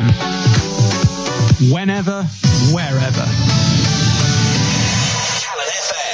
FM. Whenever, wherever.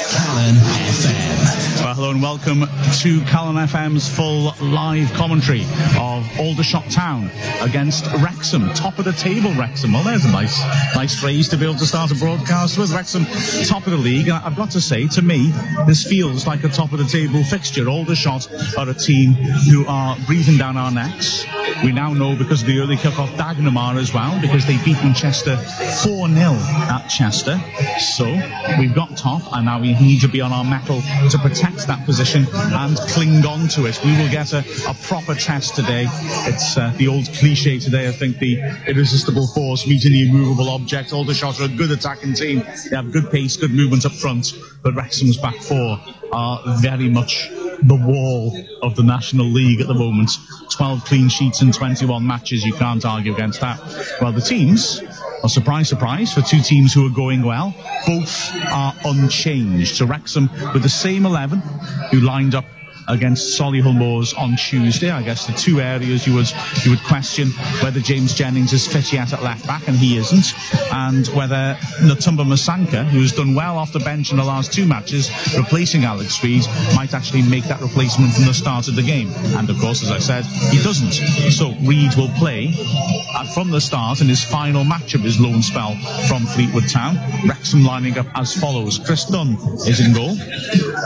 Calon FM. Well, hello and welcome to Calon FM's full live commentary of Aldershot Town against Wrexham. Top of the table, Wrexham. Well, there's a nice phrase to be able to start a broadcast with. Wrexham, top of the league. I've got to say, to me, this feels like a top of the table fixture. Aldershot are a team who are breathing down our necks. We now know because of the early kick-off Dagenham as well, because they've beaten Chester 4-0 at Chester. So we've got top, and now we need to be on our mettle to protect that position and cling on to it. We will get a proper test today. It's the old cliche today, I think, the irresistible force meeting the immovable object. Aldershot are a good attacking team. They have good pace, good movement up front, but Wrexham's back four are very much the wall of the National League at the moment. 12 clean sheets in 21 matches. You can't argue against that. Well, the teams, well, surprise, surprise, for two teams who are going well, both are unchanged. So Wrexham with the same 11 who lined up against Solihull Moors on Tuesday. I guess the two areas you would question whether James Jennings is fit yet at left back, and he isn't, and whether Natumba Masanka, who has done well off the bench in the last two matches, replacing Alex Reid, might actually make that replacement from the start of the game. And of course, as I said, he doesn't. So Reid will play from the start in his final match of his loan spell from Fleetwood Town. Wrexham lining up as follows. Chris Dunn is in goal.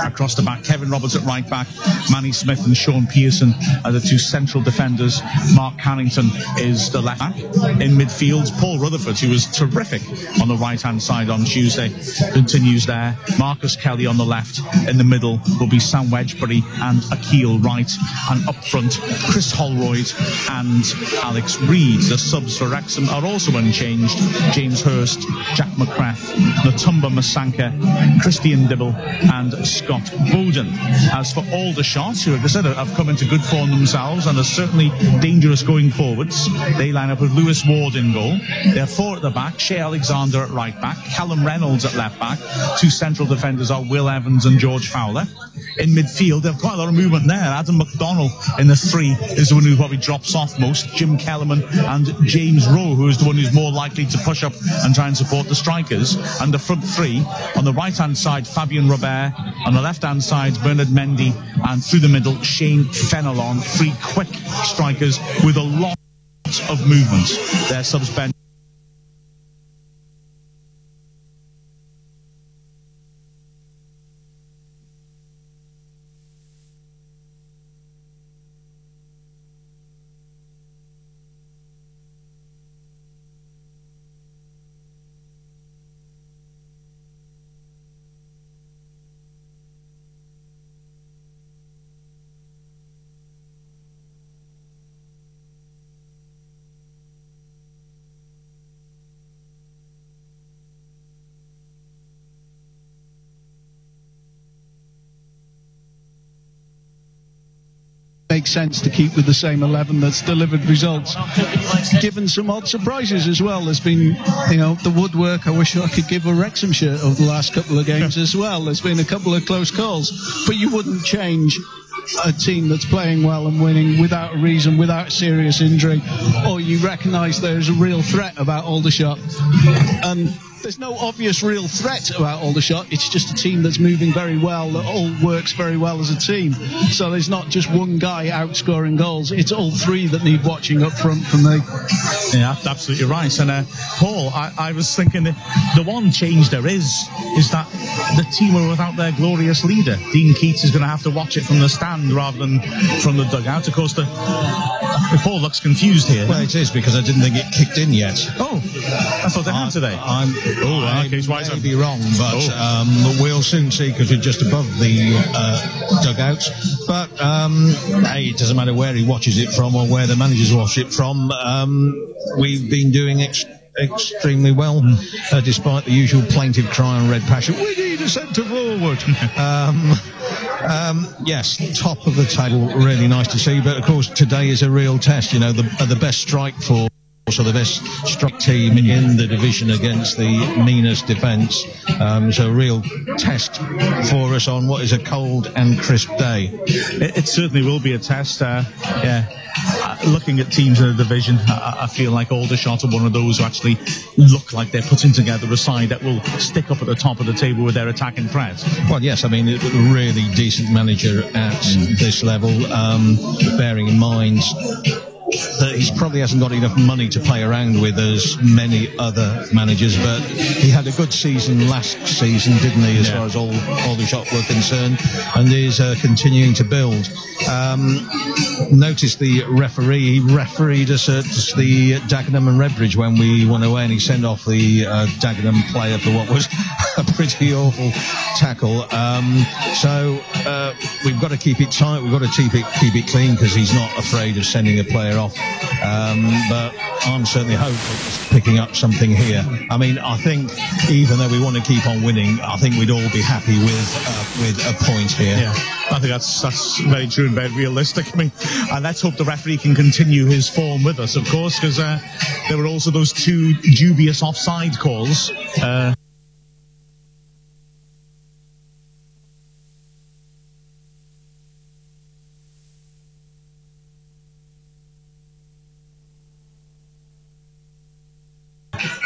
Across the back, Kevin Roberts at right back. Manny Smith and Sean Pearson are the two central defenders. Mark Carrington is the left back. In midfield, Paul Rutherford, who was terrific on the right-hand side on Tuesday, continues there. Marcus Kelly on the left. In the middle will be Sam Wedgbury and Akil Wright. And up front, Chris Holroyd and Alex Reid. The subs for Wrexham are also unchanged. James Hurst, Jack McCrath, Natumba Masanka, Christian Dibble and Scott Bowden. As for Aldershot, who, like I said, have come into good form themselves and are certainly dangerous going forwards, they line up with Lewis Ward in goal. They have four at the back, Shea Alexander at right back, Callum Reynolds at left back. Two central defenders are Will Evans and George Fowler. In midfield, they have quite a lot of movement there. Adam McDonnell in the three is the one who probably drops off most. Jim Kellerman and James Rowe, who is the one who's more likely to push up and try and support the strikers. And the front three, on the right-hand side, Fabian Robert. On the left-hand side, Bernard Mendy. And through the middle, Shane Fenelon. Three quick strikers with a lot of movement. Their subs bench. Makes sense to keep with the same 11 that's delivered results. Given some odd surprises as well. There's been, the woodwork. I wish I could give a Wrexham shirt over the last couple of games as well. There's been a couple of close calls, but you wouldn't change a team that's playing well and winning without a reason, without serious injury, or you recognise there's a real threat about Aldershot. And there's no obvious real threat about Aldershot. It's just a team that's moving very well, that all works very well as a team. So there's not just one guy outscoring goals. It's all three that need watching up front for me. Yeah, absolutely right. And Paul, I was thinking that the one change there is that the team are without their glorious leader. Dean Keats is going to have to watch it from the stand rather than from the dugout. Of course, Paul looks confused here. Well, it is because I didn't think it kicked in yet. Oh, I thought they had today. I may be wrong, but we'll soon see because we're just above the dugouts. But hey, it doesn't matter where he watches it from or where the managers watch it from. We've been doing extremely well, despite the usual plaintive cry on Red Passion. We need a centre forward. Yes, top of the table, really nice to see. But of course, today is a real test. The best strike force also the best struck team in the division against the meanest defence. So a real test for us on what is a cold and crisp day. It certainly will be a test. Looking at teams in the division, I feel like Aldershot are one of those who actually look like they're putting together a side that will stick up at the top of the table with their attacking threat. Well, yes, I mean, a really decent manager at this level, bearing in mind that he probably hasn't got enough money to play around with as many other managers, but he had a good season last season, didn't he, as far as Aldershot were concerned, and is continuing to build. Notice the referee, he refereed us at the Dagenham and Redbridge when we went away, and he sent off the Dagenham player for what was a pretty awful tackle. So we've got to keep it tight, we've got to keep it clean, because he's not afraid of sending a player off. But I'm certainly hopeful he's picking up something here. I mean, I think even though we want to keep on winning, I think we'd all be happy with a point here. Yeah, I think that's very true and very realistic. I mean, and let's hope the referee can continue his form with us, of course, because there were also those two dubious offside calls.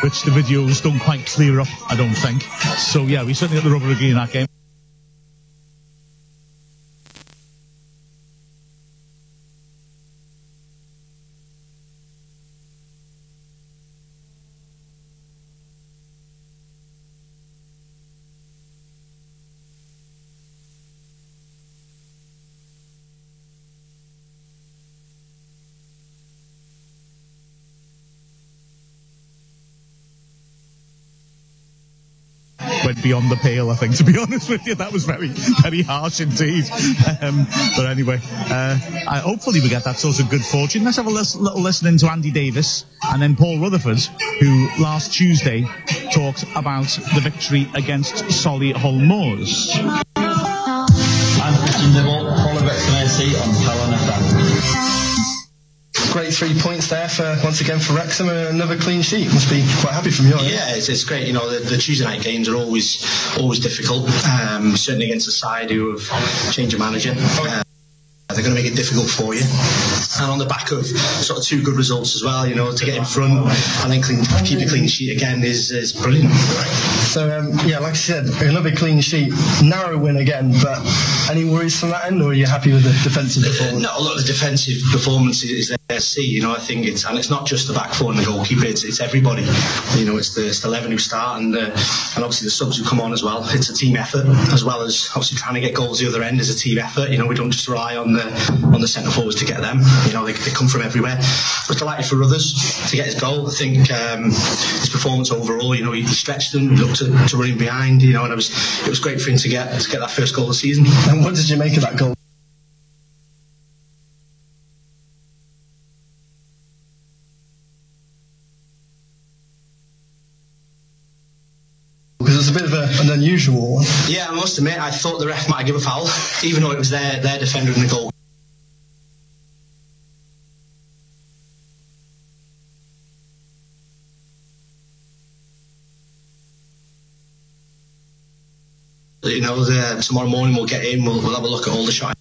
Which the videos don't quite clear up, I don't think. So yeah, we certainly got the rubber again in that game. Went beyond the pale, I think, to be honest with you. That was very, very harsh indeed. But anyway, hopefully we get that sort of good fortune. Let's have a little listen into Andy Davis and then Paul Rutherford, who last Tuesday talked about the victory against Solihull Moors. I'm Christian Dibble, Paul Wrexham AFC on Calon FM. Great 3 points there once again for Wrexham, and another clean sheet. Must be quite happy from your end. Yeah, it's great. You know, the Tuesday night games are always difficult. Certainly against a side who have changed a manager. They're going to make it difficult for you. And on the back of sort of two good results as well, you know, to get in front and then keep a clean sheet again is brilliant. So, yeah, like I said, another clean sheet, narrow win again, but any worries from that end, or are you happy with the defensive performance? No, look, the defensive performance is there to see. You know, I think it's not just the back four and the goalkeeper, it's everybody. You know, it's the 11 who start and obviously the subs who come on as well. It's a team effort, as well as obviously trying to get goals the other end is a team effort. You know, we don't just rely on the centre forwards to get them. You know, they come from everywhere. But delighted for others to get his goal. I think his performance overall, you know, he stretched them, he looked to running behind, you know, and it was great for him to get that first goal of the season. And what did you make of that goal? Because it's a bit of an unusual one. Yeah, I must admit, I thought the ref might have given a foul, even though it was their defender in the goal. You know, tomorrow morning we'll get in, we'll have a look at Aldershot.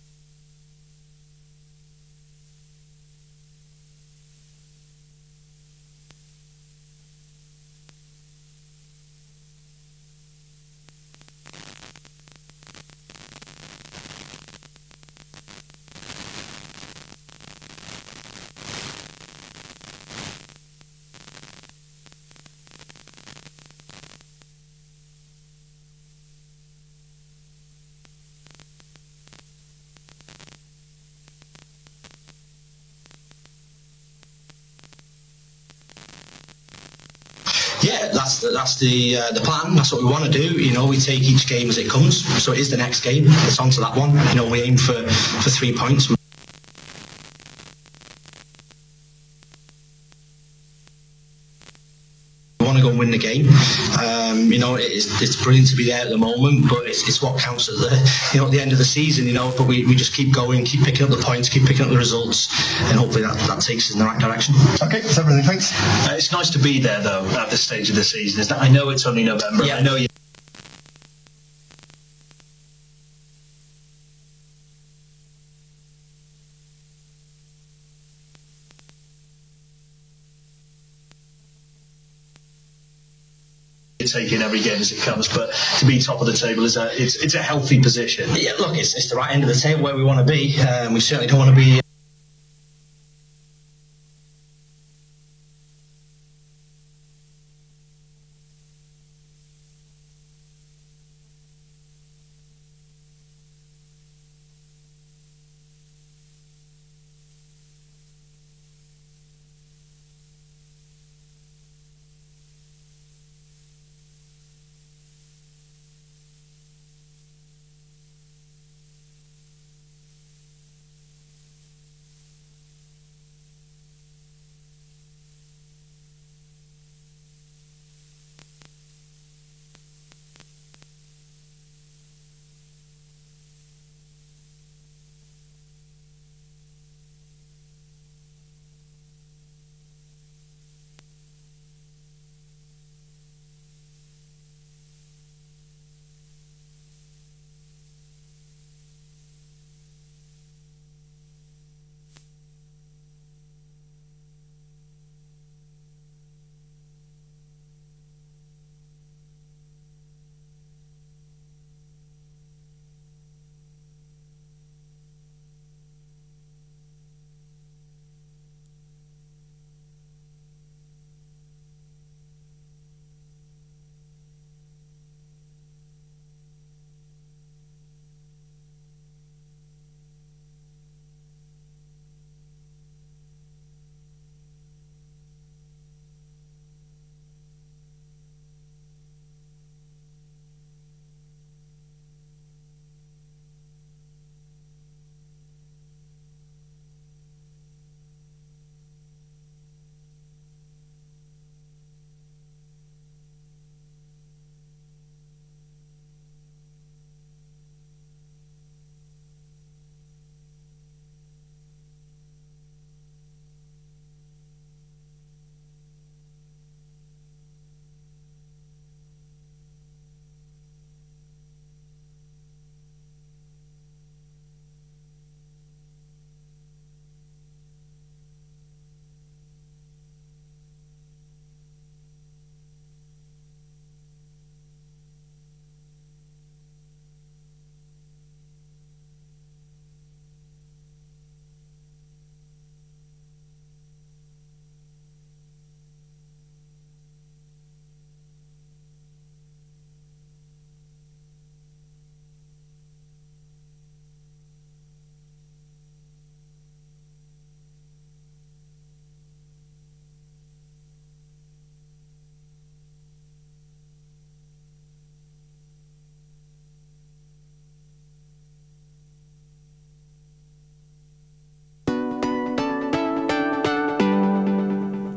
Yeah, that's the plan. That's what we want to do. You know, we take each game as it comes. So it is the next game. It's on to that one. You know, we aim for 3 points. We want to go and win the game. You know, it's brilliant to be there at the moment, but it's what counts at at the end of the season. You know, but we just keep going, keep picking up the points, keep picking up the results, and hopefully that takes us in the right direction. Okay, that's everything. Thanks. It's nice to be there though at this stage of the season. Isn't it? I know it's only November. Yeah. I know you. Taking every game as it comes, but to be top of the table it's a healthy position. Yeah, look, it's the right end of the table where we want to be. We certainly don't want to be.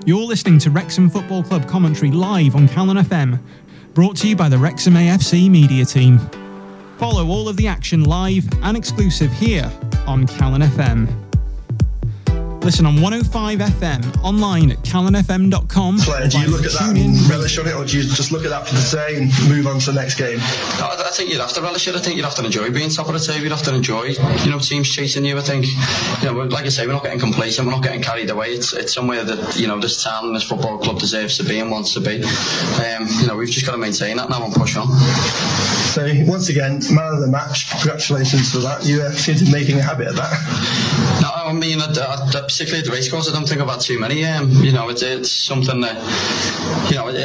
You're listening to Wrexham Football Club commentary live on Calon FM, brought to you by the Wrexham AFC Media Team. Follow all of the action live and exclusive here on Calon FM. Listen on 105 FM, online at calonfm.com. Player, do you look at that and relish on it, or do you just look at that for the day and move on to the next game? I think you'd have to relish it. I think you'd have to enjoy being top of the table. You'd have to enjoy, teams chasing you. I think, like I say, we're not getting complacent. We're not getting carried away. It's somewhere that this town and this football club deserves to be and wants to be. We've just got to maintain that now and push on. So once again, man of the match. Congratulations for that. You seem to be making a habit of that. No, I mean, particularly at the racecourse, I don't think I've had too many. It's something that,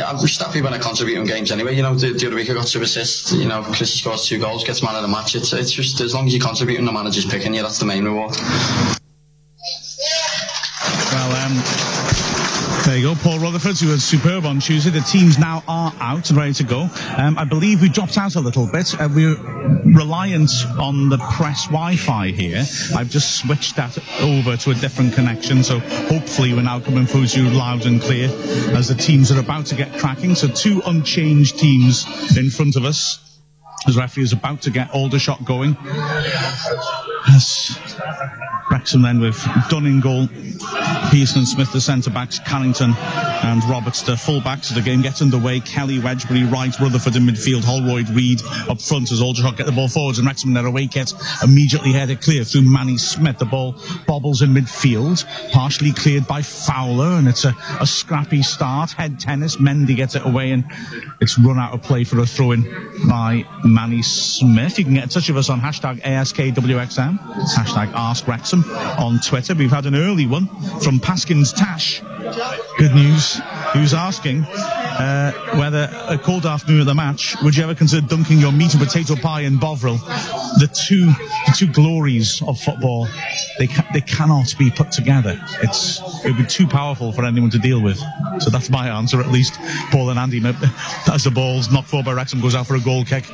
I'm just happy when I contribute in games anyway. The other week I got 2 assists. Chris scores 2 goals, gets man of the match. It's just as long as you contribute and the manager's picking you, that's the main reward. Well, There you go, Paul Rutherford, who was superb on Tuesday. The teams now are out and ready to go. I believe we dropped out a little bit. We're reliant on the press Wi-Fi here. I've just switched that over to a different connection, so hopefully we're now coming through to you loud and clear as the teams are about to get cracking. So 2 unchanged teams in front of us as referee is about to get Aldershot going. Yes. Wrexham then with Dunn in goal, Pearson and Smith the centre-backs, Carrington and Roberts the full-backs. So the game gets underway. Kelly, Wedgbury, Wright, Rutherford in midfield, Holroyd, Reid up front as Aldershot get the ball forwards, and Wrexham in their away kit immediately headed clear through Manny Smith. The ball bobbles in midfield, partially cleared by Fowler, and it's a scrappy start. Head tennis, Mendy gets it away, and it's run out of play for a throw-in by Manny Smith. You can get in touch with us on hashtag ASKWXM, hashtag AskWrexham on Twitter. We've had an early one from Paskins Tash. Good news. He was asking whether a cold afternoon of the match, would you ever consider dunking your meat and potato pie in Bovril? The two glories of football, they cannot be put together. It would be too powerful for anyone to deal with. So that's my answer, at least. Paul and Andy, as the ball's knocked forward by Wrexham, goes out for a goal kick.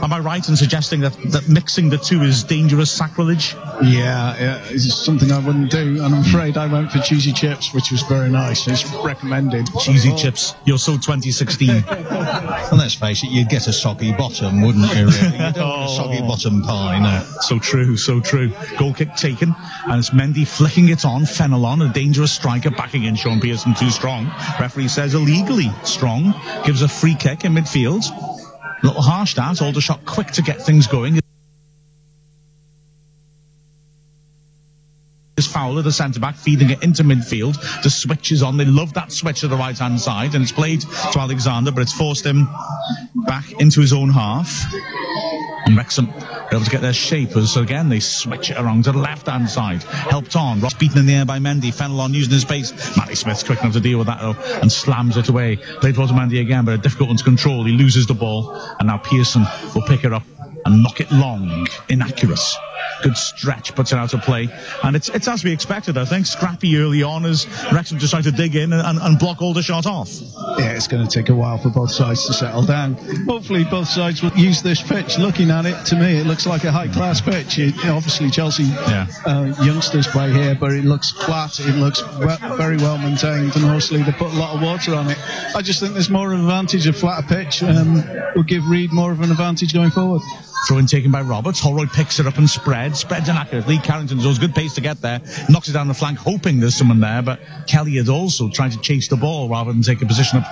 Am I right in suggesting that mixing the two is dangerous sacrilege? Yeah, it's something I wouldn't do, and I'm afraid I went for cheesy chips, which was very nice. It's recommended. Cheesy chips. You're so 2016. Well, let's face it, you'd get a soggy bottom, wouldn't you, really? You don't want a soggy bottom pie, no. So true, so true. Goal kick taken, and it's Mendy flicking it on. Fenelon, a dangerous striker, backing in Sean Pearson too strong. Referee says illegally strong. Gives a free kick in midfield. A little harsh that. Aldershot quick to get things going. Fowler, the centre-back, feeding it into midfield. The switch is on. They love that switch to the right-hand side, and it's played to Alexander, but it's forced him back into his own half. And Wrexham are able to get their shapers, so again they switch it around to the left-hand side. Helped on. Ross beaten in the air by Mendy. Fenelon using his pace. Manny Smith's quick enough to deal with that, though, and slams it away. Played for Mendy again, but a difficult one to control. He loses the ball, and now Pearson will pick it up and knock it long. Inaccurate. Good stretch, puts it out of play, and it's as we expected, I think. Scrappy early on as Wrexham just tried to dig in and block Aldershot off. Yeah, it's going to take a while for both sides to settle down. Hopefully both sides will use this pitch. Looking at it, to me, it looks like a high-class pitch. Obviously Chelsea youngsters play here, but it looks flat, it looks very well maintained, and obviously they put a lot of water on it. I just think there's more of an advantage of flatter pitch, will give Reid more of an advantage going forward. Throw in taken by Roberts. Holroyd picks it up and spreads inaccurately. Carrington shows good pace to get there, knocks it down the flank, hoping there's someone there, but Kelly had also tried to chase the ball rather than take a position up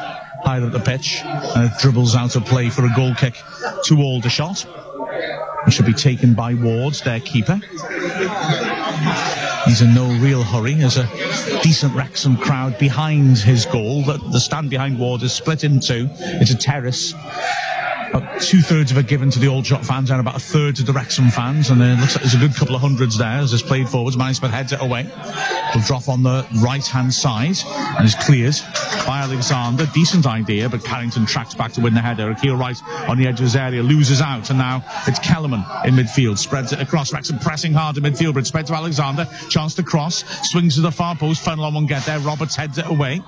higher up the pitch, and it dribbles out of play for a goal kick to Aldershot. It should be taken by Ward, their keeper. He's in no real hurry. There's a decent Wrexham crowd behind his goal. The stand behind Ward is split in two. It's a terrace. About 2/3 of it given to the Aldershot fans and about 1/3 to the Wrexham fans, and it looks like there's a good couple of hundreds there as it's played forwards. Manny Smith heads it away. Will drop on the right-hand side and is cleared by Alexander. Decent idea, but Carrington tracks back to win the header. Akil Wright on the edge of his area loses out, and now it's Calon in midfield. Spreads it across. Wrexham pressing hard in midfield, but it's spread to Alexander. Chance to cross. Swings to the far post. Fenelon won't get there. Roberts heads it away.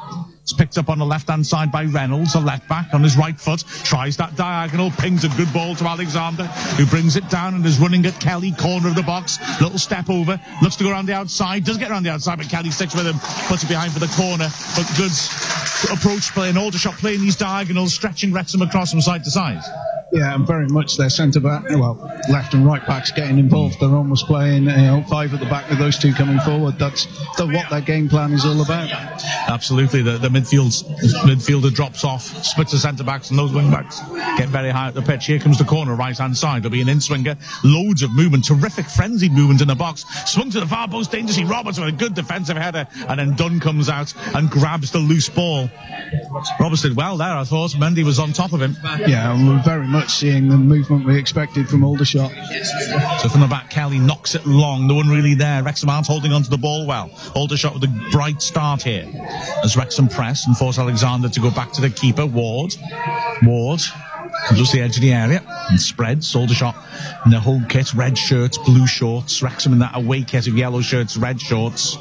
It's picked up on the left-hand side by Reynolds, a left-back on his right foot. Tries that diagonal, pings a good ball to Alexander, who brings it down and is running at Kelly, corner of the box. Little step over, looks to go around the outside, does get around the outside, but Kelly sticks with him, puts it behind for the corner. But good approach play, and Aldershot playing these diagonals, stretching Wrexham across from side to side. Yeah, and very much their centre-back, well, left and right backs getting involved. They're almost playing 5 at the back with those two coming forward. That's what their game plan is all about. Absolutely. The midfielder drops off, splits the centre-backs, and those wing-backs get very high at the pitch. Here comes the corner, right-hand side. There'll be an in-swinger. Loads of movement, terrific frenzied movement in the box. Swung to the far post, dangerously. Roberts with a good defensive header, and then Dunn comes out and grabs the loose ball. Roberts did well there, I thought. Mendy was on top of him. Yeah, and we're very much seeing the movement we expected from Aldershot. So from the back, Kelly knocks it long. No one really there. Wrexham aren't holding on to the ball well. Aldershot with a bright start here as Wrexham press and force Alexander to go back to the keeper, Ward. Just the edge of the area and spreads. Aldershot in their home kit, red shirts, blue shorts. Wrexham in that away kit of yellow shirts, red shorts.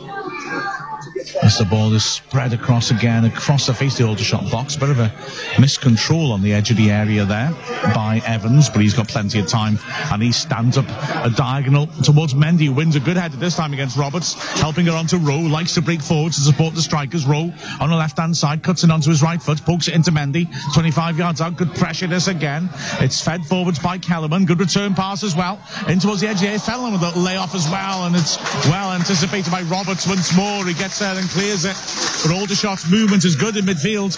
As the ball is spread across again, across the face of the Aldershot box. Bit of a miscontrol on the edge of the area there by Evans, but he's got plenty of time, and he stands up a diagonal towards Mendy, who wins a good header this time against Roberts, helping her onto Rowe, likes to break forward to support the strikers. Rowe on the left-hand side, cuts it onto his right foot, pokes it into Mendy, 25 yards out, good pressure this again. It's fed forwards by Calon, good return pass as well, in towards the edge there. Calon with a layoff as well, and it's well anticipated by Roberts once more. He gets there and clears it, but Aldershot's movement is good in midfield.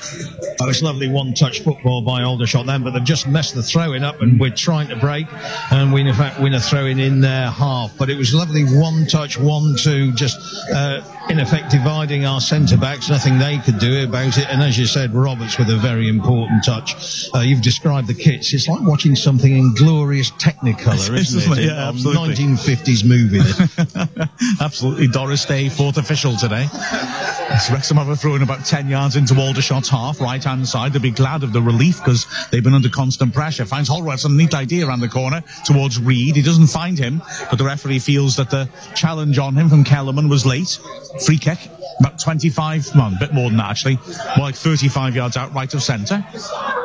Oh, it's lovely one-touch football by Aldershot then, but they've just messed the throwing up, and we're trying to break, and we in fact win a throwing in their half. But it was lovely one-touch, 1-2, just in effect dividing our centre-backs. Nothing they could do about it, and as you said, Roberts with a very important touch. You've described the kits. It's like watching something in glorious Technicolor, isn't it? Yeah, absolutely. 1950s movie. Absolutely. Doris Day, fourth official today. Wrexham have a throw in about 10 yards into Aldershot's half, right-hand side. They'll be glad of the relief because they've been under constant pressure. Finds Holroyd some neat idea around the corner towards Reed. He doesn't find him, but the referee feels that the challenge on him from Kellerman was late. Free kick, about 25, well, a bit more than that actually, more like 35 yards out right of centre.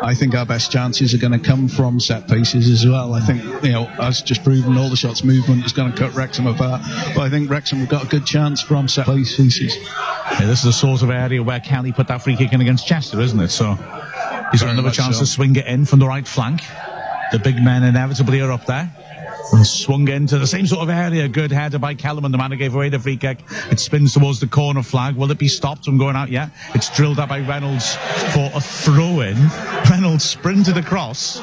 I think our best chances are going to come from set pieces as well. I think, as just proven, Aldershot's movement is going to cut Wrexham apart, but I think Wrexham have got a good chance from set pieces. Yeah, this is the sort of area where Kelly put that free kick in against Chester, isn't it? So he's got another chance to swing it in from the right flank. The big men inevitably are up there. And swung into the same sort of area. Good header by Calon. The man who gave away the free kick. It spins towards the corner flag. Will it be stopped from going out yet? It's drilled out by Reynolds for a throw-in. Reynolds sprinted across,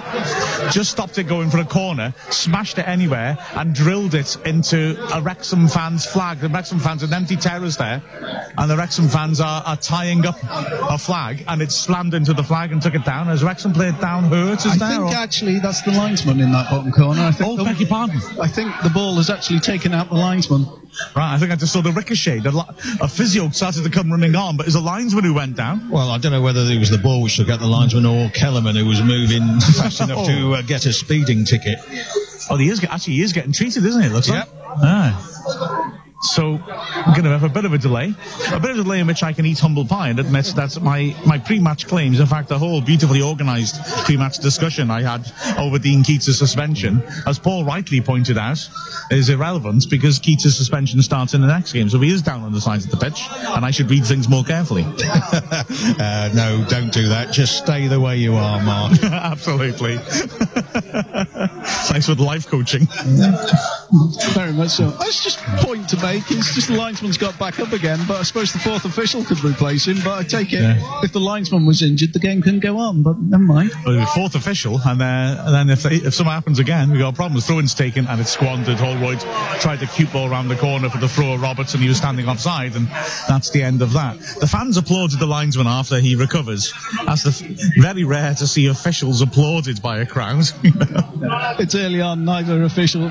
just stopped it going for a corner, smashed it anywhere, and drilled it into a Wrexham fan's flag. The Wrexham fans, an empty terrace there, and the Wrexham fans are tying up a flag, and it slammed into the flag and took it down. Has Wrexham played down hurt? I think actually that's the linesman in that bottom corner. I think I think the ball has actually taken out the linesman. Right, I think I just saw the ricochet. A physio started to come running on, but it was a linesman who went down. Well, I don't know whether it was the ball which took out the linesman or Kellerman who was moving fast enough to get a speeding ticket. Oh, he is getting treated, isn't he? It looks like. So I'm going to have a bit of a delay in which I can eat humble pie and admit that my pre-match claims, in fact the whole beautifully organised pre-match discussion I had over Dean Keats' suspension, as Paul rightly pointed out, is irrelevant because Keats' suspension starts in the next game, so he is down on the sides of the pitch and I should read things more carefully. No, don't do that, just stay the way you are, Mark. Absolutely. Thanks for the life coaching. Very much so. That's just a point to make. It's just the linesman's got back up again, but I suppose the fourth official could replace him. But I take it, if the linesman was injured, the game couldn't go on. But never mind. Well, the fourth official, and then if something happens again, we got a problem. The throw-in's taken and it's squandered. Holroyd tried the cute ball around the corner for the throw of Roberts, and he was standing offside, and that's the end of that. The fans applauded the linesman after he recovers. That's very rare to see officials applauded by a crowd. It's early on. Neither official,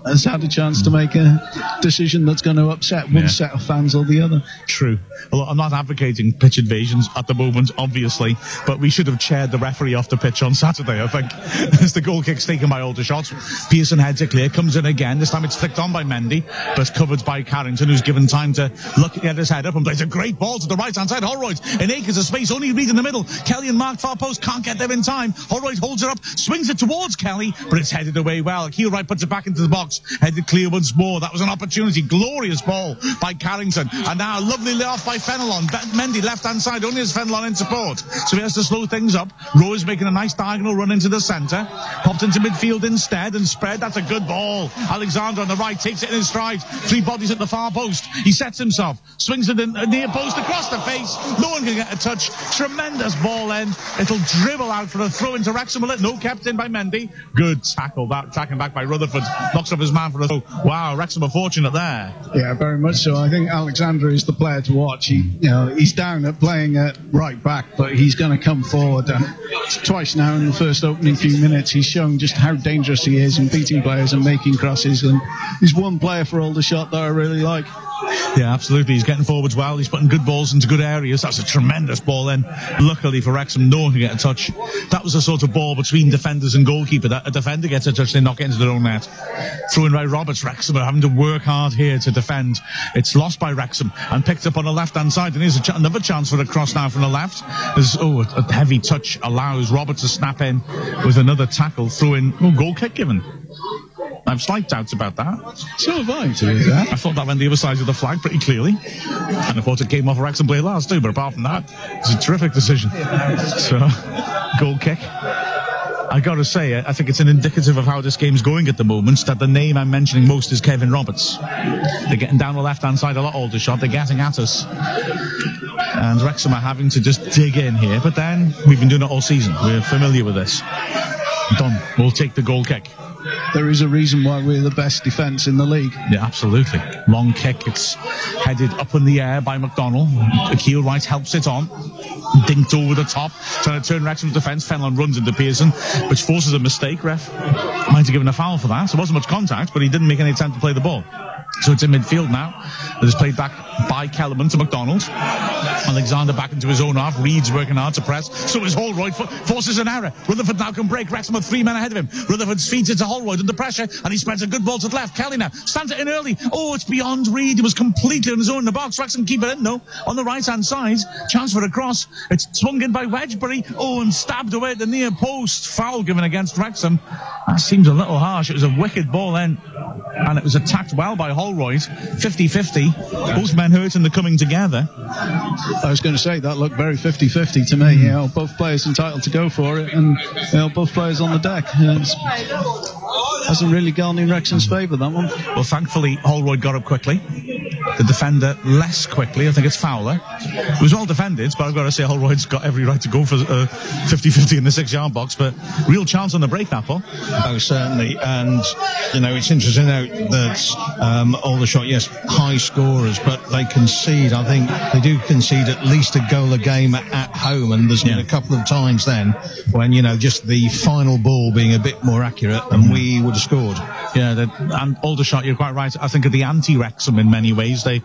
has had a chance to make a decision that's going to upset one set of fans or the other. True. Well, I'm not advocating pitch invasions at the moment, obviously, but we should have chaired the referee off the pitch on Saturday, I think. As the goal kick's taken by Aldershot, Pearson heads it clear, comes in again. This time it's flicked on by Mendy, but covered by Carrington, who's given time to look at his head up and plays a great ball to the right-hand side. Holroyd in acres of space, only Reed in the middle. Kelly and Mark far post, can't get there in time. Holroyd holds it up, swings it towards Kelly, but it's headed away well. Keelwright puts it back into the box, headed clear once more. That was an opportunity. Glorious ball by Carrington, and now a lovely lay-off by Fenelon. Mendy left-hand side, only has Fenelon in support, so he has to slow things up. Rowe is making a nice diagonal run into the centre, popped into midfield instead and spread. That's a good ball. Alexander on the right takes it in his stride. Three bodies at the far post. He sets himself, swings it in near post across the face. No one can get a touch. Tremendous ball end. It'll dribble out for a throw into Wrexham. No, kept in by Mendy. Good tackle. That tracking back by Rutherford. Knocks up his man for a throw. Wow, Wrexham are fortunate there. Yeah, very much so. I think Alexander is the player to watch. He's down at playing at right back, but he's going to come forward. And twice now in the first opening few minutes, he's shown just how dangerous he is in beating players and making crosses. And he's one player for Aldershot that I really like. Yeah, absolutely. He's getting forwards well. He's putting good balls into good areas. That's a tremendous ball in. Luckily for Wrexham, no one can get a touch. That was a sort of ball between defenders and goalkeeper. That a defender gets a touch, they knock it into their own net. Thrown by Roberts. Wrexham are having to work hard here to defend. It's lost by Wrexham and picked up on the left-hand side. And here's another chance for a cross now from the left. There's, a heavy touch allows Roberts to snap in with another tackle. Throw in, goal kick given. I have slight doubts about that. So have I. I thought that went the other side of the flag pretty clearly. And I thought it came off a Wrexham play last too, but apart from that, it's a terrific decision. So, goal kick. I got to say, I think it's an indicative of how this game's going at the moment, that the name I'm mentioning most is Kevin Roberts. They're getting down the left-hand side a lot, Aldershot. They're getting at us. And Wrexham are having to just dig in here. But then, we've been doing it all season. We're familiar with this. Done. We'll take the goal kick. There is a reason why we're the best defence in the league. Yeah, absolutely. Long kick. It's headed up in the air by McDonald. Akil Wright helps it on. Dinked over the top. Trying to turn Wrexham's defence. Fenlon runs into Pearson, which forces a mistake. Ref might have given a foul for that. So it wasn't much contact, but he didn't make any attempt to play the ball. So it's in midfield now. It is played back by Calon to McDonald. Alexander back into his own half. Reed's working hard to press. So is Holroyd. Forces an error. Rutherford now can break. Wrexham are 3 men ahead of him. Rutherford feeds it to Holroyd under pressure, and he spreads a good ball to the left. Kelly now stands it in early. It's beyond Reed. He was completely on his own in the box. Wrexham keep it in, though. On the right-hand side, chance for a cross. It's swung in by Wedgbury. And stabbed away at the near post. Foul given against Wrexham. That seems a little harsh. It was a wicked ball then, and it was attacked well by Holroyd. 50-50. Both men hurt and they're coming together. I was going to say that looked very 50-50 to me. Both players entitled to go for it, and both players on the deck. Hasn't really gone in Wrexham's favour, that one. Well, thankfully, Holroyd got up quickly. The defender less quickly. I think it's Fowler. It was well defended, but I've got to say Holroyd's got every right to go for 50-50 in the 6-yard box. But real chance on the break, that ball. Oh, certainly. And, it's interesting to note that Aldershot, yes, high scorers, but they concede. I think they do concede at least a goal a game at home. And there's been a couple of times then when, just the final ball being a bit more accurate and we would have scored. Yeah, and Aldershot, you're quite right. I think of the anti-Wrexham in many ways. They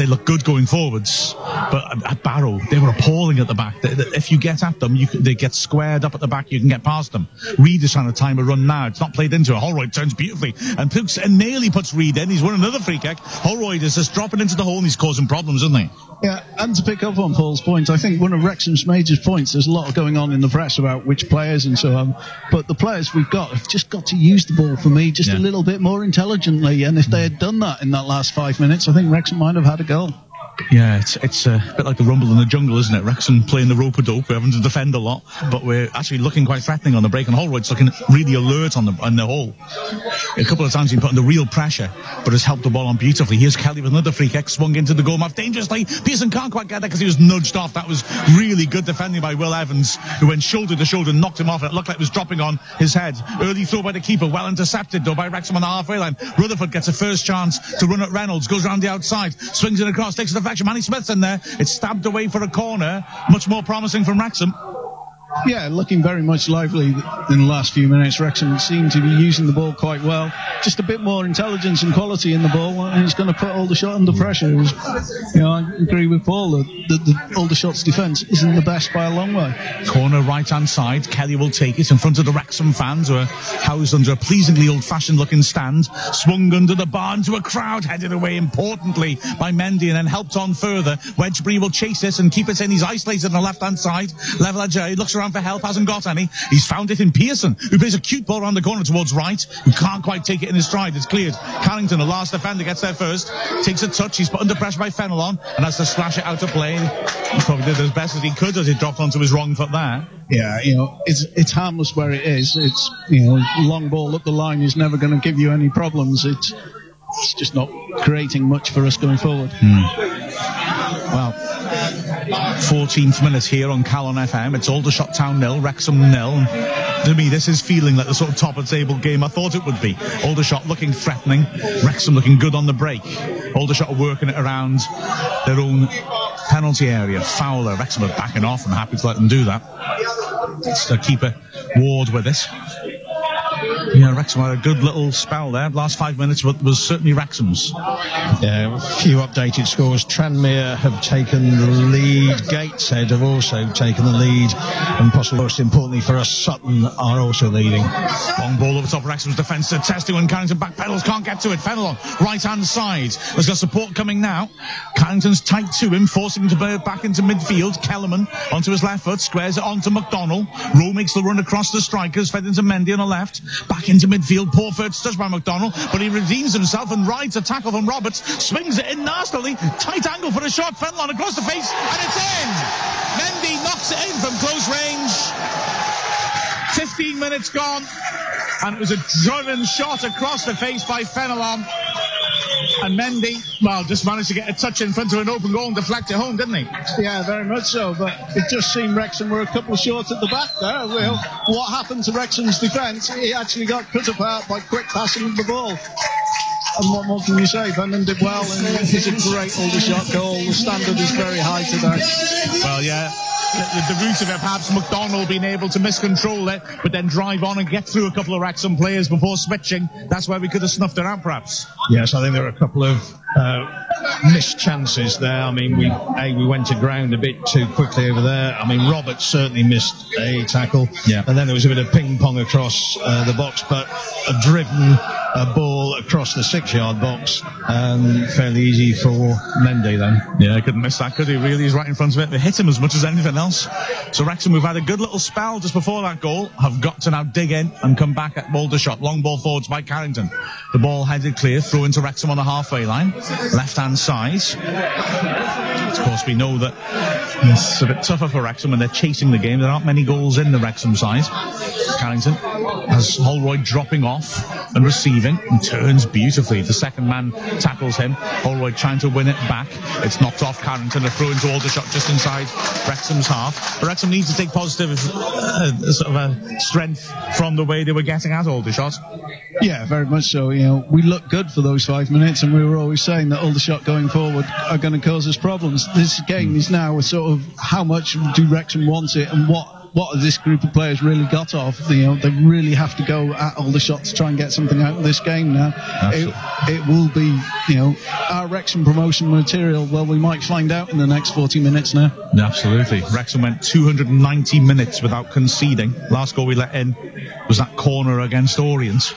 look good going forwards, but at Barrow they were appalling at the back. If you get at them, they get squared up at the back. You can get past them. Reed is trying to time a run now. It's not played into it. Holroyd turns beautifully and nearly puts Reed in. He's won another free kick. Holroyd is just dropping into the hole and he's causing problems, isn't he? Yeah, and to pick up on Paul's point, I think one of Wrexham's major points, there's a lot going on in the press about which players and so on, but the players we've got have just got to use the ball, for me, just a little bit more intelligently, and if they had done that in that last 5 minutes, I think Wrexham might have had a goal. Yeah, it's a bit like the rumble in the jungle, isn't it? Wrexham playing the rope-a-dope. We're having to defend a lot, but we're actually looking quite threatening on the break, and Holroyd's looking really alert on the hole. A couple of times he's put under real pressure, but has helped the ball on beautifully. Here's Kelly with another free kick, swung into the goal mouth dangerously. Pearson can't quite get there because he was nudged off. That was really good defending by Will Evans, who went shoulder to shoulder and knocked him off. It looked like it was dropping on his head. Early throw by the keeper, well intercepted though by Wrexham on the halfway line. Rutherford gets a first chance to run at Reynolds, goes around the outside, swings it across, takes a deflection. Manny Smith's in there. It's stabbed away for a corner. Much more promising from Wrexham. Yeah, looking very much lively in the last few minutes. Wrexham seem to be using the ball quite well. Just a bit more intelligence and quality in the ball, and it's going to put Aldershot under pressure. I agree with Paul that the Aldershot's defence isn't the best by a long way. Corner right-hand side. Kelly will take it in front of the Wrexham fans, who are housed under a pleasingly old-fashioned looking stand. Swung under the bar into a crowd, headed away importantly by Mendy, and then helped on further. Wedgbury will chase this and keep it in. He's isolated on the left-hand side. Level edge, he looks around for help, hasn't got any. He's found it in Pearson, who plays a cute ball around the corner towards Wright, who can't quite take it in his stride. It's cleared. Carrington, the last defender, gets there first, takes a touch. He's put under pressure by Fenelon and has to slash it out of play. He probably did as best as he could as he dropped onto his wrong foot there. Yeah, it's harmless where it is. It's, long ball up the line is never going to give you any problems. It's just not creating much for us going forward. Well, 14th minute here on Calon FM. It's Aldershot Town 0, Wrexham 0. To me, this is feeling like the sort of top-of-the-table game I thought it would be. Aldershot looking threatening, Wrexham looking good on the break. Aldershot are working it around their own penalty area. Fowler, Wrexham are backing off and happy to let them do that. It's the keeper, Ward, with it. Yeah, Wrexham had a good little spell there. Last 5 minutes was certainly Wrexham's. Yeah, a few updated scores. Tranmere have taken the lead. Gateshead have also taken the lead. And possibly most importantly for us, Sutton are also leading. Long ball over top of Wrexham's defence. Testing when Carrington backpedals, can't get to it. Fenelon, right-hand side. Has got support coming now. Carrington's tight to him, forcing him to burn back into midfield. Kellerman onto his left foot, squares it onto McDonald. Rowe makes the run across the strikers, fed into Mendy on the left. Back into midfield. Poor first touch by McDonald, but he redeems himself and rides a tackle from Roberts. Swings it in nastily. Tight angle for a shot. Fenelon across the face, and it's in! Mendy knocks it in from close range. 15 minutes gone, and it was a driven shot across the face by Fenelon. And Mendy, well, just managed to get a touch in front of an open goal and deflect it home, didn't he? Yeah, very much so, but it just seemed Wrexham were a couple of short at the back there. Well, what happened to Wrexham's defence? He actually got cut apart by quick passing of the ball. And what more can you say? Brendan did well, and it's a great Aldershot goal. The standard is very high today. Well, yeah. The root of it, perhaps McDonald being able to miscontrol it, but then drive on and get through a couple of Wrexham players before switching. That's where we could have snuffed it out, perhaps. Yes, I think there were a couple of missed chances there. I mean, we went to ground a bit too quickly over there. I mean, Roberts certainly missed a tackle. Yeah. And then there was a bit of ping-pong across the box, but a driven ball across the 6-yard box, fairly easy for Mendy then. Yeah, couldn't miss that, could he? Really, he's right in front of it. They hit him as much as anything else. So Wrexham, we've had a good little spell just before that goal, have got to now dig in and come back at Aldershot. Long ball forwards by Carrington. The ball headed clear, through into Wrexham on the halfway line, left-hand side. Of course, we know that it's a bit tougher for Wrexham when they're chasing the game. There aren't many goals in the Wrexham side. Carrington has Holroyd dropping off and receiving, and turns beautifully. The second man tackles him. Holroyd trying to win it back. It's knocked off Carrington. A throw into Aldershot just inside Wrexham's half. But Wrexham needs to take positive sort of a strength from the way they were getting at Aldershot. Yeah, very much so. You know, we looked good for those 5 minutes, and we were always saying that Aldershot going forward are going to cause us problems. This game is now a sort of how much do Wrexham want it, and what has this group of players really got off? You know, they really have to go at Aldershot to try and get something out of this game now. It will be, you know, our Wrexham promotion material. Well, we might find out in the next 40 minutes now. Absolutely. Wrexham went 290 minutes without conceding. Last goal we let in was that corner against Orient.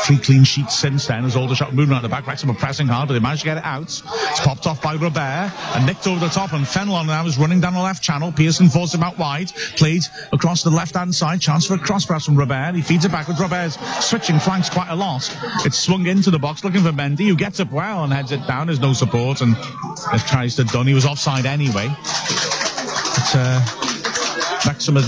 3 clean sheets since then as Aldershot moving out the back. Wrexham are pressing hard, but they managed to get it out. It's popped off by Robert and nicked over the top, and Fenelon now is running down the left channel. Pearson forced him out wide, played across the left-hand side. Chance for a cross pass from Robert. He feeds it back with Robert's switching flanks quite a lot. It's swung into the box looking for Mendy, who gets up well and heads it down. There's no support, and it tries to done. He was offside anyway. But Wrexham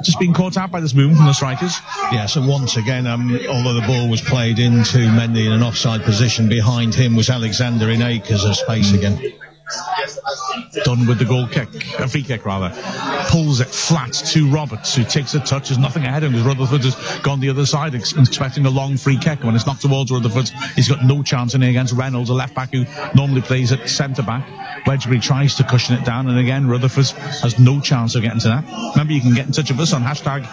just being caught out by this movement from the strikers. Yeah, so once again, although the ball was played into Mendy in an offside position, behind him was Alexander in acres of space again. Done with the goal kick, a free kick rather. Pulls it flat to Roberts, who takes a touch. There's nothing ahead of him because Rutherford has gone the other side, expecting a long free kick. When it's knocked towards Rutherford, he's got no chance in it against Reynolds, a left back who normally plays at centre back. Wedgbury tries to cushion it down, and again Rutherford has no chance of getting to that. Remember, you can get in touch with us on hashtag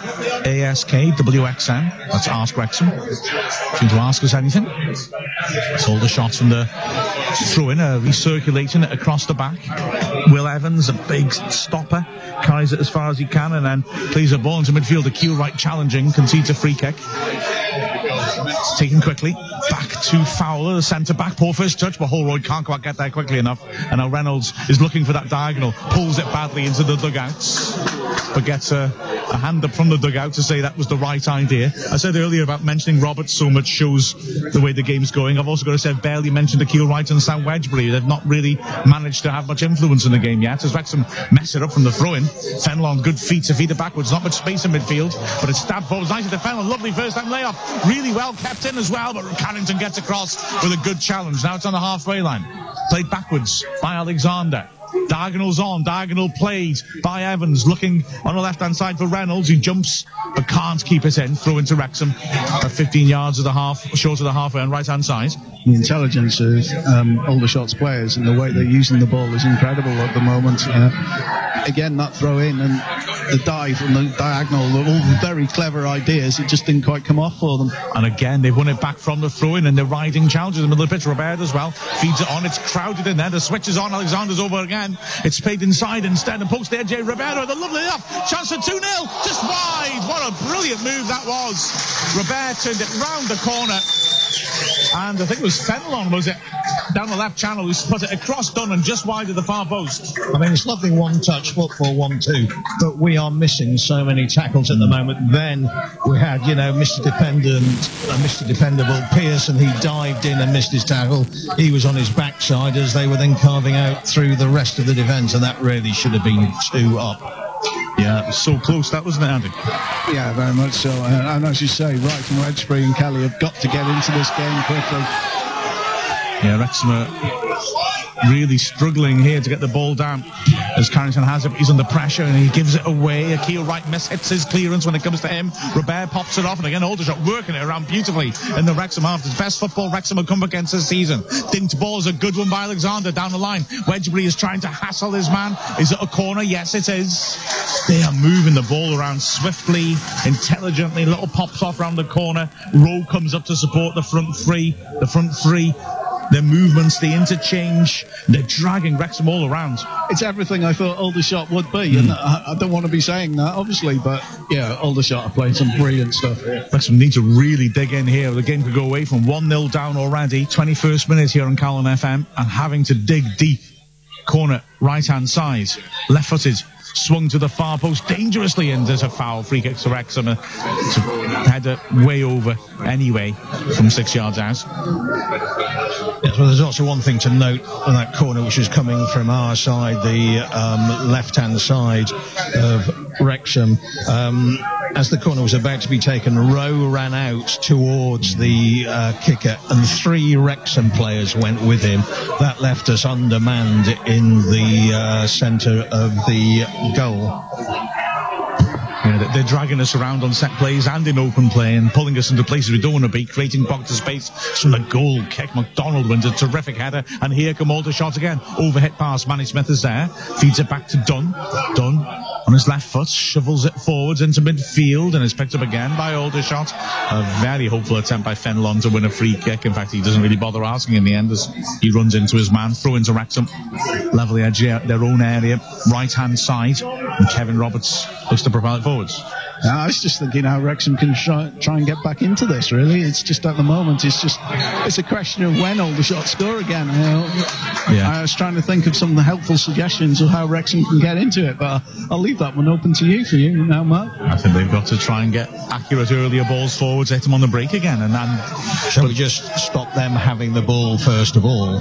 ASKWXM. That's Ask Wrexham. If you want to ask us anything. It's all the shots from the throw-in, recirculating it across the back. Will Evans, a big stopper, carries it as far as he can and then plays a ball into midfield. The Keelwright challenging, concedes a free kick. It's taken quickly. Back to Fowler, the centre-back. Poor first touch, but Holroyd can't quite get there quickly enough. And now Reynolds is looking for that diagonal. Pulls it badly into the dugouts, but gets a hand up from the dugout to say that was the right idea. I said earlier about mentioning Roberts so much shows the way the game's going. I've also got to say I've barely mentioned Akil Wright and Sam Wedgbury. They've not really managed to have much influence in the game yet, as Wrexham mess it up from the throw-in. Fenelon, good feet to feed it backwards. Not much space in midfield, but it's stabbed forwards nicely to Fenelon. Lovely first-time layoff. Really well kept in as well, but Carrington gets across with a good challenge. Now it's on the halfway line. Played backwards by Alexander. Diagonals on, diagonal played by Evans, looking on the left-hand side for Reynolds, who jumps but can't keep it in. Throw into Wrexham at 15 yards of the half, short of the halfway on right-hand side. The intelligence of Aldershot's players and the way they're using the ball is incredible at the moment. Again, that throw in, and the dive and the diagonal, all very clever ideas. It just didn't quite come off for them. And again, they've won it back from the throw-in, and they're riding challenges in the middle of the pitch. Robert as well feeds it on. It's crowded in there. The switch is on. Alexander's over again. It's played inside instead and pokes there. Jay Roberto, the lovely enough chance for 2-0, just wide. What a brilliant move that was. Robert turned it round the corner, and I think it was Fenelon, was it, down the left channel, who put it across Dunn and just wide of the far post. I mean, it's lovely one-touch football, 1-2, but we are missing so many tackles at the moment. Then we had, Mr. Dependent, Mr. Dependable Pearson. He dived in and missed his tackle. He was on his backside as they were then carving out through the rest of the defence, and that really should have been 2 up. Yeah, it was so close, that wasn't it, Andy? Yeah, very much so. And as you say, Wright and Wedgbury and Kelly have got to get into this game quickly. Yeah, Wrexham are really struggling here to get the ball down. As Carrington has it, he's under pressure and he gives it away. Akil Wright hits his clearance when it comes to him. Robert pops it off, and again Aldershot working it around beautifully in the Wrexham half. The best football Wrexham have come against this season. Dinked ball is a good one by Alexander down the line. Wedgbury is trying to hassle his man. Is it a corner? Yes, it is. They are moving the ball around swiftly, intelligently. Little pops off around the corner. Rowe comes up to support the front three. Their movements, the interchange, they're dragging Wrexham all around. It's everything I thought Aldershot would be, and I don't want to be saying that, obviously, but yeah, Aldershot are playing some brilliant stuff here. Wrexham need to really dig in here. The game could go away from 1-0 down already. 21st minute here on Calon FM, and having to dig deep. Corner, right-hand side, left-footed. Swung to the far post dangerously, and there's a foul. Free kick to Wrexham. Header way over anyway from 6 yards out. Yes, well, there's also one thing to note on that corner, which is coming from our side, the left-hand side of Wrexham. As the corner was about to be taken, Rowe ran out towards the kicker, and 3 Wrexham players went with him. That left us undermanned in the centre of the goal. Yeah, they're dragging us around on set plays and in open play and pulling us into places we don't want to be, creating pockets of space from the goal kick. McDonald wins a terrific header, and here come Aldershot again. Overhit pass, Manny Smith is there, feeds it back to Dunn. Dunn on his left foot, shovels it forwards into midfield, and is picked up again by Aldershot. A very hopeful attempt by Fenelon to win a free kick. In fact, he doesn't really bother asking in the end as he runs into his man. Throw into Wrexham, level the edge here, their own area, right-hand side, and Kevin Roberts looks to propel it forwards. I was just thinking how Wrexham can try and get back into this, really. It's just at the moment, it's a question of when Aldershot score again. I was trying to think of some of the helpful suggestions of how Wrexham can get into it, but I'll leave that one open to you now, Mark. I think they've got to try and get accurate earlier balls forwards, hit them on the break again, and then... Shall we just stop them having the ball first of all?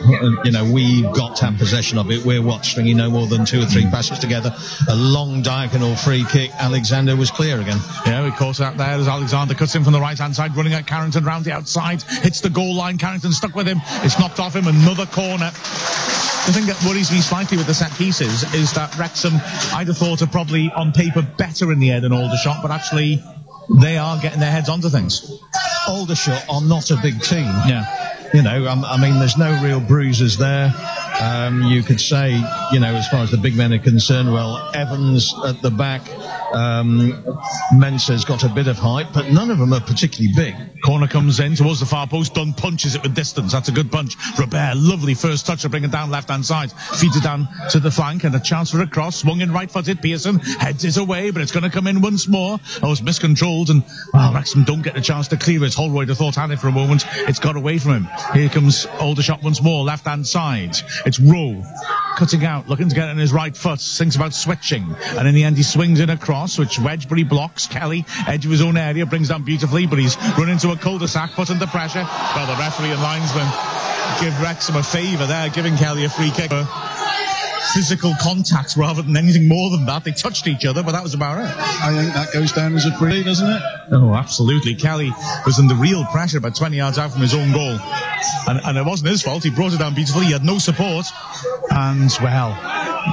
We've got to have possession of it. We're stringing no more than 2 or 3 passes together. A long diagonal free kick. Alexander was clear again. Yeah, we caught out there as Alexander cuts in from the right-hand side, running at Carrington round the outside, hits the goal line. Carrington stuck with him. It's knocked off him. Another corner. The thing that worries me slightly with the set pieces is that Wrexham, I'd have thought, are probably on paper better in the air than Aldershot, but actually they are getting their heads onto things. Aldershot are not a big team. Yeah. I mean, there's no real bruisers there. You could say, as far as the big men are concerned, well, Evans at the back, Mensah's got a bit of height, but none of them are particularly big. Corner comes in towards the far post. Dunn punches it with distance. That's a good punch. Robert, lovely first touch to bring it down left-hand side. Feeds it down to the flank, and a chance for a cross. Swung in right-footed. Pearson heads it away, but it's going to come in once more. Oh, it's miscontrolled, and Wrexham don't get a chance to clear it. Holroyd, I thought, had it for a moment. It's got away from him. Here comes Aldershot once more, left-hand side. It's Rowe cutting out, looking to get it in his right foot. Thinks about switching, and in the end he swings in a cross, which Wedgbury blocks. Kelly, edge of his own area, brings down beautifully, but he's run into a cul-de-sac, put under pressure. Well, the referee and linesman give Wrexham a favour there, giving Kelly a free kick. Physical contact rather than anything more than that. They touched each other, but that was about it. I think that goes down as a free, doesn't it? Oh, absolutely. Kelly was under real pressure about 20 yards out from his own goal. And it wasn't his fault. He brought it down beautifully. He had no support. And, well,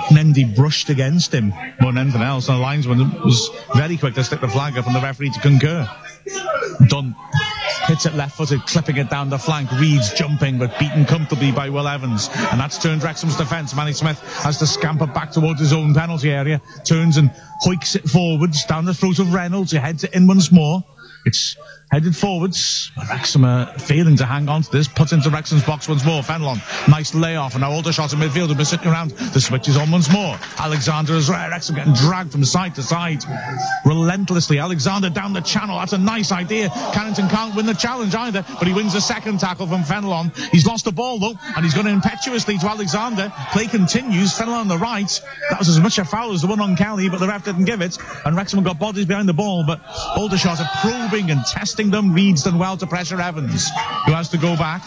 Mendy brushed against him more than anything else. And the linesman was very quick to stick the flag up and the referee to concur. Dunn hits it left-footed, clipping it down the flank. Reed's jumping, but beaten comfortably by Will Evans. And that's turned Wrexham's defence. Manny Smith has to scamper back towards his own penalty area. Turns and hoiks it forwards, down the throat of Reynolds, who heads it in once more. It's headed forwards. Wrexham are failing to hang on to this. Puts into Wrexham's box once more. Fenelon, nice layoff. And now Aldershot in midfield have been sitting around. The switch is on once more. Alexander is right. Wrexham getting dragged from side to side relentlessly. Alexander down the channel. That's a nice idea. Carrington can't win the challenge either, but he wins the second tackle from Fenelon. He's lost the ball though, and he's going impetuously to Alexander. Play continues. Fenelon on the right. That was as much a foul as the one on Kelly, but the ref didn't give it. And Wrexham got bodies behind the ball, but Aldershot are probing and testing them. Reed's done well to pressure Evans, who has to go back.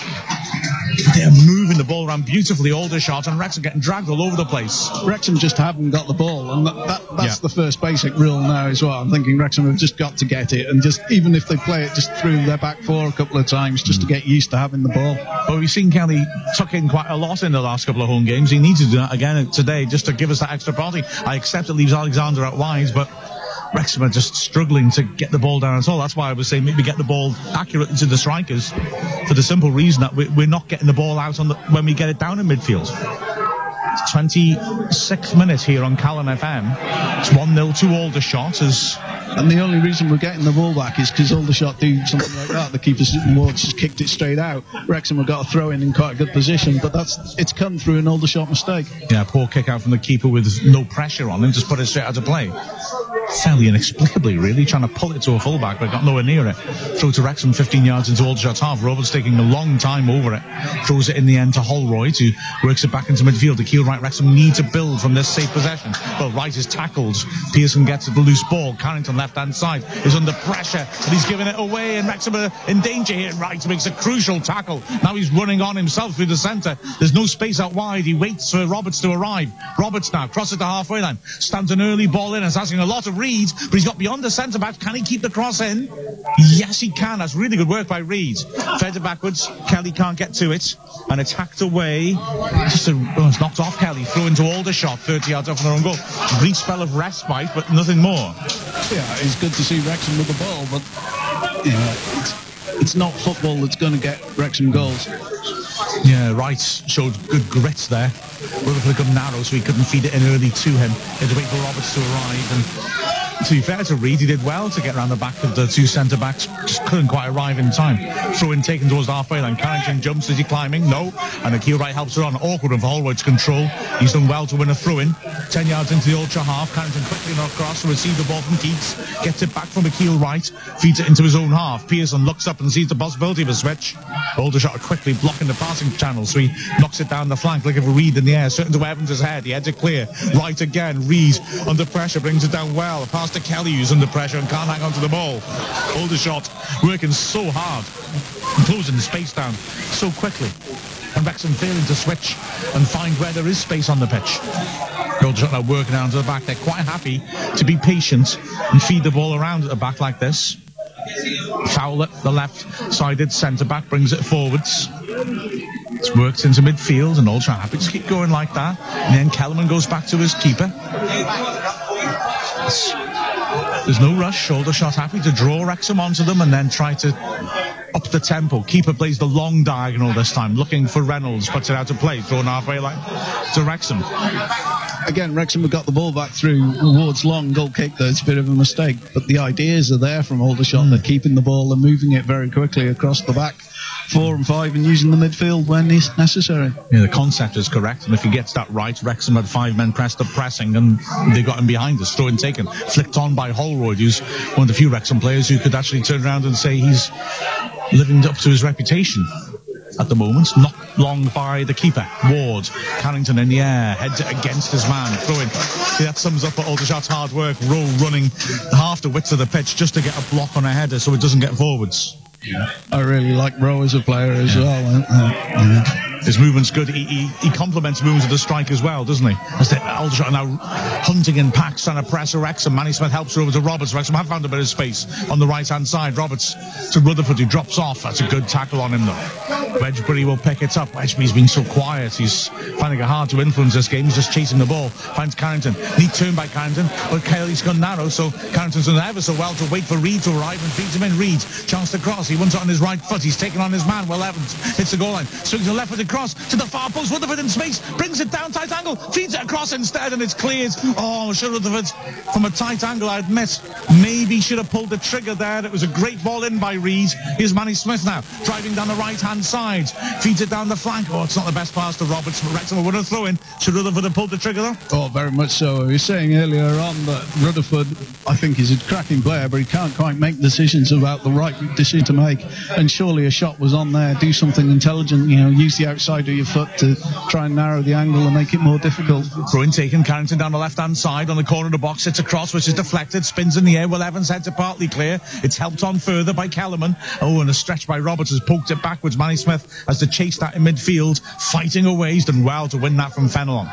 They're moving the ball around beautifully, Aldershot, and Wrexham getting dragged all over the place. Wrexham just haven't got the ball, and that's the first basic rule now as well. I'm thinking Wrexham have just got to get it, and just even if they play it just through their back four a couple of times, just to get used to having the ball. Well, we've seen Kelly tuck in quite a lot in the last couple of home games. He needs to do that again today just to give us that extra body. I accept it leaves Alexander out wide, but Wrexham are just struggling to get the ball down at all. That's why I was saying maybe get the ball accurately to the strikers, for the simple reason that we're not getting the ball out when we get it down in midfield. It's 26th minute here on Calon FM. It's 1-0 to Aldershot. And the only reason we're getting the ball back is because Aldershot do something like that. The keeper's just kicked it straight out. Wrexham have got a throw in quite a good position, but it's come through an Aldershot mistake. Yeah, poor kick out from the keeper with no pressure on him, just put it straight out of play. Fairly inexplicably, really, trying to pull it to a fullback, but got nowhere near it. Throw to Wrexham, 15 yards into Aldershot's half. Roberts taking a long time over it. Throws it in the end to Holroyd, who works it back into midfield. The Keel right, Wrexham need to build from this safe possession. Well, Wright is tackled. Pearson gets the loose ball. Carrington, left-hand side, is under pressure, and he's giving it away, and Wrexham are in danger here. Wright makes a crucial tackle. Now he's running on himself through the centre. There's no space out wide. He waits for Roberts to arrive. Roberts now crosses the halfway line. Stands an early ball in. It's asking a lot of Reed, but he's got beyond the centre-back. Can he keep the cross in? Yes, he can. That's really good work by Reed. Fed it backwards. Kelly can't get to it, and it's hacked away. It's knocked off Kelly. Throw into Aldershot, 30 yards off their own goal. Brief spell of respite, but nothing more. Yeah, it's good to see Wrexham with the ball, but you know, it's not football that's going to get Wrexham goals. Yeah, Wright showed good grit there. Rutherford got narrow, so he couldn't feed it in early to him. He had to wait for Roberts to arrive, and to be fair to Reed, he did well to get around the back of the two centre-backs, just couldn't quite arrive in time. Throw-in taken towards the halfway line. Carrington jumps, is he climbing? No. And the Keel right helps her on. Awkward one for Holroyd to control. He's done well to win a throw-in. 10 yards into the Ultra half. Carrington quickly not across to receive the ball from Keats. Gets it back from the Keel right. Feeds it into his own half. Pearson looks up and sees the possibility of a switch. Aldershot quickly blocking the passing channel, so he knocks it down the flank looking for Reed in the air. Certain to Evans' head. He heads it clear. Right again. Reed under pressure brings it down well. Pass to Kelly, who's under pressure and can't hang on to the ball. Aldershot working so hard and closing the space down so quickly, and Wrexham failing to switch and find where there is space on the pitch. Aldershot now working down to the back. They're quite happy to be patient and feed the ball around at the back like this. Fowler, the left-sided centre-back, brings it forwards. It's worked into midfield, and Aldershot happy to keep going like that. And then Calon goes back to his keeper. There's no rush. Aldershot happy to draw Wrexham onto them and then try to up the tempo. Keeper plays the long diagonal this time, looking for Reynolds, puts it out to play, thrown halfway line to Wrexham. Again, Wrexham have got the ball back through Ward's long goal kick. That's a bit of a mistake, but the ideas are there from Aldershot. They're keeping the ball and moving it very quickly across the back 4 and 5 and using the midfield when necessary. Yeah, the concept is correct, and if he gets that right, Wrexham had 5 men pressed up pressing, and they got him behind us. Throw-in taken, flicked on by Holroyd, who's one of the few Wrexham players who could actually turn around and say he's living up to his reputation at the moment. Not long by the keeper, Ward. Carrington in the air, heads it against his man, throw-in. That sums up Aldershot's hard work. Rowe running half the width of the pitch just to get a block on a header so it doesn't get forwards. I really like Rowe as a player as well. His movement's good. He complements movements of the strike as well, doesn't he? As the Aldershot are now hunting in packs, trying to press Wrexham. Manny Smith helps her over to Roberts. Wrexham have found a bit of space on the right-hand side. Roberts to Rutherford, who drops off. That's a good tackle on him, though. Wedgbury will pick it up. Wedgbury's been so quiet. He's finding it hard to influence this game. He's just chasing the ball. Finds Carrington. Neat turn by Carrington, but Kelly's gone narrow, so Carrington's done ever so well to wait for Reed to arrive and feeds him in. Reed, chance to cross. He wants it on his right foot. He's taken on his man. Well, Evans hits the goal line. Swings a left-footed cross to the far post. Rutherford in space. Brings it down tight angle. Feeds it across instead, and it's cleared. Oh, sure, Rutherford from a tight angle, I admit. Maybe should have pulled the trigger there. It was a great ball in by Reed. Here's Manny Smith now, driving down the right-hand side. Feeds it down the flank. Oh, it's not the best pass to Roberts. Wrexham would have thrown in. Should Rutherford have pulled the trigger, though? Oh, very much so. You were saying earlier on that Rutherford, I think, is a cracking player, but he can't quite make decisions about the right decision to make. And surely a shot was on there. Do something intelligent, use the outside of your foot to try and narrow the angle and make it more difficult. Throw in taken. Carrington down the left-hand side on the corner of the box. Hits across, which is deflected. Spins in the air. Will Evans heads it partly clear. It's helped on further by Calon. Oh, and a stretch by Roberts has poked it backwards. Manny Smith has to chase that in midfield. Fighting away. He's done well to win that from Fenelon.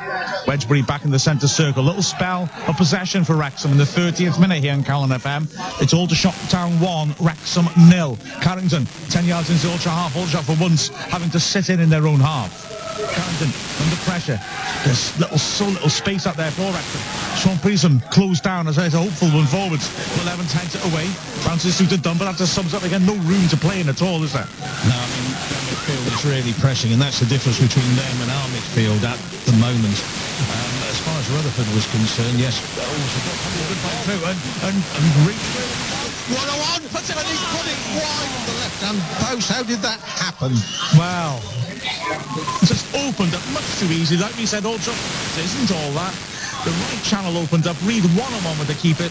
Wedgbury back in the centre circle. Little spell of possession for Wrexham in the 30th minute here on Calon FM. It's Aldershot Town 1, Wrexham 0. Carrington, 10 yards into Aldershot half. Aldershot for once having to sit in their own half. Carrington under pressure. There's so little space out there for Wrexham. Sean Priestham closed down as a hopeful one forwards. Will Evans heads it away. Bounces through to Dunn, but that just sums up again. No room to play in at all, is there? No, I mean, their midfield is really pressing, and that's the difference between them and our midfield at the moment. As far as Rutherford was concerned, yes, good ball through and reach through. 1-on-1, puts it and he's put it wide on the left-hand post. How did that happen? Well, it's just opened up much too easy. Like we said, Aldershot, it isn't all that. The right channel opened up. Reed one-on-one with the keeper.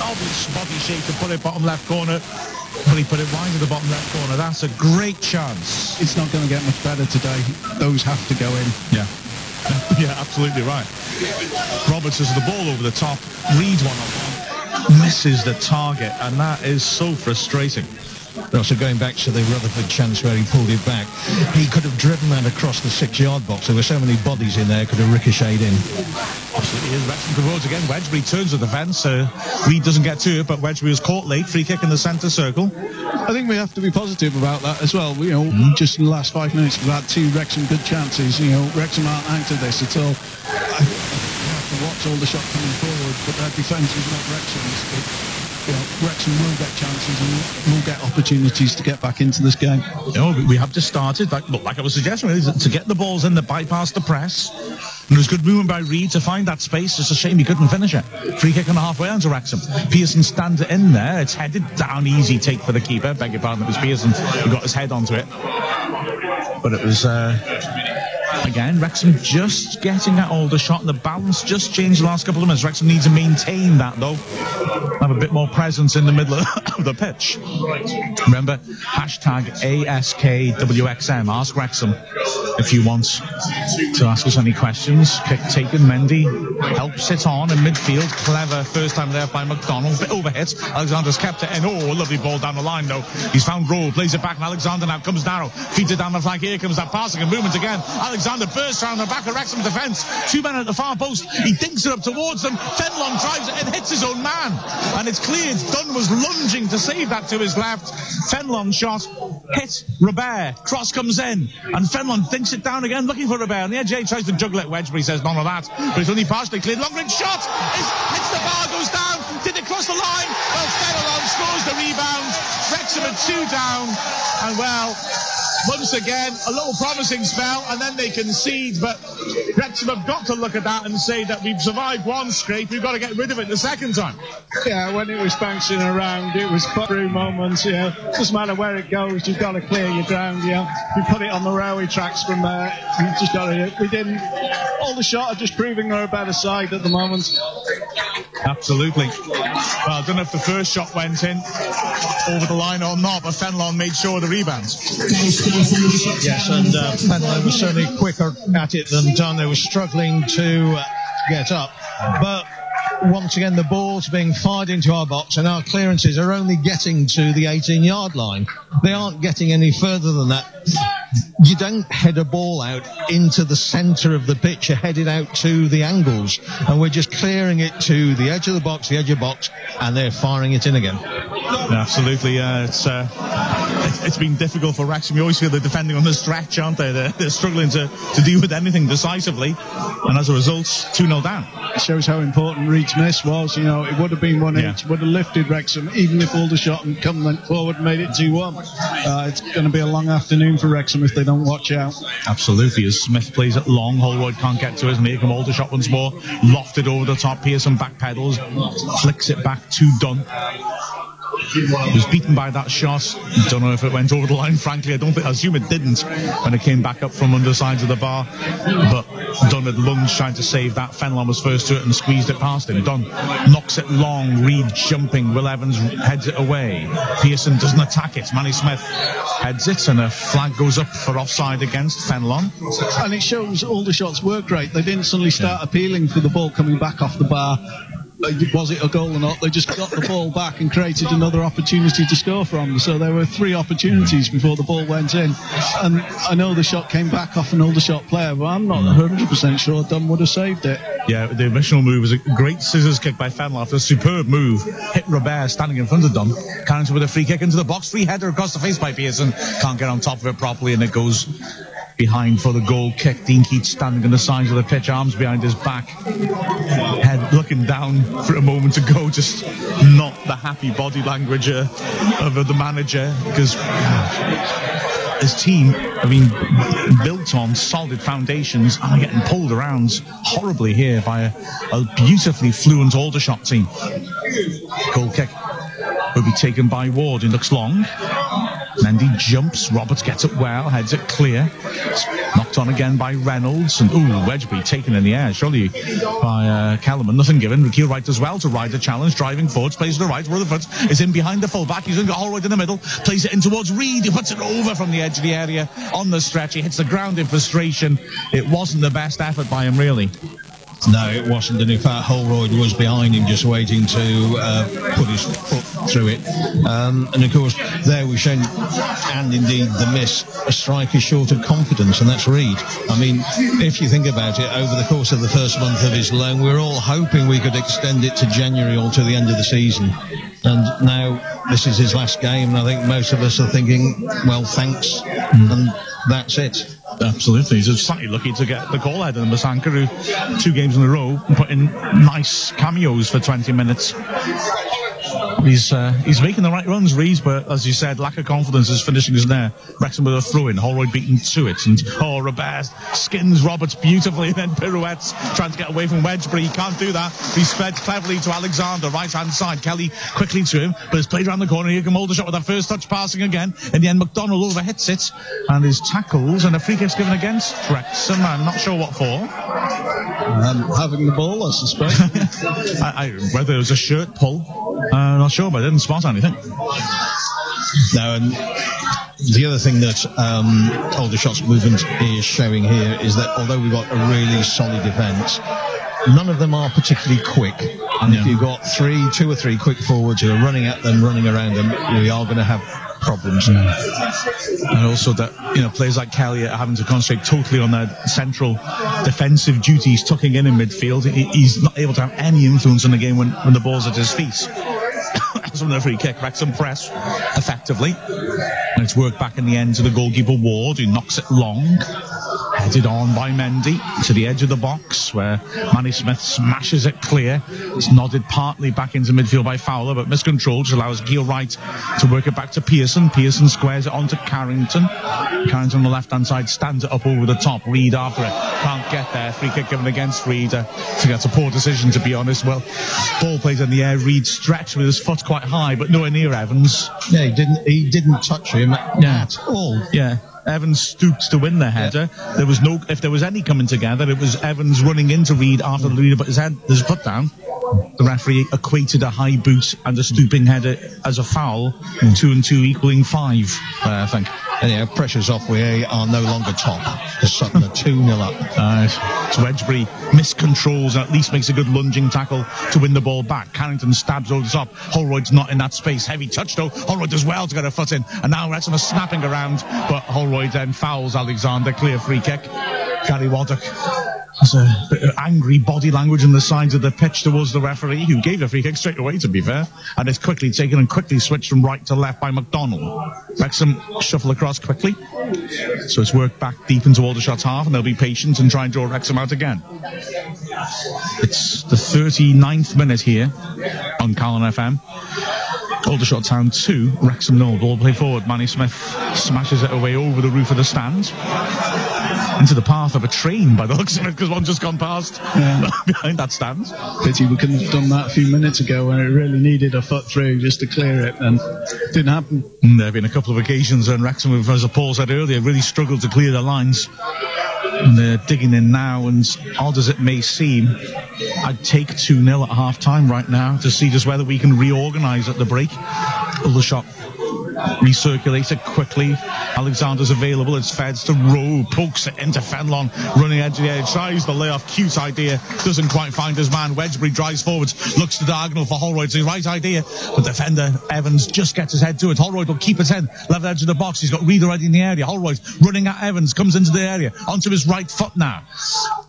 Obvious body shape to put it bottom left corner. But he put it wide to the bottom left corner. That's a great chance. It's not going to get much better today. Those have to go in. Yeah. Yeah, absolutely right. Roberts has the ball over the top. Reed one-on-one. Misses the target, and that is so frustrating. So going back to the Rutherford chance where he pulled it back, he could have driven that across the 6-yard box. There were so many bodies in there, could have ricocheted in. Absolutely is. Wrexham controls again. Wedgbury turns the defence. Reed doesn't get to it, but Wedgbury was caught late. Free kick in the centre circle. I think we have to be positive about that as well. Just in the last 5 minutes, we've had 2 Wrexham good chances. Wrexham aren't out of this at all. I think we have to watch Aldershot coming forward, but their defence is not Wrexham's. Wrexham will get chances and will get opportunities to get back into this game. We have just started, like I was suggesting, really, to get the balls in, to bypass the press. And there was good movement by Reed to find that space. It's a shame he couldn't finish it. Free kick on the halfway line to Wrexham. Pearson stands it in there. It's headed down, easy take for the keeper. Beg your pardon, it was Pearson who got his head onto it. But it was... Again, Wrexham just getting at Aldershot, and the balance just changed the last couple of minutes. Wrexham needs to maintain that, though. Have a bit more presence in the middle of the pitch. Remember, hashtag ASKWXM. Ask Wrexham if you want to ask us any questions. Kick taken. Mendy helps it on in midfield. Clever first time there by McDonald. Bit overhit. Alexander's kept it in. Oh, a lovely ball down the line, though. He's found Rowe, plays it back, and Alexander now comes narrow. Feeds it down the flank. Here comes that passing and movement again. Alexander bursts around the back of Wrexham defence. 2 men at the far post. He dinks it up towards them. Fenelon drives it and hits his own man. And it's cleared. Dunn was lunging to save that to his left. Fenelon shot. Hit Robert. Cross comes in. And Fenelon dinks it down again, looking for Robert. And the edge tries to juggle it. Wedgbury says none of that. But it's only partially cleared. Long range shot. Hits the bar, goes down. Did it cross the line? Well, Fenelon scores the rebound. Wrexham at 2 down. And well... Once again, a little promising spell, and then they concede, but Wrexham have got to look at that and say that we've survived one scrape, we've got to get rid of it the second time. Yeah, when it was bouncing around, it was through moments, doesn't matter where it goes, you've got to clear your ground, You put it on the railway tracks from there, you just got to, we didn't, Aldershot are just proving they're a better side at the moment. Absolutely. Well, I don't know if the first shot went in over the line or not, but Fenelon made sure of the rebounds. Yes, and Fenelon was certainly quicker at it than Dunn. They were struggling to get up. But once again, the ball's being fired into our box, and our clearances are only getting to the 18-yard line. They aren't getting any further than that. you don't head a ball out into the centre of the pitch, you head it out to the angles, and we're just clearing it to the edge of the box, and they're firing it in again. Yeah, absolutely. It's been difficult for Wrexham. You always feel they're defending on the stretch, aren't they? They're struggling to deal with anything decisively, and as a result, 2-0 down. It shows how important Reed's miss was. You know, it would have been 1-each, would have lifted Wrexham, even if Aldershot and come forward and made it 2-1. It's going to be a long afternoon for Wrexham if they don't watch out. Absolutely, as Smith plays it long, Holroyd can't get to it, and here come Aldershot once more, lofted over the top, Pearson backpedals, flicks it back to Dunn. He was beaten by that shot. Don't know if it went over the line, frankly. I assume it didn't when it came back up from undersides of the bar. But Dunn had lunged trying to save that. Fenlon was first to it and squeezed it past him. Dunn knocks it long, Reed jumping, Will Evans heads it away. Pearson doesn't attack it. Manny Smith heads it, and a flag goes up for offside against Fenlon. And it shows Aldershot's work rate. They didn't suddenly start appealing for the ball coming back off the bar. Was it a goal or not? They just got the ball back and created another opportunity to score from. So there were 3 opportunities before the ball went in. And I know the shot came back off an Aldershot player, but I'm not 100% sure Dunn would have saved it. Yeah, the initial move was a great scissors kick by Fenlon after a superb move. Hit Robert standing in front of Dunn. Carrington with a free kick into the box. Free header across the face by Pearson. Can't get on top of it properly, and it goes behind for the goal kick. Dean Keats standing on the sides of the pitch, arms behind his back, head looking down for a moment to go. Just not the happy body language of the manager, because his team have been built on solid foundations and are getting pulled around horribly here by a beautifully fluent Aldershot team. Goal kick will be taken by Ward. It looks long. Mendy jumps, Roberts gets it well, heads it clear. It's knocked on again by Reynolds, and Wedgbury taken in the air, surely by Calon. Nothing given. Rakeel Wright as well to ride the challenge, driving forwards, plays to the right. Rutherford is in behind the full-back. He's going to go Holroyd in the middle, plays it in towards Reed. He puts it over from the edge of the area on the stretch. He hits the ground in frustration. It wasn't the best effort by him, really. No, it wasn't, and in fact Holroyd was behind him just waiting to put his foot through it. And of course there we've shown, and indeed the miss, a striker short of confidence, and that's Reed. I mean, if you think about it, over the course of the first month of his loan, we were all hoping we could extend it to January or to the end of the season, and now this is his last game, and I think most of us are thinking, well, thanks, and that's it. Absolutely. He's slightly lucky to get the call ahead of Masanka, who 2 games in a row put in nice cameos for 20 minutes. He's making the right runs, Rees, but as you said, lack of confidence is finishing us there. Wrexham with a throw-in, Holroyd beaten to it, and Robert skins Roberts beautifully, and then pirouettes, trying to get away from Wedgbury. He can't do that. He's fed cleverly to Alexander, right-hand side. Kelly quickly to him, but it's played around the corner. Here come Aldershot with that first touch passing again. In the end, McDonald overhits it, and his tackles, and a free kick's given against Wrexham. I'm not sure what for. Having the ball, I suspect. Whether it was a shirt pull, not sure, but I didn't spot anything. No, and the other thing that Aldershot's movement is showing here is that although we've got a really solid defence, none of them are particularly quick. And if you've got 2 or 3 quick forwards who are running at them, running around them, we are going to have problems. And also that, players like Kelly are having to concentrate totally on their central defensive duties, tucking in midfield. He's not able to have any influence on the game when the ball's at his feet. From the free kick, Wrexham press effectively, and it's worked back in the end to the goalkeeper Ward, who knocks it long, headed on by Mendy to the edge of the box, where Manny Smith smashes it clear. It's nodded partly back into midfield by Fowler, but miscontrolled, which allows Rakeel Wright to work it back to Pearson. Pearson squares it onto Carrington. Carrington on the left-hand side stands it up over the top. Reed after it, can't get there. Free kick given against Reed. I think that's a poor decision, to be honest. Well, ball plays in the air. Reed stretched with his foot quite high, but nowhere near Evans. Yeah, he didn't touch him at all. Yeah. Evans stooped to win the header. There was if there was any coming together, it was Evans running into Reed after the leader put his foot down. the referee equated a high boot and a stooping header as a foul, 2 and 2 equaling 5, I think. Anyhow, pressure's off. We are no longer top. Sutton are 2-0 up. So Wedgbury miscontrols and at least makes a good lunging tackle to win the ball back. Carrington stabs over the top. Holroyd's not in that space. Heavy touch though. Holroyd does well to get a foot in. And now Wrexham are snapping around, but Holroyd then fouls Alexander. Clear free kick. Gary Waddock has a bit of angry body language on the sides of the pitch towards the referee, who gave the free kick straight away, to be fair. And it's quickly taken and quickly switched from right to left by McDonald. Wrexham shuffle across quickly. So it's worked back deep into Aldershot's half, and they'll be patient and try and draw Wrexham out again. It's the 39th minute here on Calon FM. Aldershot Town 2, Wrexham 0. Ball play forward. Manny Smith smashes it away over the roof of the stand. Into the path of a train by the looks of it, because one just gone past behind that stand. Pity we couldn't have done that a few minutes ago when it really needed a foot through just to clear it, and it didn't happen. There have been a couple of occasions when Wrexham, as Paul said earlier, really struggled to clear their lines. And they're digging in now, and odd as it may seem, I'd take 2-0 at half-time right now to see just whether we can reorganise at the break. Aldershot recirculate it quickly. Alexander's available. It's Feds to Rowe, pokes it into Fenlon, running edge to the edge, tries the layoff. Cute idea, doesn't quite find his man. Wedgbury drives forwards, looks to diagonal for Holroyd. It's the right idea, but defender Evans just gets his head to it. Holroyd will keep it in, left edge of the box. He's got Reed already in the area. Holroyd running at Evans, comes into the area, onto his right foot now.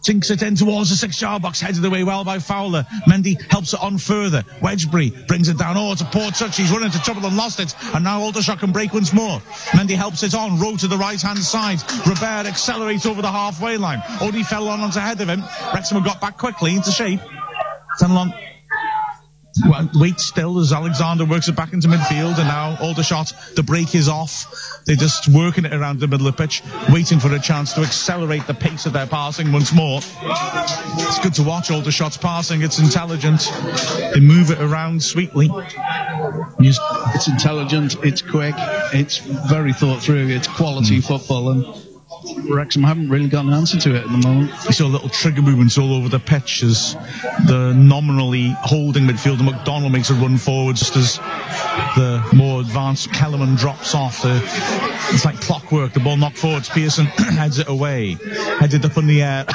Tinks it in towards the 6-yard box, headed away well by Fowler. Mendy helps it on further. Wedgbury brings it down. Oh, it's a poor touch. He's run into trouble and lost it. And now Aldershot can break once more. Mendy helps it on. Rowe to the right-hand side. Robert accelerates over the halfway line. Only Fenlon onto ahead of him. Wrexham got back quickly into shape. Fenlon waits still as Alexander works it back into midfield, and now Aldershot, the break is off. They're just working it around the middle of the pitch, waiting for a chance to accelerate the pace of their passing once more. It's good to watch Aldershot's passing. It's intelligent. They move it around sweetly. It's intelligent, it's quick, it's very thought through, it's quality football, and Wrexham haven't really got an answer to it at the moment. You saw little trigger movements all over the pitch as the nominally holding midfielder McDonald makes a run forward, just as the more advanced Calon drops off. It's like clockwork. The ball knocked forwards. Pearson heads it away. Headed up in the air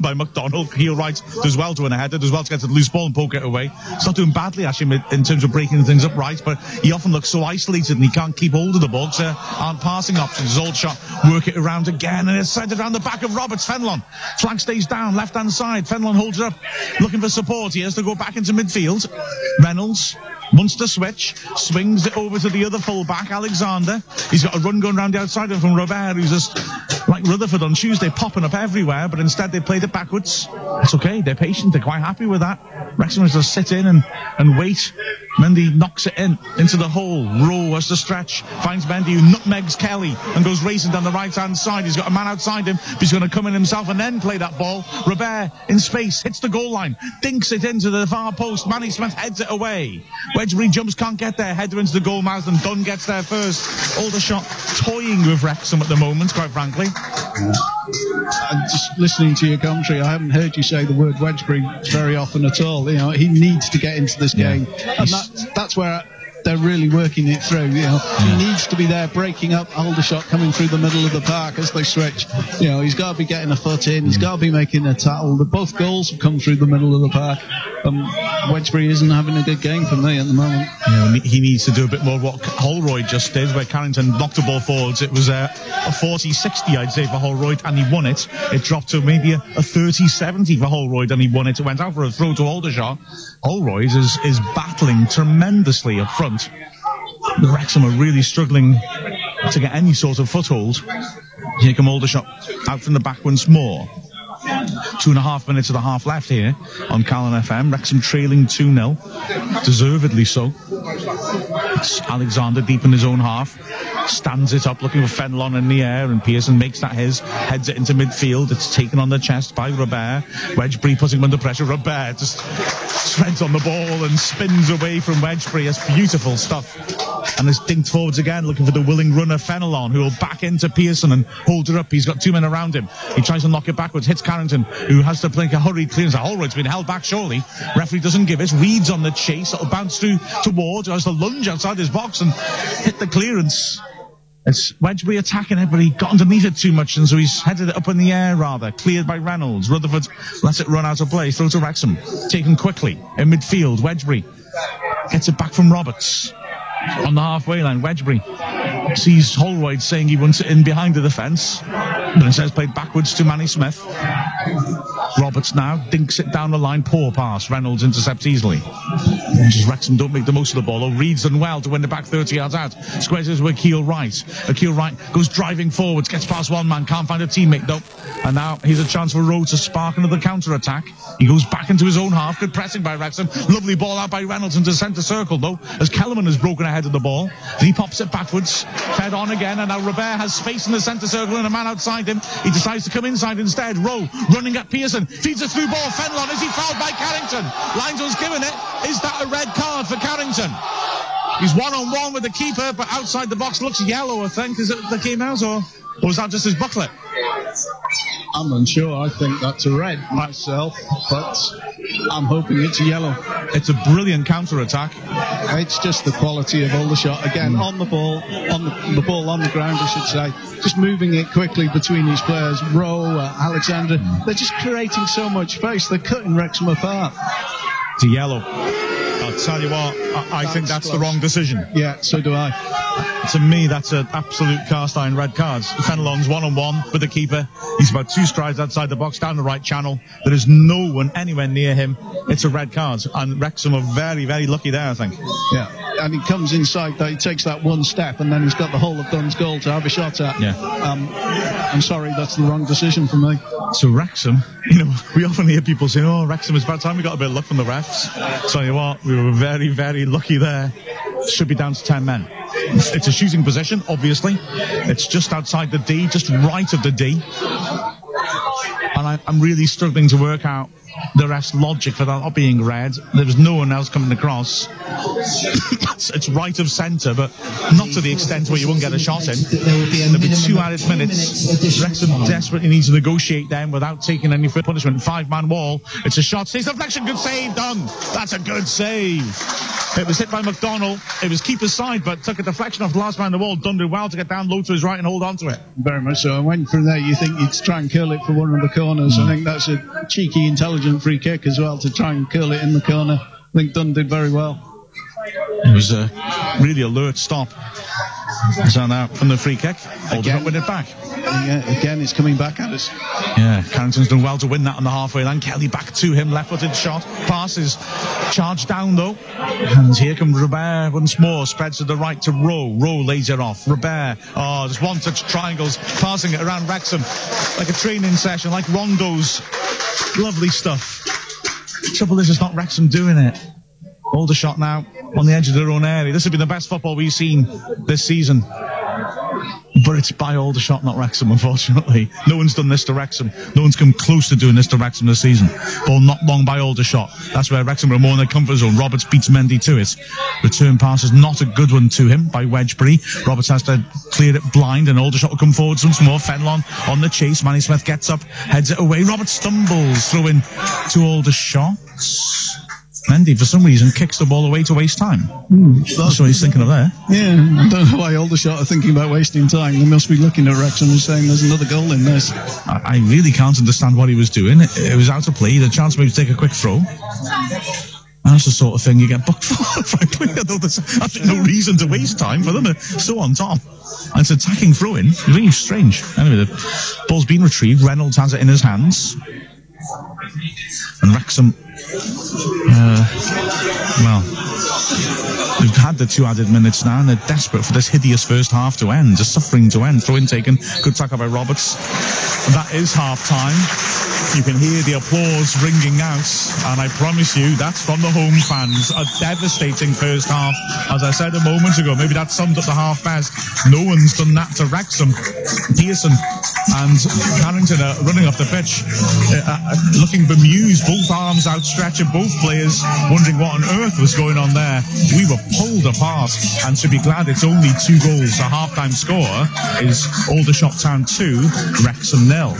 by McDonald. Heel right does well to win a header, does well to get to the loose ball and poke it away. It's not doing badly actually in terms of breaking things up right, but he often looks so isolated and he can't keep hold of the ball because there aren't passing options. Aldershot work it around again, and it's centred around the back of Roberts. Fenlon. Flag stays down, left-hand side. Fenlon holds it up, looking for support. He has to go back into midfield. Reynolds wants to switch, swings it over to the other full-back, Alexander. He's got a run going round the outside from Robert, who's just like Rutherford on Tuesday, popping up everywhere, but instead they played it backwards. It's okay, they're patient, they're quite happy with that. Wrexham has to sit in and wait. Mendy knocks it into the hole. Rowe has to stretch, finds Mendy, who nutmegs Kelly and goes racing down the right-hand side. He's got a man outside him, but he's going to come in himself and then play that ball. Robert in space, hits the goal line, dinks it into the far post. Manny Smith heads it away. Wedgbury jumps, can't get there, header into the goal. Marsden Dunn gets there first. Aldershot toying with Wrexham at the moment, quite frankly. Just listening to your commentary, I haven't heard you say the word Wedgbury very often at all. You know, he needs to get into this game, and that's where they're really working it through. You know, he needs to be there breaking up Aldershot coming through the middle of the park as they switch. You know, he's got to be getting a foot in, he's got to be making a tackle. Both goals have come through the middle of the park. Wedgbury isn't having a good game for me at the moment. Yeah, he needs to do a bit more what Holroyd just did, where Carrington knocked the ball forwards. It was a 40-60, I'd say, for Holroyd, and he won it. It dropped to maybe a 30-70 for Holroyd, and he won it. It went out for a throw to Aldershot. Holroyd is battling tremendously up front. The Wrexham are really struggling to get any sort of foothold. Here come Aldershot out from the back once more. 2.5 minutes of the half left here on Calon FM. Wrexham trailing 2-0, deservedly so. It's Alexander deep in his own half. stands it up looking for Fenelon in the air, and Pearson makes that his, heads it into midfield. It's taken on the chest by Robert. Wedgbury putting him under pressure. Robert just treads on the ball and spins away from Wedgbury. It's beautiful stuff. And it's dinked forwards again, looking for the willing runner Fenelon, who will back into Pearson and hold her up. He's got 2 men around him. He tries to knock it backwards, hits Carrington, who has to make a hurried clearance. Holroyd's been held back, surely. Referee doesn't give it. Reed's on the chase. It'll bounce through towards, has to lunge outside his box and hit the clearance. It's Wedgbury attacking it, but he got underneath it too much, and so he's headed it up in the air, rather. Cleared by Reynolds. Rutherford lets it run out of play. Throw to Wrexham. Taken quickly in midfield. Wedgbury gets it back from Roberts. On the halfway line, Wedgbury sees Holroyd saying he wants it in behind the defence, but instead it's played backwards to Manny Smith. Roberts now dinks it down the line. Poor pass. Reynolds intercepts easily. Just Wrexham don't make the most of the ball. Reed's done well to win the back 30 yards out. Squares it with Akil Wright. Akil Wright goes driving forwards, gets past one man, can't find a teammate though. And now here's a chance for Rowe to spark another counter-attack. He goes back into his own half. Good pressing by Wrexham. Lovely ball out by Reynolds into the centre circle though, as Calon has broken ahead of the ball. And he pops it backwards. Fed on again, and now Robert has space in the centre circle and a man outside him. He decides to come inside instead. Rowe running at Pearson. Feeds a through ball. Fenelon. Is he fouled by Carrington? Linesman's given it. Is that a red card for Carrington? He's one-on-one with the keeper, but outside the box. Looks yellow, I think. Is it that came out, or was that just his bucklet? I'm unsure. I think that's a red myself, but I'm hoping it's a yellow. It's a brilliant counter-attack. It's just the quality of Aldershot. Again, on the ball, on the ball on the ground, I should say. Just moving it quickly between these players. Rowe, Alexander. They're just creating so much space. They're cutting Wrexham apart. It's a yellow. I'll tell you what, I think that's close. The wrong decision. Yeah, so do I. To me, that's an absolute cast-iron red card. Fenelon's one-on-one with the keeper. He's about 2 strides outside the box, down the right channel. There is no one anywhere near him. It's a red card. And Wrexham are very, very lucky there, I think. Yeah, and he comes inside, he takes that one step, and then he's got the whole of Dunn's goal to have a shot at. Yeah. I'm sorry, that's the wrong decision for me. So Wrexham, we often hear people saying, oh, Wrexham, it's about time we got a bit of luck from the refs. Tell you what, we were very, very lucky there. Should be down to 10 men. It's a shooting position, obviously. It's just outside the D, just right of the D. And I'm really struggling to work out the ref's logic for that not being red. There was no one else coming across. It's right of centre, but not to the extent where you won't get a shot in. There'll be 2 added minutes. Wrexham desperately needs to negotiate them without taking any further punishment. 5-man wall. It's a shot. Stays deflection. Good save done. That's a good save. It was hit by McDonnell. It was keeper's side, but took a deflection off the last man on the wall. Dunn did well to get down low to his right and hold on to it. Very much so. And when from there you think you'd try and curl it for one of the corners. I think that's a cheeky, intelligent free kick as well, to try and curl it in the corner. I think Dunn did very well. It was a really alert stop. So now from the free kick, Aldershot win it back. Yeah, again, it's coming back at us. Yeah, Carrington's done well to win that on the halfway line. Kelly back to him, left-footed shot. Passes, charged down though. And here comes Robert once more. Spreads to the right to Rowe. Rowe lays it off. Robert, just one-touch triangles, passing it around Wrexham like a training session, like rondos. Lovely stuff. Trouble is, it's not Wrexham doing it. Aldershot now on the edge of their own area. This has been the best football we've seen this season. But it's by Aldershot, not Wrexham, unfortunately. No one's done this to Wrexham. No one's come close to doing this to Wrexham this season. Ball not long by Aldershot. That's where Wrexham are more in their comfort zone. Roberts beats Mendy to it. Return pass is not a good one to him by Wedgbury. Roberts has to clear it blind, and Aldershot will come forward once more. Fenelon on the chase. Manny Smith gets up, heads it away. Roberts stumbles, throw in to Aldershot. Mendy, for some reason, kicks the ball away to waste time. That's what he's thinking of there. Yeah, I don't know why Aldershot are thinking about wasting time. They must be looking at Wrexham and saying there's another goal in this. I really can't understand what he was doing. It was out of play. The chance maybe to take a quick throw. That's the sort of thing you get booked for, frankly. There's absolutely no reason to waste time for them. They're so on top. And it's attacking throw-in. Really strange. Anyway, the ball's been retrieved. Reynolds has it in his hands. And Wrexham, they've had the 2 added minutes now, and they're desperate for this hideous first half to end, just suffering to end. Throw in taken, good tackle by Roberts. And that is half time. You can hear the applause ringing out, and I promise you that's from the home fans. A devastating first half. As I said a moment ago, maybe that summed up the half best. No one's done that to Wrexham. Pearson and Carrington are running off the pitch, looking bemused, both arms outstretched, and both players wondering what on earth was going on there. We were pulled apart, and to be glad it's only 2 goals. The half-time score is Aldershot Town 2, Wrexham 0.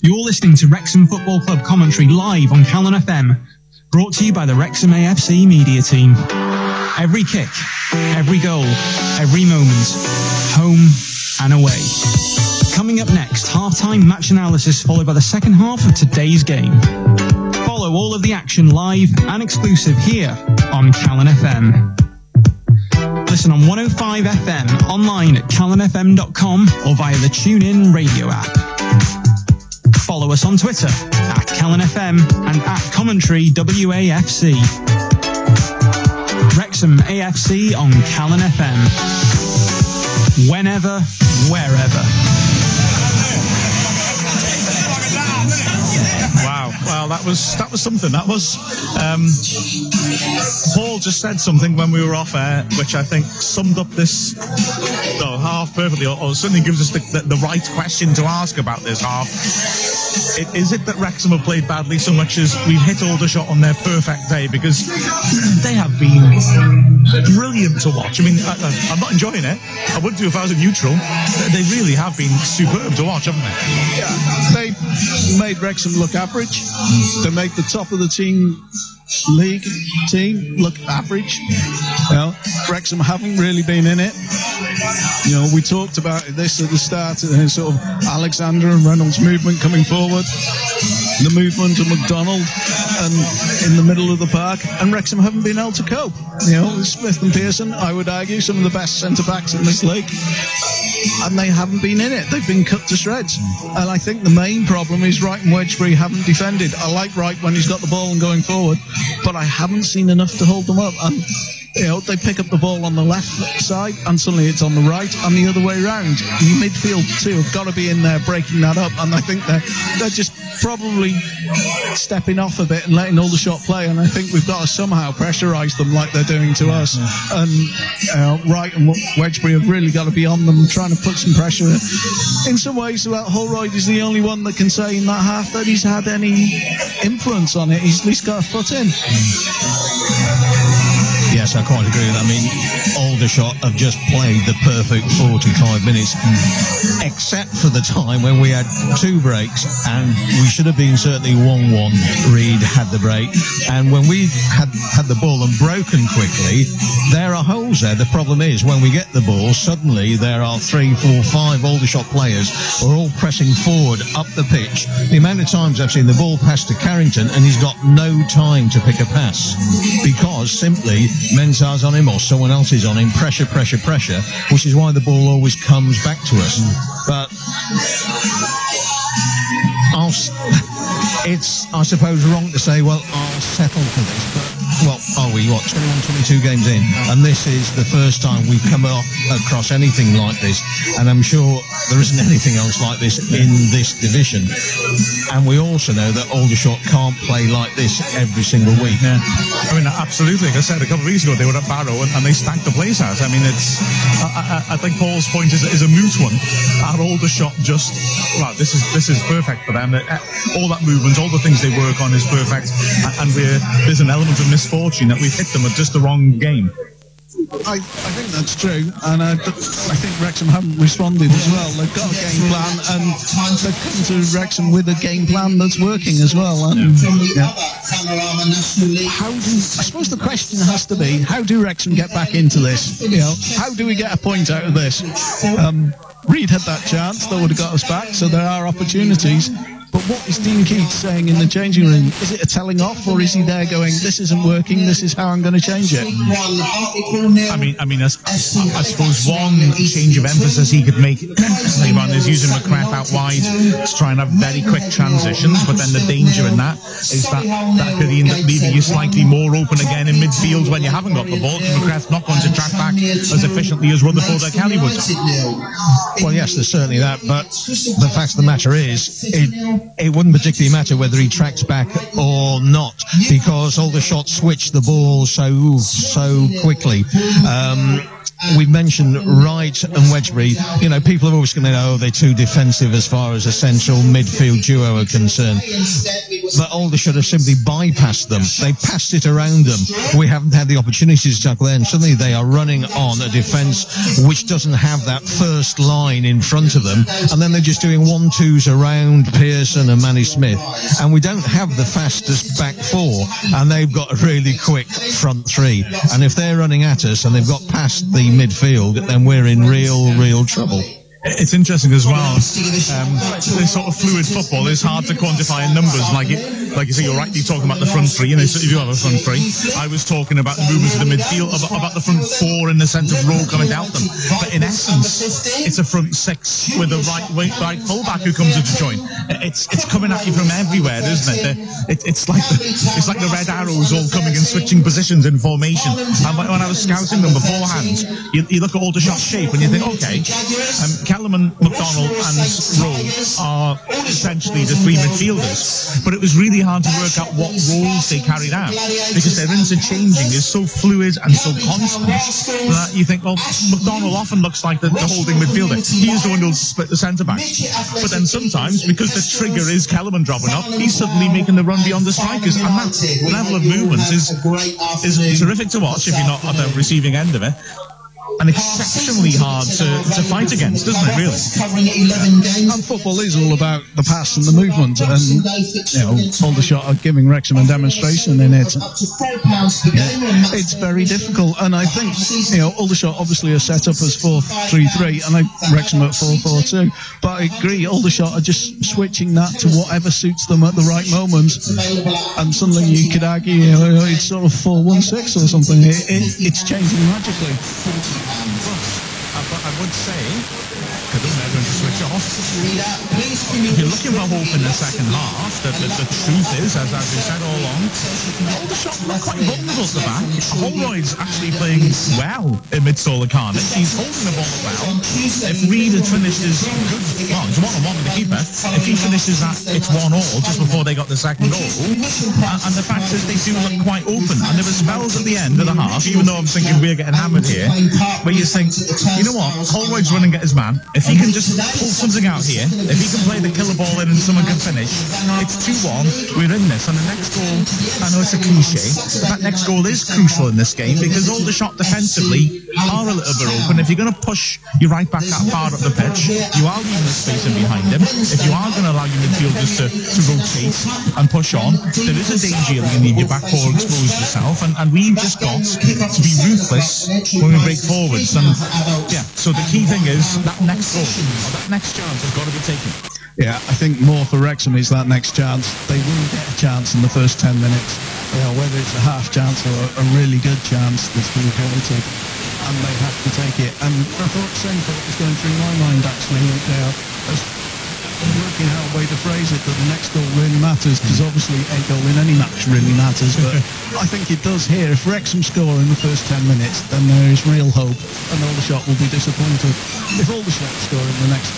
You're listening to Wrexham Football Club commentary live on Calon FM, brought to you by the Wrexham AFC Media Team. Every kick, every goal, every moment, home and away. Coming up next, half-time match analysis followed by the second half of today's game. Follow all of the action live and exclusive here on Calon FM. Listen on 105 FM, online at calonfm.com or via the TuneIn radio app. Follow us on Twitter at Calon FM and at Commentary WAFC. Wrexham AFC on Calon FM. Whenever, wherever. Wow. Well, that was something. That was Paul just said something when we were off air, which I think summed up this half perfectly, or certainly gives us the right question to ask about this half. Is it that Wrexham have played badly so much as we've hit Aldershot on their perfect day? Because they have been brilliant to watch. I mean, I'm not enjoying it. I would do if I was a neutral. They really have been superb to watch, haven't they? Yeah, they made Wrexham look average. They made the top of the league team look average. Wrexham haven't really been in it. We talked about this at the start, sort of Alexander and Reynolds' movement coming forward, the movement of McDonald and in the middle of the park, and Wrexham haven't been able to cope. Smith and Pearson, I would argue, some of the best centre-backs in this league, and they haven't been in it. They've been cut to shreds. And I think the main problem is Wright and Wedgbury haven't defended. I like Wright when he's got the ball and going forward, but I haven't seen enough to hold them up. And they pick up the ball on the left side and suddenly it's on the right and the other way around. The midfield too have got to be in there breaking that up, and I think they're just probably stepping off a bit and letting Aldershot play, and I think we've got to somehow pressurise them like they're doing to us. And Wright and Wedgbury have really got to be on them, trying to put some pressure. In some ways, Holroyd is the only one that can say in that half that he's had any influence on it. He's at least got a foot in. Yes, I quite agree with that. I mean, Aldershot have just played the perfect 45 minutes, except for the time when we had 2 breaks, and we should have been certainly 1-1. Reed had the break, and when we had the ball and broken quickly, there are holes there. The problem is, when we get the ball, suddenly there are 3, 4, 5 Aldershot players who are all pressing forward up the pitch. The amount of times I've seen the ball pass to Carrington, and he's got no time to pick a pass, because simply Mensah's on him or someone else is on him, pressure, which is why the ball always comes back to us. But it's, I suppose, wrong to say, well, I'll settle for this, but, well, are we, 21, 22 games in, and this is the first time we've come across anything like this, and I'm sure there isn't anything else like this in this division. And we also know that Aldershot can't play like this every single week. Yeah. I mean, absolutely. Like I said, a couple of weeks ago, they were at Barrow and they stanked the place out. I mean, I think Paul's point is a moot one. Our Aldershot this is perfect for them. All that movement, all the things they work on is perfect. And there's an element of misfortune that we've hit them at just the wrong game. I think that's true, and I think Wrexham haven't responded as well. They've got a game plan, and they've come to Wrexham with a game plan that's working as well. And, I suppose the question has to be, how do Wrexham get back into this? How do we get a point out of this? Reed had that chance that would have got us back, so there are opportunities. But what is Dean Keats saying in the changing room? Is it a telling off, or is he there going, this isn't working, this is how I'm going to change it? I mean, I suppose one change of emphasis he could make later on is using McCrath out wide to try and have very quick transitions, but then the danger in that is that could end up leaving you slightly more open again in midfield when you haven't got the ball, because McCrath's not going to track back as efficiently as Rutherford or Kelly would. Well, yes, there's certainly that, but the fact of the matter is, it wouldn't particularly matter whether he tracks back or not, because Aldershot switched the ball so quickly. We've mentioned Wright and Wedgbury. You know, people are always going to know they're too defensive as far as a central midfield duo are concerned. But Aldershot have simply bypassed them. They passed it around them. We haven't had the opportunity to tackle them. Suddenly they are running on a defence which doesn't have that first line in front of them. And then they're just doing 1-2s around Pearson and Manny Smith. And we don't have the fastest back four. And they've got a really quick front three. And if they're running at us and they've got past the midfield, then we're in real trouble. It's interesting as well. This sort of fluid football is hard to quantify in numbers. Like you say, you're rightly talking about the front three. You know, so you do have a front three. I was talking about the movements of the midfield, about the front four in the centre row coming out them. But in essence, it's a front six with a right fullback who comes in to join. It's coming at you from everywhere, isn't it? It's like the red arrows all coming and switching positions in formation. And when I was scouting them beforehand, you look at Aldershot's shape and you think, okay, Calon, McDonald and Rowe are essentially the three midfielders, but it was really hard to work out what roles they carried out, because their interchanging is so fluid and so constant that you think, well, McDonald often looks like the holding midfielder. He's the one who'll split the centre-back. But then sometimes, because the trigger is Calon dropping up, he's suddenly making the run beyond the strikers, and that level of movement is terrific to watch if you're not at the receiving end of it. And exceptionally hard to fight against, isn't it, really? And football is all about the pass and the movement, and you know, Aldershot are giving Wrexham a demonstration in it. It's very difficult, and I think, you know, Aldershot obviously are set up as 4-3-3, and Wrexham at 4-4-2. But I agree, Aldershot are just switching that to whatever suits them at the right moment, and suddenly you could argue, you know, it's sort of 4-1-6 or something. It's changing magically. But I would say, because they're going to switch off, if you're looking for hope in the second half, the truth is, as we said all along, Aldershot look quite vulnerable at the back. Holroyd's actually playing well amidst all the carnage. He's holding the ball well. If Reid had finished his well, it's 1-on-1 with the keeper. If he finishes that, it's 1-1 just before they got the second goal. And the fact is, they do look quite open. And there were spells at the end of the half, even though I'm thinking we're getting hammered here, where you think, you know what, Holroyd's running at his man. If he can just pull something out here, if he can play the killer ball in and someone can finish, it's 2-1, we're in this. And the next goal, I know it's a cliche, that next goal is crucial in this game, because Aldershot defensively are a little bit open. If you're going to push your right back that far up the pitch, you are leaving the space in behind him. If you are going to allow your midfielders to rotate and push on, there is a danger that you need your back four exposed yourself, and we've just got to be ruthless when we break forwards. And yeah, so the key thing is that next goal, or that next chance has got to be taken. Yeah, I think more for Wrexham is that next chance. They will get a chance in the first 10 minutes. You know, whether it's a half chance or a really good chance that's been created, and they have to take it. And I thought the same thought was going through my mind, actually. You know, working out a way to phrase it, that the next goal really matters, because obviously a goal in any match really matters, but I think it does here. If Wrexham score in the first 10 minutes, then there is real hope, and Aldershot will be disappointed. If Aldershot score in the next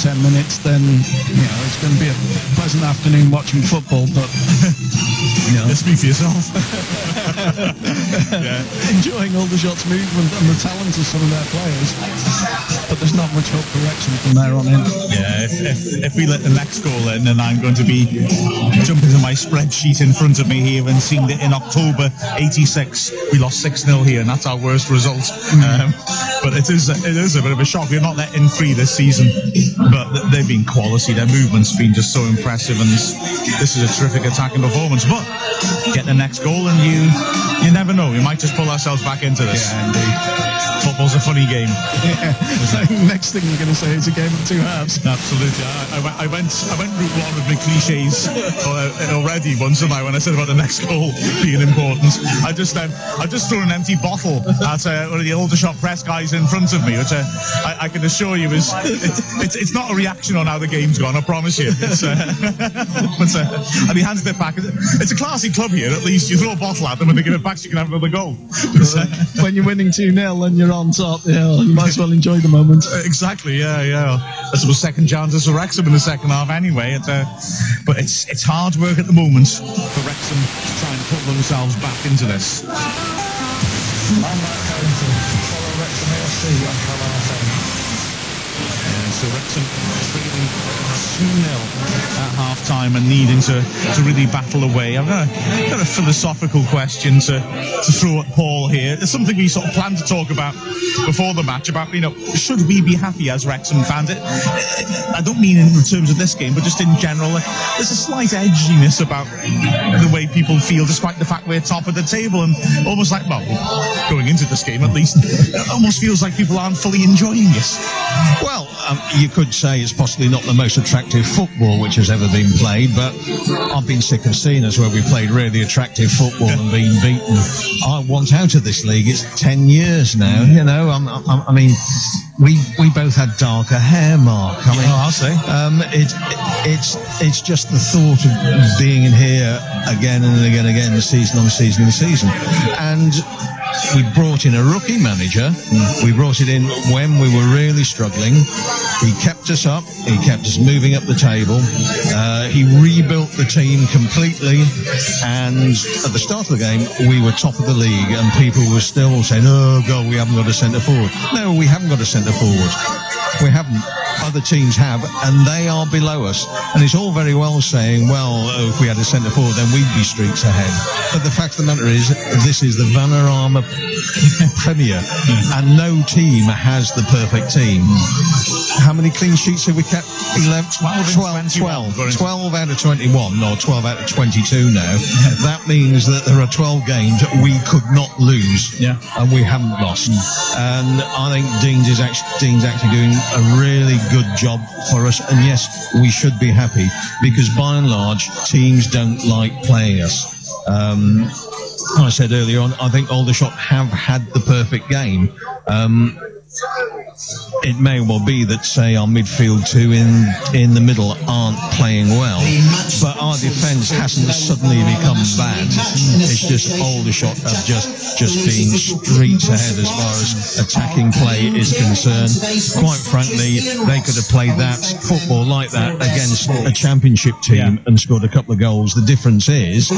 10 minutes, then, you know, it's going to be a pleasant afternoon watching football, but, you know. Speak for yourself. Yeah. Enjoying Aldershot's movement and the talent of some of their players, but there's not much hope for Wrexham from there on in. Yeah, if we let the next goal in, then I'm going to be jumping to my spreadsheet in front of me here and seeing that in October 86 we lost 6-0 here, and that's our worst result. But it is a bit of a shock. We're not letting free this season, but they've been quality. Their movement's been just so impressive, and this is a terrific attacking performance. But get the next goal, and you never know. We might just pull ourselves back into this. Yeah, indeed. Football's a funny game. Yeah. Next thing you're going to say is a game of two halves. Absolutely. I went route one with my cliches already once, and when I said about the next goal being important, I just threw an empty bottle at one of the Aldershot press guys in front of me, which I can assure you it's not a reaction on how the game's gone. I promise you. And he handed it back. It's a classy club here. At least you throw a bottle at them and they give it back, so you can have another goal. When you're winning 2-0 and you're on top, you might as well enjoy the moment. Exactly, yeah. I suppose second chances for Wrexham in the second half anyway. But it's hard work at the moment for Wrexham to try and put themselves back into this. I'm Mark Harrington. Follow Wrexham AFC on Calon FM. So Wrexham trailing 2-0 at half-time and needing to really battle away. I've got a philosophical question to throw at Paul here. It's something we sort of planned to talk about before the match, about, should we be happy as Wrexham fans? I don't mean in terms of this game, but just in general. There's a slight edginess about the way people feel, despite the fact we're top of the table, and almost like, well, going into this game at least, it almost feels like people aren't fully enjoying it. Well, you could say it's possibly not the most attractive football which has ever been played, but I've been sick of seeing us where we played really attractive football and been beaten. I want out of this league. It's 10 years now, I mean, we both had darker hair, Mark. I mean, I'll say. It's just the thought of being in here again and again, season on season on season. And we brought in a rookie manager. We brought it in when we were really struggling. He kept us up. He kept us moving up the table. He rebuilt the team completely. And at the start of the game, we were top of the league, and people were still saying, "Oh God, we haven't got a centre forward." No, we haven't got a centre forward. We haven't. Other teams have, and they are below us. And it's all very well saying, well, if we had a centre forward, then we'd be streets ahead. But the fact of the matter is, this is the Vanarama Premier, and no team has the perfect team. How many clean sheets have we kept? 12 out of 21, or 12 out of 22 now. That means that there are 12 games that we could not lose, and we haven't lost. And I think Dean's actually doing a really good job for us, and yes, we should be happy, because by and large teams don't like playing us. I said earlier on, I think Aldershot have had the perfect game. It may well be that, say, our midfield two in the middle aren't playing well, but our defence hasn't suddenly become bad. It's just Aldershot have just been streets ahead as far as attacking play is concerned. Quite frankly, they could have played that football like that against a championship team and scored a couple of goals. The difference is,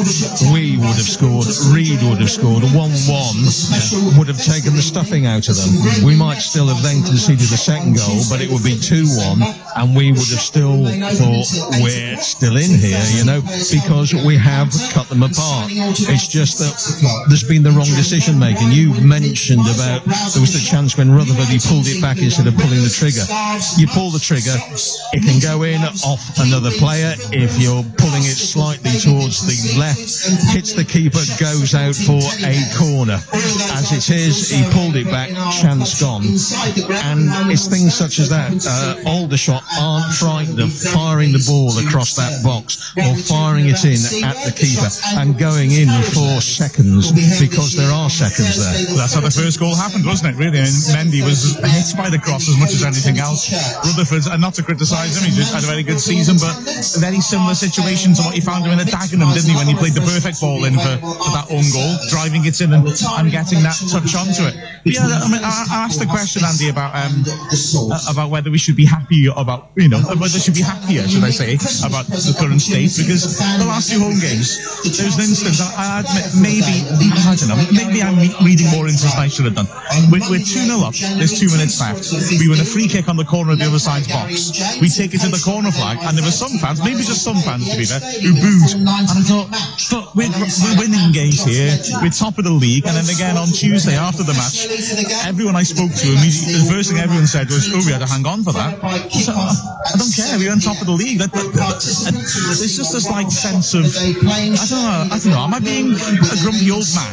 we would have scored, Reed would have scored, 1-1 would have taken the stuffing out of them. We might still have then conceded a second goal, but it would be 2-1, and we would have still thought we're still in here, because we have cut them apart. It's just that there's been the wrong decision making. You mentioned about there was the chance when Rutherford, he pulled it back instead of pulling the trigger. You pull the trigger, it can go in off another player. If you're pulling it slightly towards the left, hits the keeper, goes out for a corner. As it is, he pulled it back, chance gone. And it's things such as that. Aldershot aren't frightened of firing the ball across that box or firing it in at the keeper and going in for seconds, because there are seconds there. That's how the first goal happened, wasn't it, really? I mean, Mendy was hit by the cross as much as anything else. Rutherford, and not to criticise him, he had a very good season, but a very similar situation to what he found him in at Dagenham, didn't he, when he played the perfect ball in for that own goal, driving it in and getting that touch onto it. But yeah, I mean, I asked the question, Andy, about whether we should be happy about, whether should be happier, should I say, about the current state, because the last two home games, there was an instance, I admit, maybe I'm reading more into this than I should have done. We're 2-0 up, there's 2 minutes left. We win a free kick on the corner of the other side's box. We take it to the corner flag, and there were some fans, maybe just some fans to be fair, who booed. And I thought, look, we're winning games here, we're top of the league. And then again on Tuesday after the match, everyone I spoke to immediately, the first thing everyone said was, "Oh, we had to hang on for that." So, I don't care. We're on top of the league. There's just this like sense of I don't know. Am I being a grumpy old man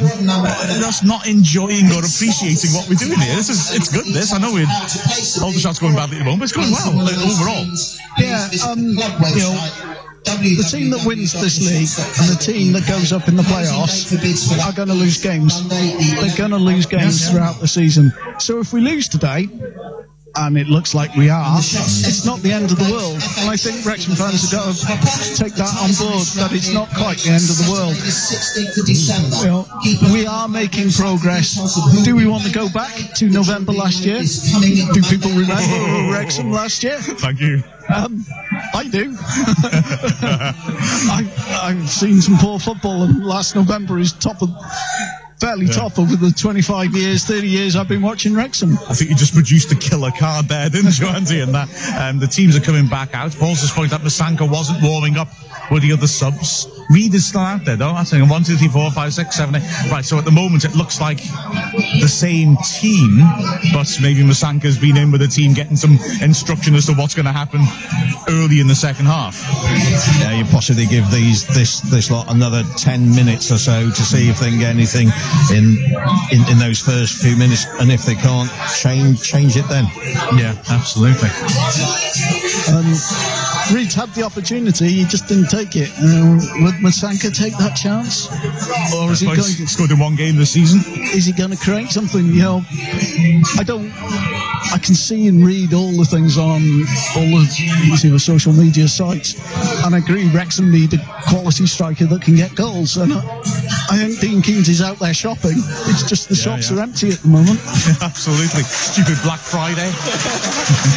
just not enjoying or appreciating what we're doing here? It's good. I know Aldershot's going badly at the moment, but it's going well overall. Yeah, the team that wins this league and the team that goes up in the playoffs are going to lose games. They're going to lose games throughout the season. So if we lose today, and it looks like we are, it's not the end of the world. And I think Wrexham fans have got to take that on board, that it's not quite the end of the world. We are making progress. Do we want to go back to November last year? Do people remember Wrexham last year? Thank you. I do. I've seen some poor football, and last November is fairly top over the 25 years, 30 years I've been watching Wrexham. I think you just produced a killer card there, didn't you, Andy? And that the teams are coming back out. Paul's just pointed out Masanka wasn't warming up with the other subs. Reed is still out there, though. I'm saying 1, 2, 3, 4, 5, 6, 7, 8. Right, so at the moment it looks like the same team, but maybe Masanka's been in with the team getting some instruction as to what's going to happen early in the second half. Yeah, you possibly give this lot another 10 minutes or so to see if they can get anything in those first few minutes, and if they can't, change it then. Yeah, absolutely. Reed's had the opportunity, he just didn't take it. Would Masanka take that chance? Or is he going to scored in one game this season? Is he going to create something? I can see and read all the things on all the social media sites, and I agree Wrexham need a quality striker that can get goals, and I think Dean Keynes is out there shopping. It's just the shops are empty at the moment. Absolutely. Stupid Black Friday.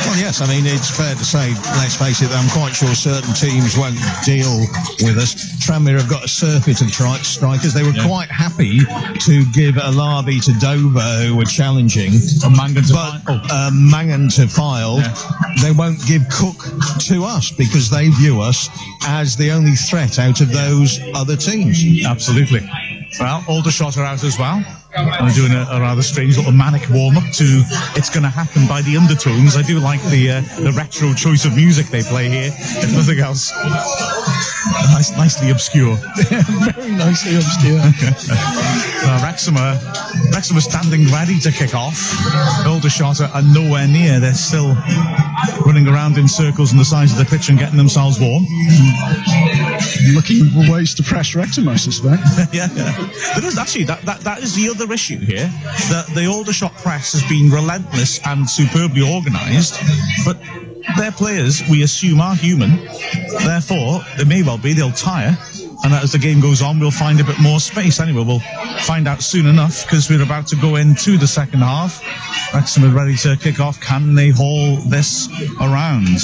Well, yes, I mean, it's fair to say, let's face it, I'm quite sure certain teams won't deal with us. Tranmere have got a circuit of strikers. They were quite happy to give Alabi to Dover, who were challenging. Mangan to File. They won't give Cook to us because they view us as the only threat out of those other teams. Absolutely. Well, Aldershot are out as well. I'm doing a rather strange little manic warm-up to It's Gonna Happen by the Undertones. I do like the retro choice of music they play here, if nothing else. Nicely obscure. Very nicely obscure. Wrexham are standing ready to kick off. Aldershot are nowhere near. They're still running around in circles on the sides of the pitch and getting themselves warm. Looking for ways to press Wrexham, I suspect. Yeah. There is actually that is the other issue here. That the Aldershot press has been relentless and superbly organised, but their players, we assume, are human. Therefore, it may well be they'll tire, and as the game goes on, we'll find a bit more space. Anyway, we'll find out soon enough, because we're about to go into the second half. Wrexham are ready to kick off. Can they haul this around?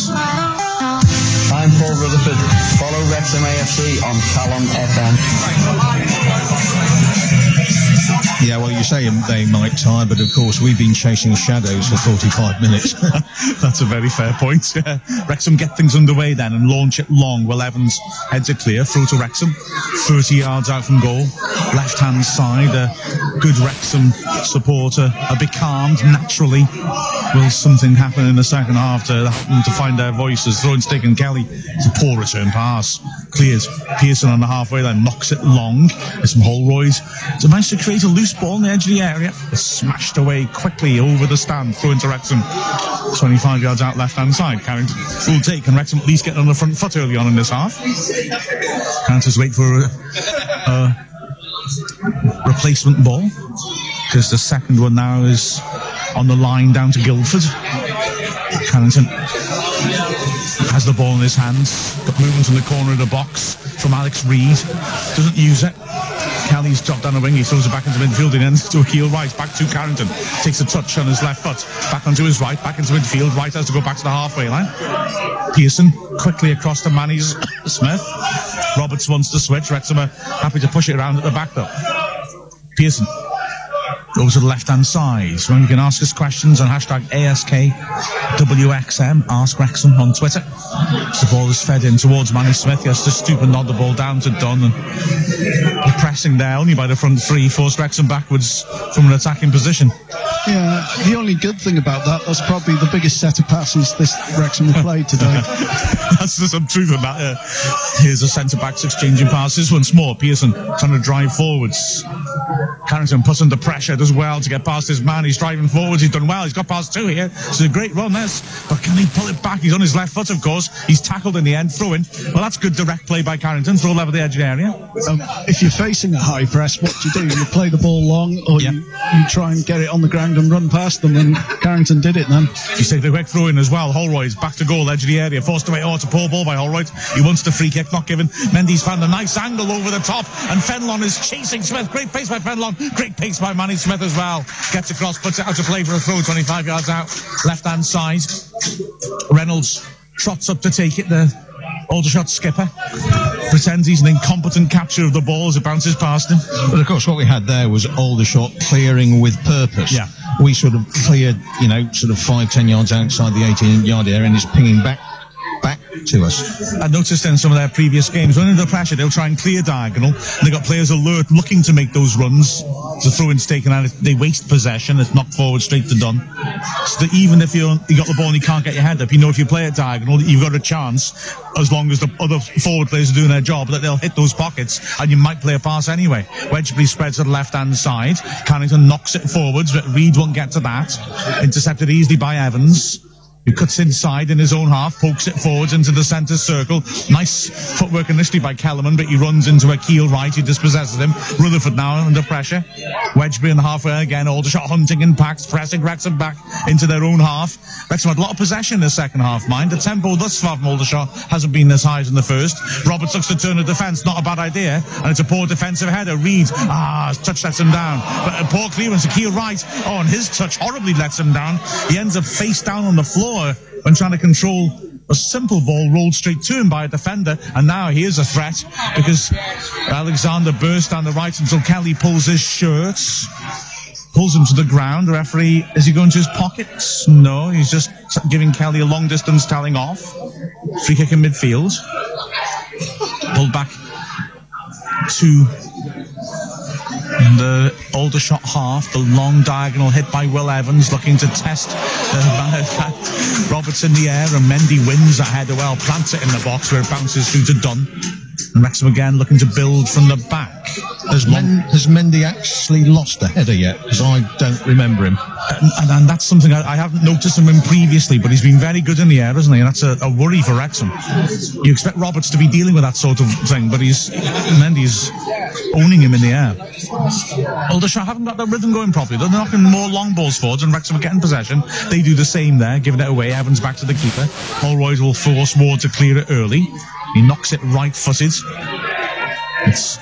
I'm Paul Rutherford. Follow Wrexham AFC on Calon FM. Yeah, well, you say they might tire, but of course we've been chasing shadows for 45 minutes. That's a very fair point. Wrexham get things underway then and launch it long. Will Evans heads it clear, through to Wrexham, 30 yards out from goal, left-hand side. A good Wrexham supporter, a bit calmed naturally. Will something happen in the second half to find their voices? Throwing Stick and Kelly. It's a poor return pass. Clears Pearson on the halfway line, knocks it long. There's some Holroyd. It's managed to create a loose ball in the edge of the area. It's smashed away quickly over the stand, through into Wrexham. 25 yards out left-hand side. Carrington will take, and Wrexham at least get on the front foot early on in this half. Carrington's wait for a replacement ball, because the second one now is on the line down to Guildford. Carrington has the ball in his hands, got movement in the corner of the box from Alex Reed, doesn't use it. Kelly's dropped down the wing, he throws it back into midfield and ends to a heel right, back to Carrington, takes a touch on his left foot, back onto his right, back into midfield, right has to go back to the halfway line. Pearson quickly across to Manny Smith. Roberts wants to switch. Wrexham are happy to push it around at the back though. Pearson goes to the left-hand side. So you can ask us questions on hashtag ASKWXM, Ask Wrexham on Twitter. The ball is fed in towards Manny Smith. He has to stoop and nod the ball down to Dunn. And the pressing there only by the front three forced Wrexham backwards from an attacking position. Yeah, the only good thing about that's probably the biggest set of passes this Wrexham have played today. That's some truth in that. Here's the centre-backs exchanging passes once more. Pearson trying to drive forwards. Carrington puts under pressure, does well to get past his man. He's driving forwards. He's done well. He's got past two here. It's a great run, this. But can he pull it back? He's on his left foot, of course. He's tackled in the end, throw-in. Well, that's good direct play by Carrington. Throw level the edge of the area. If you're facing a high press, what do? You play the ball long, or you try and get it on the ground and run past them, and Carrington did it then. He's taking the quick throw-in as well. Holroyd's back to goal, edge of the area. Forced away. Oh, it's a poor ball by Holroyd. He wants the free kick, not given. Mendy's found a nice angle over the top, and Fenlon is chasing Smith. Great pace by Fenlon. Great pace by Manny Smith as well. Gets across, puts it out to play for a throw, 25 yards out. Left-hand side. Reynolds trots up to take it. The Aldershot skipper pretends he's an incompetent catcher of the ball as it bounces past him. But of course, what we had there was Aldershot clearing with purpose. Yeah. We sort of cleared, sort of 5-10 yards outside the 18-yard area, and he's pinging back to us. I noticed in some of their previous games, when under pressure, they'll try and clear diagonal. They've got players alert, looking to make those runs. The throw-in's taken out, they waste possession. It's knocked forward straight to done. So that even if you got the ball and you can't get your head up, if you play it diagonal, you've got a chance, as long as the other forward players are doing their job, that they'll hit those pockets and you might play a pass anyway. Wedgbury spreads to the left-hand side. Carrington knocks it forwards, but Reid won't get to that. Intercepted easily by Evans, who cuts inside in his own half, pokes it forwards into the centre circle. Nice footwork initially by Calon, but he runs into a keel right, he dispossesses him. Rutherford now under pressure. Wedgbury in the halfway again, Aldershot hunting in packs, pressing Wrexham back into their own half. Wrexham had a lot of possession in the second half, mind. The tempo thus far from Aldershot hasn't been as high as in the first. Roberts looks to turn the defence, not a bad idea, and it's a poor defensive header. Reid, his touch lets him down, but a poor clearance, a keel right. Oh, and his touch horribly lets him down. He ends up face down on the floor when trying to control a simple ball rolled straight to him by a defender, and now he is a threat because Alexander bursts down the right until Kelly pulls his shirt, pulls him to the ground. The referee, is he going to his pockets? No, he's just giving Kelly a long distance telling off. Free kick in midfield. Pulled back to the Aldershot half. The long diagonal hit by Will Evans, looking to test Roberts in the air, and Mendy wins that header well, plants it in the box where it bounces through to Dunn. And Wrexham again looking to build from the back. Has Mendy actually lost a header yet? Because I don't remember him. And that's something I haven't noticed him in previously, but he's been very good in the air, hasn't he? And that's a worry for Wrexham. You expect Roberts to be dealing with that sort of thing, but Mendy's owning him in the air. Aldershot haven't got the rhythm going properly. They're knocking more long balls forwards, and Wrexham are getting possession. They do the same there, giving it away. Evans back to the keeper. Holroyd will force Ward to clear it early. He knocks it right-footed. It's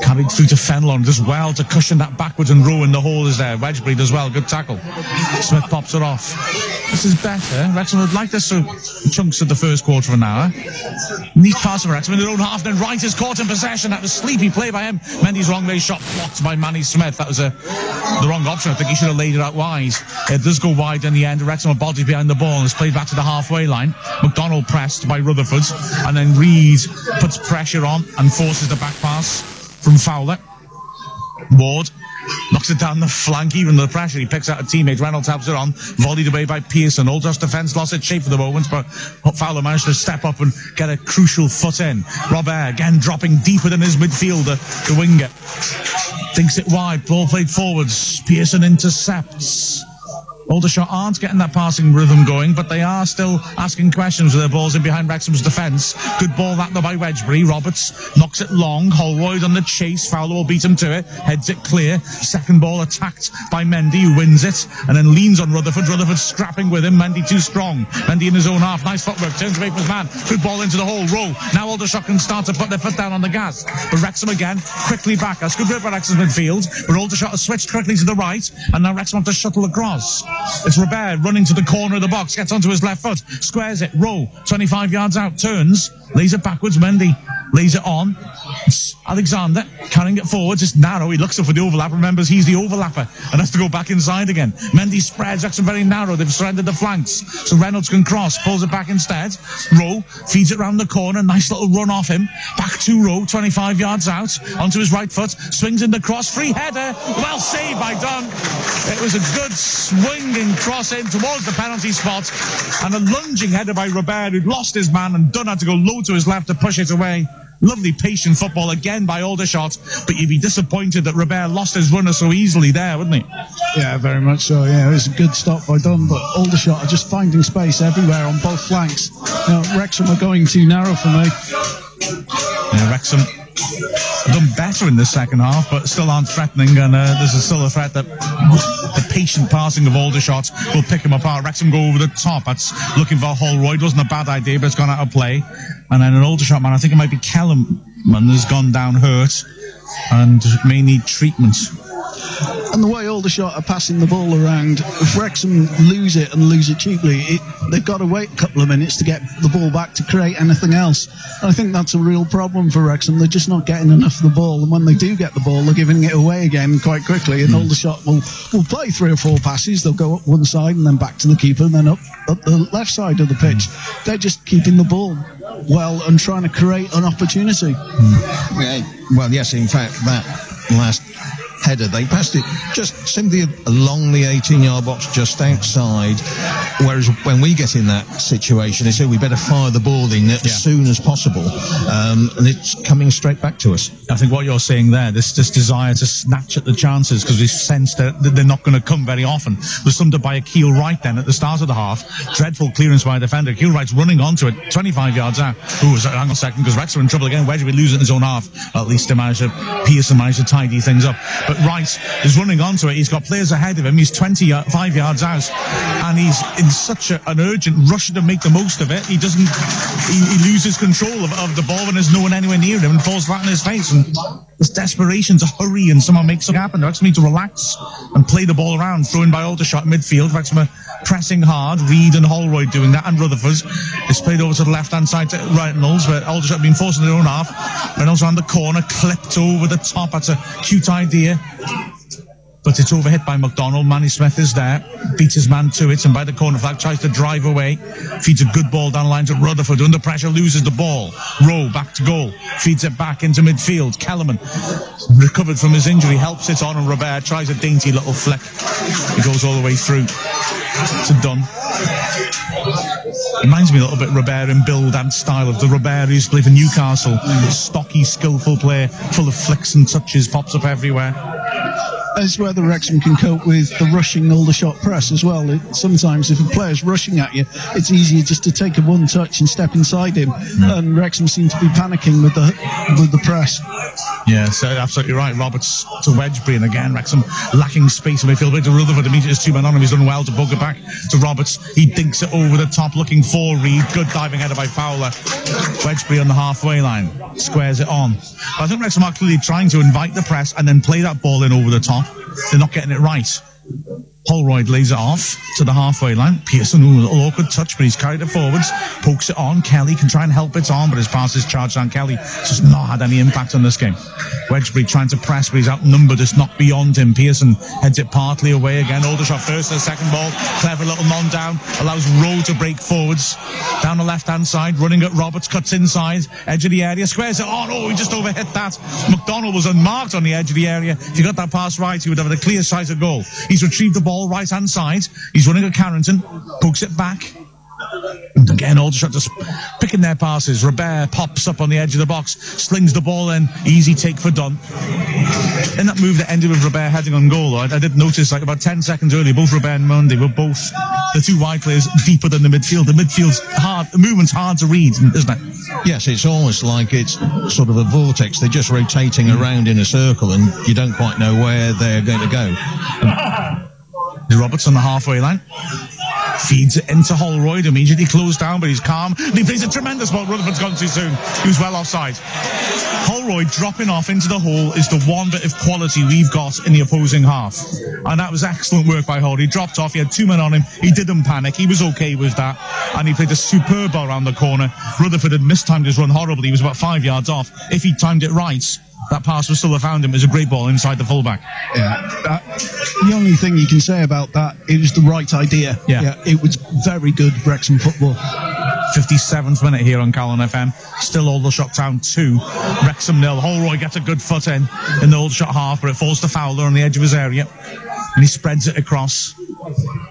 carried through to Fenlon, does well to cushion that backwards, and Rowan, the hole is there. Wedgbury does well, good tackle. Smith pops it off. This is better. Wrexham would like this chunks of the first quarter of an hour. Neat pass from Wrexham in their own half, then Wright is caught in possession. That was sleepy play by him. Mendy's long range shot blocked by Manny Smith. That was the wrong option. I think he should have laid it out wide. It does go wide in the end. Wrexham are bodies behind the ball, and it's played back to the halfway line. McDonald pressed by Rutherford, and then Reid puts pressure on and forces the back pass from Fowler. Ward knocks it down the flank, even the pressure. He picks out a teammate. Reynolds helps it on. Volleyed away by Pearson. Aldershot defence lost its shape for the moment, but Fowler managed to step up and get a crucial foot in. Robert again dropping deeper than his midfielder. The winger thinks it wide. Ball played forwards. Pearson intercepts. Aldershot aren't getting that passing rhythm going, but they are still asking questions with their balls in behind Wrexham's defence. Good ball that though by Wedgbury. Roberts knocks it long. Holroyd on the chase. Fowler will beat him to it. Heads it clear. Second ball attacked by Mendy, who wins it and then leans on Rutherford. Rutherford scrapping with him. Mendy too strong. Mendy in his own half. Nice footwork. Turns away from his man. Good ball into the hole. Row. Now Aldershot can start to put their foot down on the gas. But Wrexham again quickly back. That's good work by Wrexham's midfield. But Aldershot has switched quickly to the right, and now Wrexham want to shuttle across. It's Robert running to the corner of the box, gets onto his left foot, squares it, Rowe, 25 yards out, turns, lays it backwards, Mendy lays it on. It's Alexander carrying it forwards. It's narrow. He looks up for the overlap. Remembers he's the overlapper and has to go back inside again. Mendy spreads. Wrexham very narrow. They've surrendered the flanks, so Reynolds can cross. Pulls it back instead. Rowe feeds it round the corner. Nice little run off him. Back to Rowe, 25 yards out onto his right foot. Swings in the cross. Free header. Well saved by Dunn. It was a good swinging cross in towards the penalty spot, and a lunging header by Robert, who'd lost his man, and Dunn had to go low to his left to push it away. Lovely patient football again by Aldershot, but you'd be disappointed that Robert lost his runner so easily there, wouldn't he? Yeah, very much so. Yeah, it was a good stop by Dunn, but Aldershot are just finding space everywhere on both flanks. Wrexham are going too narrow for me. Yeah, Wrexham done better in the second half, but still aren't threatening, and there's still a threat that the patient passing of Aldershot will pick him apart. Wrexham go over the top. That's looking for Holroyd. Wasn't a bad idea, but it's gone out of play. And then an Aldershot man, I think it might be Calon, has gone down hurt and may need treatment. And the way Aldershot are passing the ball around, if Wrexham lose it and lose it cheaply, they've got to wait a couple of minutes to get the ball back to create anything else. And I think that's a real problem for Wrexham. They're just not getting enough of the ball, and when they do get the ball, they're giving it away again quite quickly. And Aldershot will play 3 or 4 passes. They'll go up one side and then back to the keeper and then up the left side of the pitch. They're just keeping the ball well and trying to create an opportunity. Well, yes, in fact, that last header, they passed it just simply along the 18-yard box just outside, whereas when we get in that situation, they say we better fire the ball in as soon as possible, and it's coming straight back to us. I think what you're saying there, this desire to snatch at the chances, because we sense that they're not going to come very often, was summed up by a Keel Wright then at the start of the half. Dreadful clearance by a defender. Keel Wright's running onto it 25 yards out. Hang on a second, because Wrexham are in trouble again. Where did we lose it in his own half? At least Pearson managed to tidy things up. But Wright is running onto it. He's got players ahead of him. He's 25 yards out, and he's in such an urgent rush to make the most of it. He loses control of the ball when there's no one anywhere near him and falls flat on his face. And this desperation to hurry and somehow make something happen. They actually need to relax and play the ball around. Thrown by Aldershot midfield. Wrexham are pressing hard. Reed and Holroyd doing that, and Rutherford. It's played over to the left-hand side to Reynolds, but Aldershot being forced in their own half. Reynolds around the corner, clipped over the top. That's a cute idea, but it's overhit by McDonald. Manny Smith is there, beats his man to it, and by the corner flag tries to drive away, feeds a good ball down the line to Rutherford. Under pressure, loses the ball. Rowe back to goal, feeds it back into midfield. Kellerman recovered from his injury, helps it on, and Robert tries a dainty little flick. He goes all the way through to Dunn. Reminds me a little bit Robert in build and style of the Robert who used to play for Newcastle. Stocky, skillful player, full of flicks and touches, pops up everywhere. It's whether Wrexham can cope with the rushing Aldershot press as well. Sometimes if a player's rushing at you, it's easier just to take a one touch and step inside him. And Wrexham seem to be panicking with the press. Yeah, so absolutely right. Roberts to Wedgbury, and again Wrexham lacking space in midfield. To Rutherford, immediately there's 2 men on him. He's done well to bug it back to Roberts. He dinks it over the top, looking for Reed. Good diving header by Fowler. Wedgbury on the halfway line, squares it on. But I think Wrexham are clearly trying to invite the press and then play that ball in over the top. They're not getting it right. Holroyd lays it off to the halfway line. Pearson, a little awkward touch, but he's carried it forwards. Pokes it on. Kelly can try and help it on, but his pass is charged on Kelly. It's just not had any impact on this game. Wedgbury trying to press, but he's outnumbered. It's not beyond him. Pearson heads it partly away again. Aldershot first, the second ball. Clever little non-down. Allows Rowe to break forwards. Down the left-hand side, running at Roberts. Cuts inside. Edge of the area. Squares it on. Oh, he just overhit that. McDonald was unmarked on the edge of the area. If he got that pass right, he would have a clear sight of goal. He's retrieved the ball right hand side. He's running at Carrington, pokes it back. And again, Aldershot just picking their passes. Robert pops up on the edge of the box, slings the ball in, easy take for Dunn. In that move that ended with Robert heading on goal, I did notice like about 10 seconds earlier, both Robert and Mundy were both the 2 wide players deeper than the midfield. The midfield's hard, the movement's hard to read, isn't it? Yes, it's almost like it's sort of a vortex. They're just rotating around in a circle, and you don't quite know where they're going to go. Roberts on the halfway line. Feeds it into Holroyd, immediately closed down, but he's calm. And he plays a tremendous ball. Rutherford's gone too soon. He was well offside. Holroyd dropping off into the hole is the one bit of quality we've got in the opposing half. And that was excellent work by Holroyd. He dropped off, he had 2 men on him, he didn't panic, he was okay with that. And he played a superb ball around the corner. Rutherford had mistimed his run horribly. He was about 5 yards off. If he timed it right, that pass would still have found him. It was a great ball inside the fullback. Yeah, the only thing you can say about that, it was the right idea. Yeah, it was very good Wrexham football. 57th minute here on Calon FM. Still Aldershot Town 2, Wrexham 0. Holroyd gets a good foot in the Aldershot half, but it falls to Fowler on the edge of his area. And he spreads it across.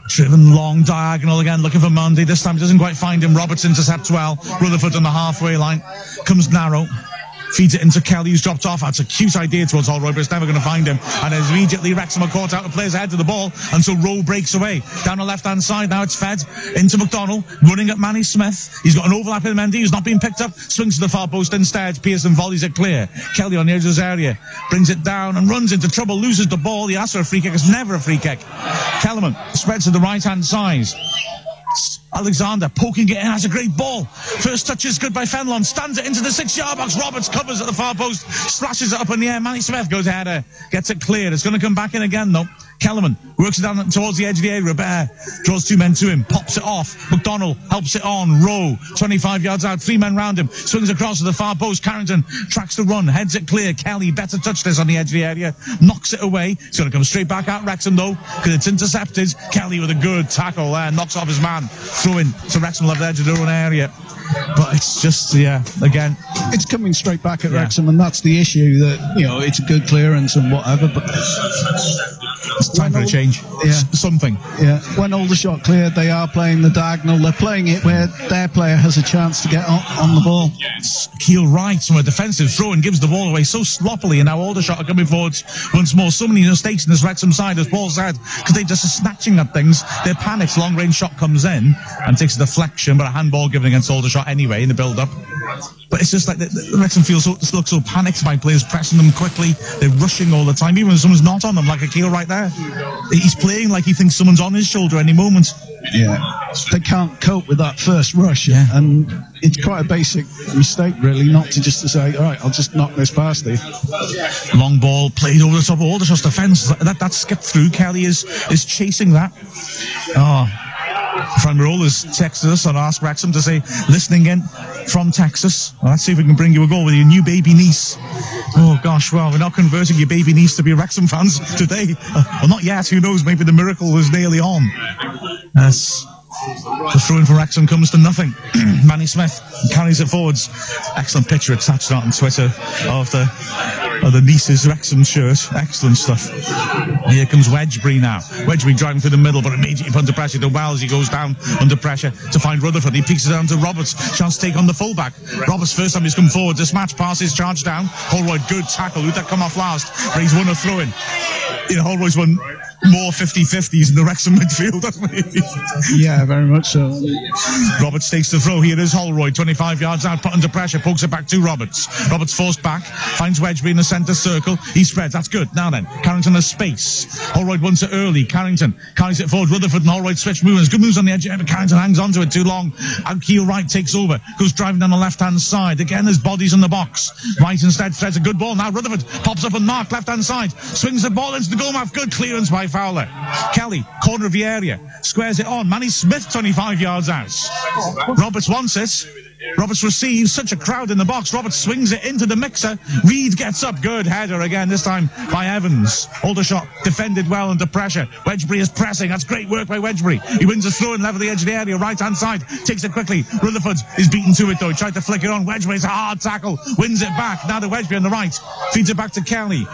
Driven long diagonal again, looking for Mundy. This time doesn't quite find him. Roberts intercepts well. Rutherford on the halfway line. Comes narrow. Feeds it into Kelly, who's dropped off. That's a cute idea towards Holroyd, but it's never going to find him. And immediately Wrexham are caught out. The players ahead of the ball until Rowe breaks away. Down the left-hand side, now it's fed into McDonald, running at Manny Smith. He's got an overlap with Mendy, who's not being picked up. Swings to the far post instead. Pearson volleys it clear. Kelly on the edge of his area. Brings it down and runs into trouble. Loses the ball. He asks for a free kick. It's never a free kick. Kellerman spreads to the right-hand side. Alexander poking it in, has a great ball. First touch is good by Fenlon, stands it into the 6-yard box. Roberts covers at the far post, slashes it up in the air. Manny Smith goes ahead, gets it cleared. It's going to come back in again though. Kellerman works it down towards the edge of the area. Bear draws 2 men to him, pops it off. McDonald helps it on. Rowe, 25 yards out, 3 men round him. Swings across to the far post. Carrington tracks the run, heads it clear. Kelly better touch this on the edge of the area. Knocks it away. It's going to come straight back at Wrexham though, because it's intercepted. Kelly with a good tackle there, knocks off his man. Throw in to Wrexham left edge of their own area. But it's just, again, it's coming straight back at Wrexham, and that's the issue. That it's a good clearance and whatever, but it's time for a change. Something. Yeah, when Aldershot cleared, they are playing the diagonal. They're playing it where their player has a chance to get on the ball. Keel right from a defensive throw and gives the ball away so sloppily, and now Aldershot are coming forwards once more. So many mistakes in this Wrexham side, as Paul said, because they just are snatching at things. They're panicked. Long range shot comes in and takes a deflection, but a handball given against Aldershot anyway in the build-up. But it's just like the Wrexham looks so panicked by players pressing them quickly. They're rushing all the time, even when someone's not on them, like a Keel right there. He's playing like he thinks someone's on his shoulder any moment. Yeah, they can't cope with that first rush, and it's quite a basic mistake, really, not to say, all right, I'll just knock this past you. Long ball played over the top of Aldershot's defence. That skipped through. Kelly is chasing that. Fran Merrill has texted us on Ask Wrexham to say, listening in from Texas. Well, let's see if we can bring you a goal with your new baby niece. Oh gosh, well, we're not converting your baby niece to be Wrexham fans today. Well, not yet, who knows, maybe the miracle is nearly on. The throw-in for Wrexham comes to nothing. Manny Smith carries it forwards. Excellent picture attached on Twitter of the niece's Wrexham shirt. Excellent stuff. Here comes Wedgbury now. Wedgbury driving through the middle, but immediately put under pressure to Wells. He goes down under pressure to find Rutherford. He peeks it down to Roberts. Chance to take on the fullback. Roberts, first time he's come forward. This match passes, charge down. Holroyd, good tackle. Who'd that come off last? But he's won a throw-in. Holroyd's won more 50-50s in the Wrexham midfield, hasn't he? Yeah, very much so. Roberts takes the throw. Here is Holroyd, 25 yards out, put under pressure, pokes it back to Roberts. Roberts forced back, finds Wedgbury in the centre circle. He spreads, that's good. Now then, Carrington has space. Holroyd wants it early. Carrington carries it forward. Rutherford and Holroyd switch movements. Good moves on the edge, but Carrington hangs onto it too long. Out Keel right takes over, goes driving down the left-hand side. Again, there's bodies in the box. Right instead threads a good ball. Now Rutherford pops up and mark left-hand side. Swings the ball into the goal mouth. Good clearance by Fowler. Kelly, corner of the area, squares it on. Manny Smith, 25 yards out. Roberts wants it. Roberts receives, such a crowd in the box. Roberts swings it into the mixer. Reed gets up, good header again, this time by Evans. Aldershot defended well under pressure. Wedgbury is pressing, that's great work by Wedgbury. He wins a throw and level the edge of the area, right hand side, takes it quickly. Rutherford is beaten to it though, he tried to flick it on. Wedgbury, it's a hard tackle, wins it back. Now to Wedgbury on the right, feeds it back to Kelly.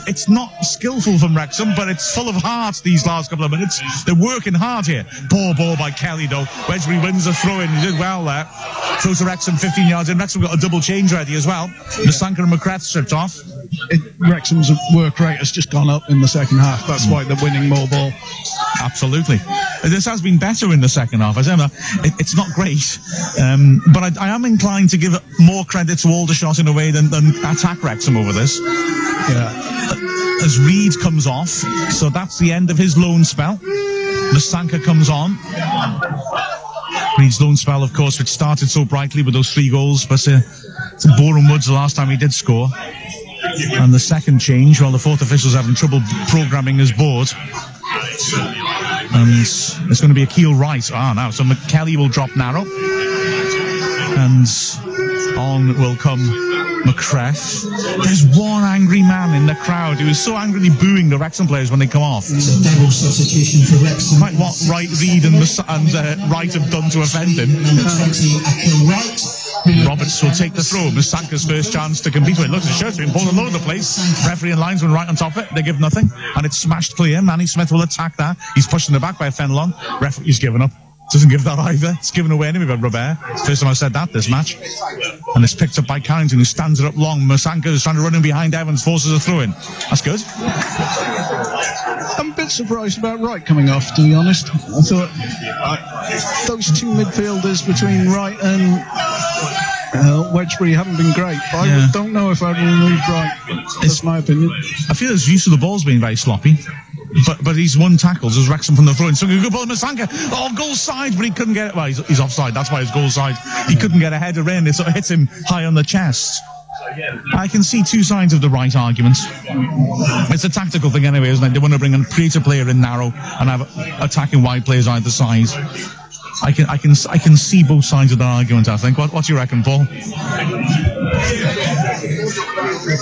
It's not skillful from Wrexham, but it's full of heart these last couple of minutes. They're working hard here. Poor ball by Kelly though. Wedgbury wins the throw in, he did well there. Throws to Wrexham 15 yards in. Wrexham got a double change ready as well. Nasanka and McCrath stripped off. Wrexham's work rate has just gone up in the second half. That's why they're winning more ball. Absolutely. This has been better in the second half. It's not great, but I am inclined to give more credit to Aldershot in a way than attack Wrexham over this. Yeah. As Reed comes off, so that's the end of his loan spell. Masanka comes on. Reed's loan spell, of course, which started so brightly with those 3 goals, but Boreham Woods the last time he did score. And the second change, well, the fourth official's having trouble programming his board. And it's going to be a Keel right. Now, so McKelly will drop narrow. And on will come McCreth. There's one angry man in the crowd who is so angrily booing the Wrexham players when they come off. It's a double substitution for Wrexham. Like what Reed and Wright have done to offend him. Number 20, Akil Wright. Roberts will take the throw. Masanka's first chance to compete with. Look, the shirt's been pulled all over the place. Referee and linesman right on top of it. They give nothing. And it's smashed clear. Manny Smith will attack that. He's pushed in the back by Fenelon. Referee's given up. Doesn't give that either. It's given away anyway by Robert. First time I've said that this match. And it's picked up by Carrington, who stands it up long. Masanka is trying to run in behind Evans, forces a throw in. That's good. I'm a bit surprised about Wright coming off, to be honest. I thought those 2 midfielders between Wright and Wedgbury haven't been great. I don't know if I'd remove Wright. That's my opinion. I feel his use of the ball's been very sloppy. But he's won tackles as Wrexham from the throw in. So good ball, Masanka. Goal side, but he couldn't get it. Well, he's offside. That's why it's goal side. He couldn't get a header in. It sort of hits him high on the chest. I can see 2 sides of the right argument. It's a tactical thing anyway, isn't it? They want to bring a creative player in narrow and have attacking wide players either side. I can see both sides of the argument, I think. What do you reckon, Paul?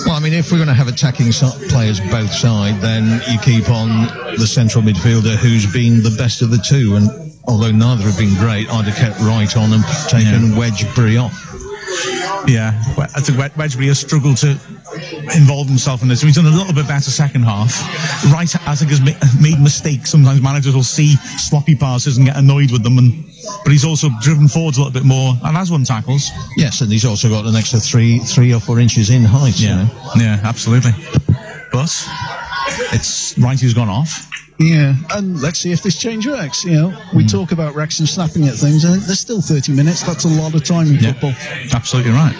Well, I mean, if we're going to have attacking players both sides, then you keep on the central midfielder who's been the best of the 2. And although neither have been great, I'd have kept Wright on and taken Wedgbury off. Yeah, I think Wedgbury has struggled to involve himself in this. He's done a little bit better second half. Wright, I think, has made mistakes. Sometimes managers will see sloppy passes and get annoyed with them, but he's also driven forwards a little bit more and has won tackles. Yes, and he's also got an extra 3 or 4 inches in height. Yeah, you know? Yeah, absolutely. But it's Wright who's gone off. Yeah, and let's see if this change works. We talk about Wrexham snapping at things. I think there's still 30 minutes. That's a lot of time in football. Absolutely right.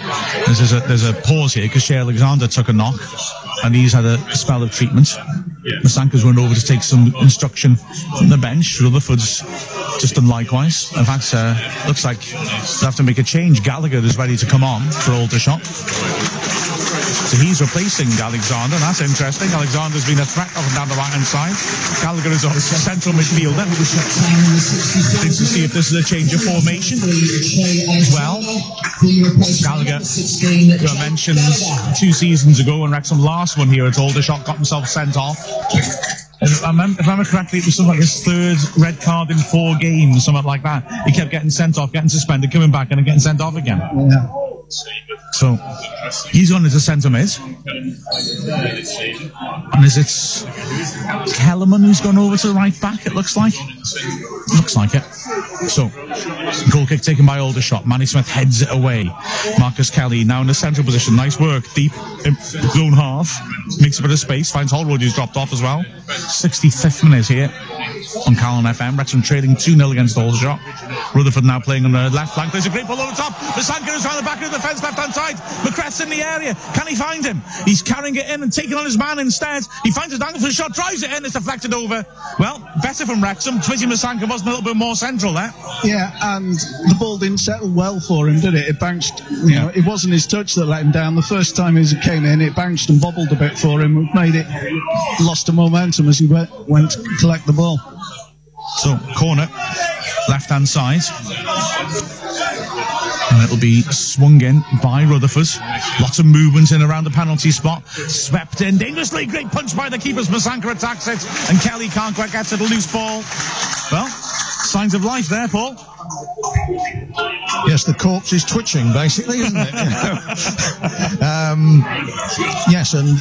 There's a pause here because Shea Alexander took a knock and he's had a spell of treatment. Masanka's run over to take some instruction from the bench. Rutherford's just done likewise. In fact, looks like they'll have to make a change. Gallagher is ready to come on for Aldershot. So he's replacing Alexander. That's interesting. Alexander's been a threat up and down the right-hand side. Gallagher is on central midfielder. Need to see if this is a change of formation. Well, Gallagher, who I mentioned 2 seasons ago when Wrexham last won here at Aldershot, got himself sent off. If I remember correctly, it was something like his 3rd red card in 4 games, something like that. He kept getting sent off, getting suspended, coming back, and then getting sent off again. Yeah. So he's gone into centre mid, and is it Calon who's gone over to the right back? It looks like it. So goal kick taken by Aldershot. Manny Smith heads it away. Marcus Kelly now in the central position. Nice work, deep zone half, makes a bit of space. Finds Holroyd who's dropped off as well. 65th minute here on Calon FM. Wrexham trading 2-0 against Aldershot. Rutherford now playing on the left flank. There's a great ball over the top. Masanka is around the back of the defence, left hand side. McCreth's in the area. Can he find him? He's carrying it in and taking on his man instead. He finds his angle for the shot, drives it in, it's deflected over. Well, better from Wrexham. Twizzy Masanka wasn't a little bit more central there. Yeah, and the ball didn't settle well for him, did it? It bounced. You know, it wasn't his touch that let him down. The first time he came in, it bounced and bobbled a bit for him, which made it lost the momentum as he went to collect the ball. So, corner, left-hand side. And it'll be swung in by Rutherford. Lots of movement in around the penalty spot. Swept in dangerously. Great punch by the keepers. Masanka attacks it. And Kelly can't quite get to the loose ball. Well, signs of life there, Paul. Yes, the corpse is twitching, basically, isn't it? Yes, and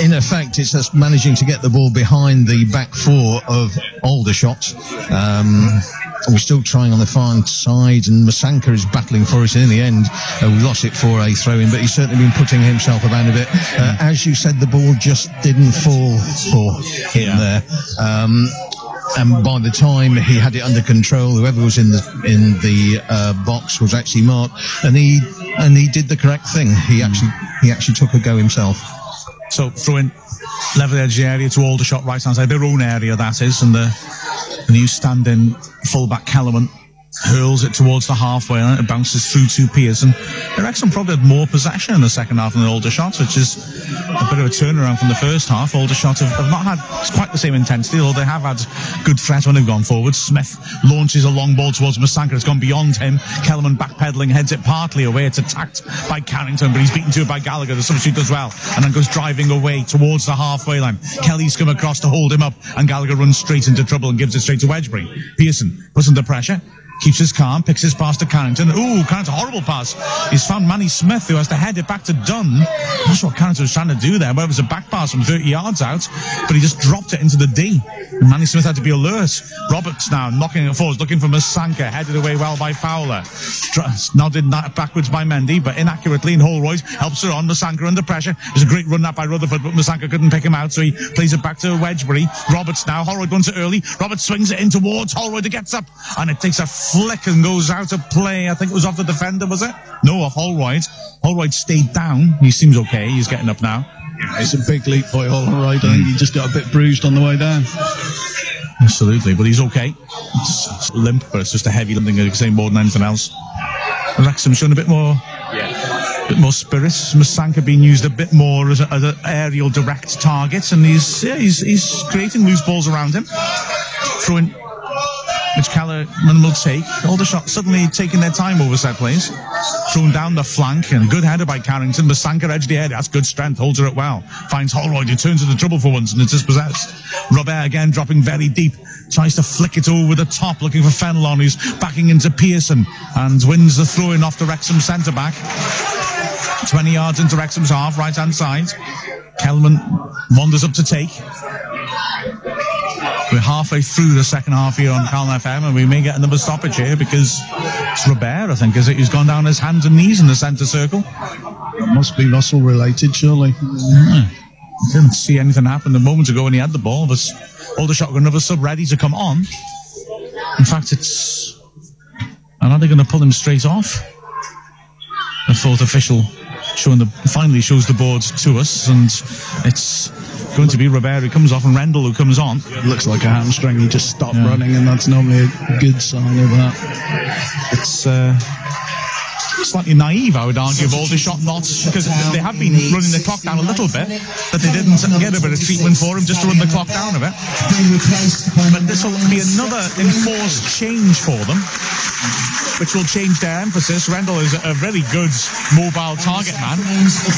in effect, it's just managing to get the ball behind the back 4 of Aldershot. We're still trying on the far side, and Masanka is battling for it. And in the end, we lost it for a throw-in, but he's certainly been putting himself about a bit. As you said, the ball just didn't fall for him there. And by the time he had it under control, whoever was in the box was actually marked, and he did the correct thing. He actually took a go himself. So throwing level edge the area to Aldershot right hand side, their own area that is, and new stand-in fullback Calon hurls it towards the halfway line. It bounces through to Pearson. Wrexham probably had more possession in the second half than Aldershot, which is a bit of a turnaround from the first half. Aldershot have not had quite the same intensity, although they have had good threat when they've gone forward. Smith launches a long ball towards Masanka. It's gone beyond him. Kellerman backpedaling, heads it partly away. It's attacked by Carrington, but he's beaten to it by Gallagher, the substitute as well, and then goes driving away towards the halfway line. Kelly's come across to hold him up, and Gallagher runs straight into trouble and gives it straight to Wedgbury. Pearson puts under pressure, keeps his calm, picks his pass to Carrington. Ooh, Carrington, horrible pass. He's found Manny Smith, who has to head it back to Dunn. I'm not sure what Carrington was trying to do there, but it was a back pass from 30 yards out, but he just dropped it into the D. And Manny Smith had to be alert. Roberts now knocking it forward, looking for Masanka, headed away well by Fowler. Nodded backwards by Mendy, but inaccurately, and Holroyd helps her on. Masanka under pressure. There's a great run up by Rutherford, but Masanka couldn't pick him out, so he plays it back to Wedgbury. Roberts now, Holroyd runs it early. Roberts swings it in towards Holroyd. It gets up, and it takes a flick and goes out of play. I think it was off the defender, was it? No, off Holroyd. Holroyd stayed down. He seems okay. He's getting up now. Yeah, it's a big leap by Holroyd. I think he just got a bit bruised on the way down. Absolutely, but he's okay. It's limp, but it's just a heavy limping, I say, more than anything else. Wrexham showing a bit more spirit. Masanka being used a bit more as an aerial direct target, and he's creating loose balls around him. Throwing, which Calon will take. Aldershot suddenly taking their time over set plays. Thrown down the flank, and a good header by Carrington. Masanka edged the area. That's good strength. Holds her up well. Finds Holroyd, who turns into trouble for once, and it's dispossessed. Robert again dropping very deep. Tries to flick it over the top, looking for Fenelon, who's backing into Pearson, and wins the throw-in off the Wrexham centre-back. 20 yards into Wrexham's half, right-hand side. Kelman wanders up to take. We're halfway through the second half here on Calon FM, and we may get another stoppage here because it's Robert, I think, is it, who's gone down his hands and knees in the centre circle. It must be muscle related, surely. I didn't see anything happen a moment ago when he had the ball, but Aldershot got another sub ready to come on. In fact, it's... And are they going to pull him straight off? The fourth official finally shows the board to us, and it's going to be Robert who comes off and Rendell who comes on. It looks like a hamstring. He just stopped running, and that's normally a good sign of that. It's slightly naive, I would argue, of Aldershot not, because they have been running the clock down a little bit, but they didn't get a bit of treatment for him just to run the clock down a bit. But this will be another enforced change for them, which will change their emphasis. Rendell is a very good mobile target man.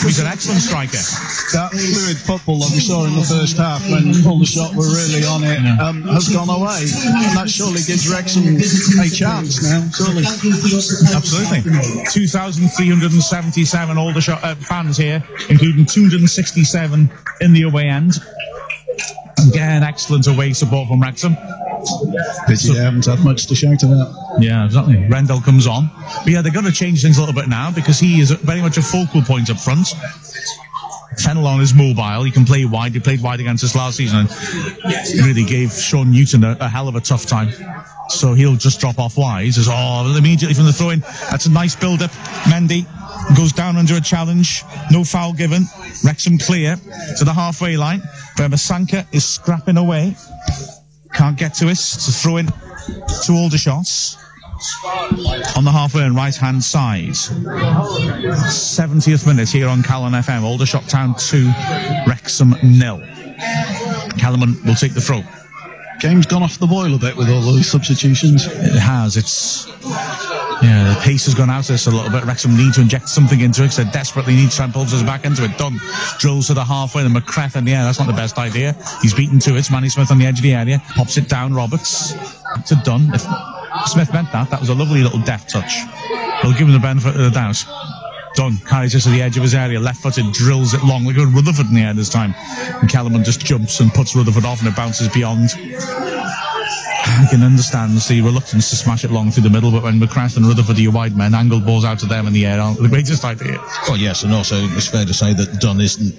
He's an excellent striker. That fluid football that we saw in the first half when Aldershot were really on it has gone away. And that surely gives Wrexham a chance now, surely. Absolutely. 2,377 Aldershot fans here, including 267 in the away end. Again, excellent away support from Wrexham. Pity they haven't had much to shout about. Yeah, exactly. Rendell comes on. But yeah, they've got to change things a little bit now because he is very much a focal point up front. Fenelon is mobile. He can play wide. He played wide against us last season and really gave Sean Newton a hell of a tough time. So he'll just drop off wide. Immediately from the throw-in. That's a nice build-up. Mendy goes down under a challenge. No foul given. Wrexham clear to the halfway line where Masanka is scrapping away. Can't get to it. It's a throw-in to Aldershot on the halfway and right-hand side. 70th minute here on Calon FM. Aldershot Town 2, Wrexham 0. Calon will take the throw. Game's gone off the boil a bit with all those substitutions. It has. The pace has gone out of this a little bit. Wrexham need to inject something into it because they desperately need to try and pull us back into it. Dunn drills to the halfway, and McCrath in the air. That's not the best idea. He's beaten to it. Manny Smith on the edge of the area. Pops it down. Roberts to Dunn. If Smith meant that was a lovely little deft touch. He'll give him the benefit of the doubt. Dunn carries it to the edge of his area. Left-footed, drills it long. Look at Rutherford in the air this time. And Kellerman just jumps and puts Rutherford off, and it bounces beyond. I can understand the reluctance to smash it long through the middle, but when McCrath and Rutherford are your wide men, angled balls out to them in the air aren't the greatest idea. Well, yes, and also it's fair to say that Dunn isn't,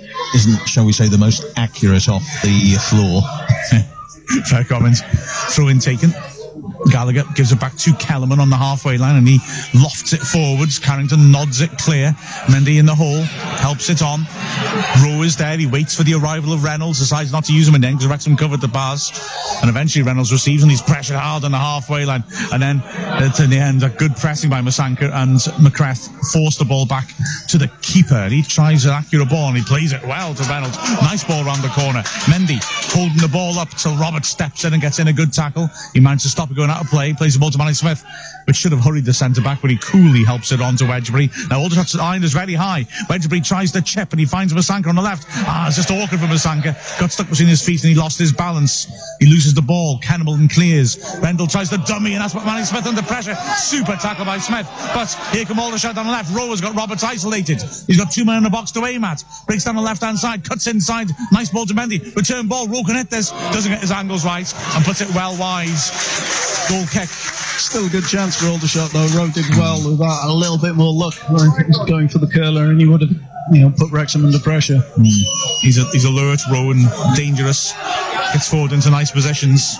shall we say, the most accurate off the floor. Fair comment. Throw-in taken. Gallagher gives it back to Calon on the halfway line, and he lofts it forwards. Carrington nods it clear. Mendy in the hole, helps it on. Rowe is there. He waits for the arrival of Reynolds, decides not to use him in the end because Wrexham covered the pass, and eventually Reynolds receives and he's pressured hard on the halfway line, and then in the end a good pressing by Masanka, and McCrath forced the ball back to the keeper. He tries an accurate ball and he plays it well to Reynolds. Nice ball round the corner. Mendy holding the ball up till Roberts steps in and gets in a good tackle. He managed to stop it going out of play, plays the ball to Manny Smith, which should have hurried the centre-back, but he coolly helps it on to Wedgbury. Now Aldershot's line is very high. Wedgbury tries to chip and he finds Masanka on the left. It's just awkward for Masanka. Got stuck between his feet and he lost his balance. He loses the ball. Cannibal clears. Rendell tries to dummy, and that's what Manny Smith under pressure. Super tackle by Smith. But here come Aldershot on the left. Rowe has got Roberts isolated. He's got 2 men in the box to aim at. Breaks down the left-hand side. Cuts inside. Nice ball to Mendy. Return ball. Rowe can hit this. Doesn't get his angles right and puts it well wide. Goal kick. Still a good chance for Aldershot though. Rowe did well with that. A little bit more luck going for the curler, and he would have put Wrexham under pressure. He's alert, Rowe, and dangerous. Gets forward into nice positions.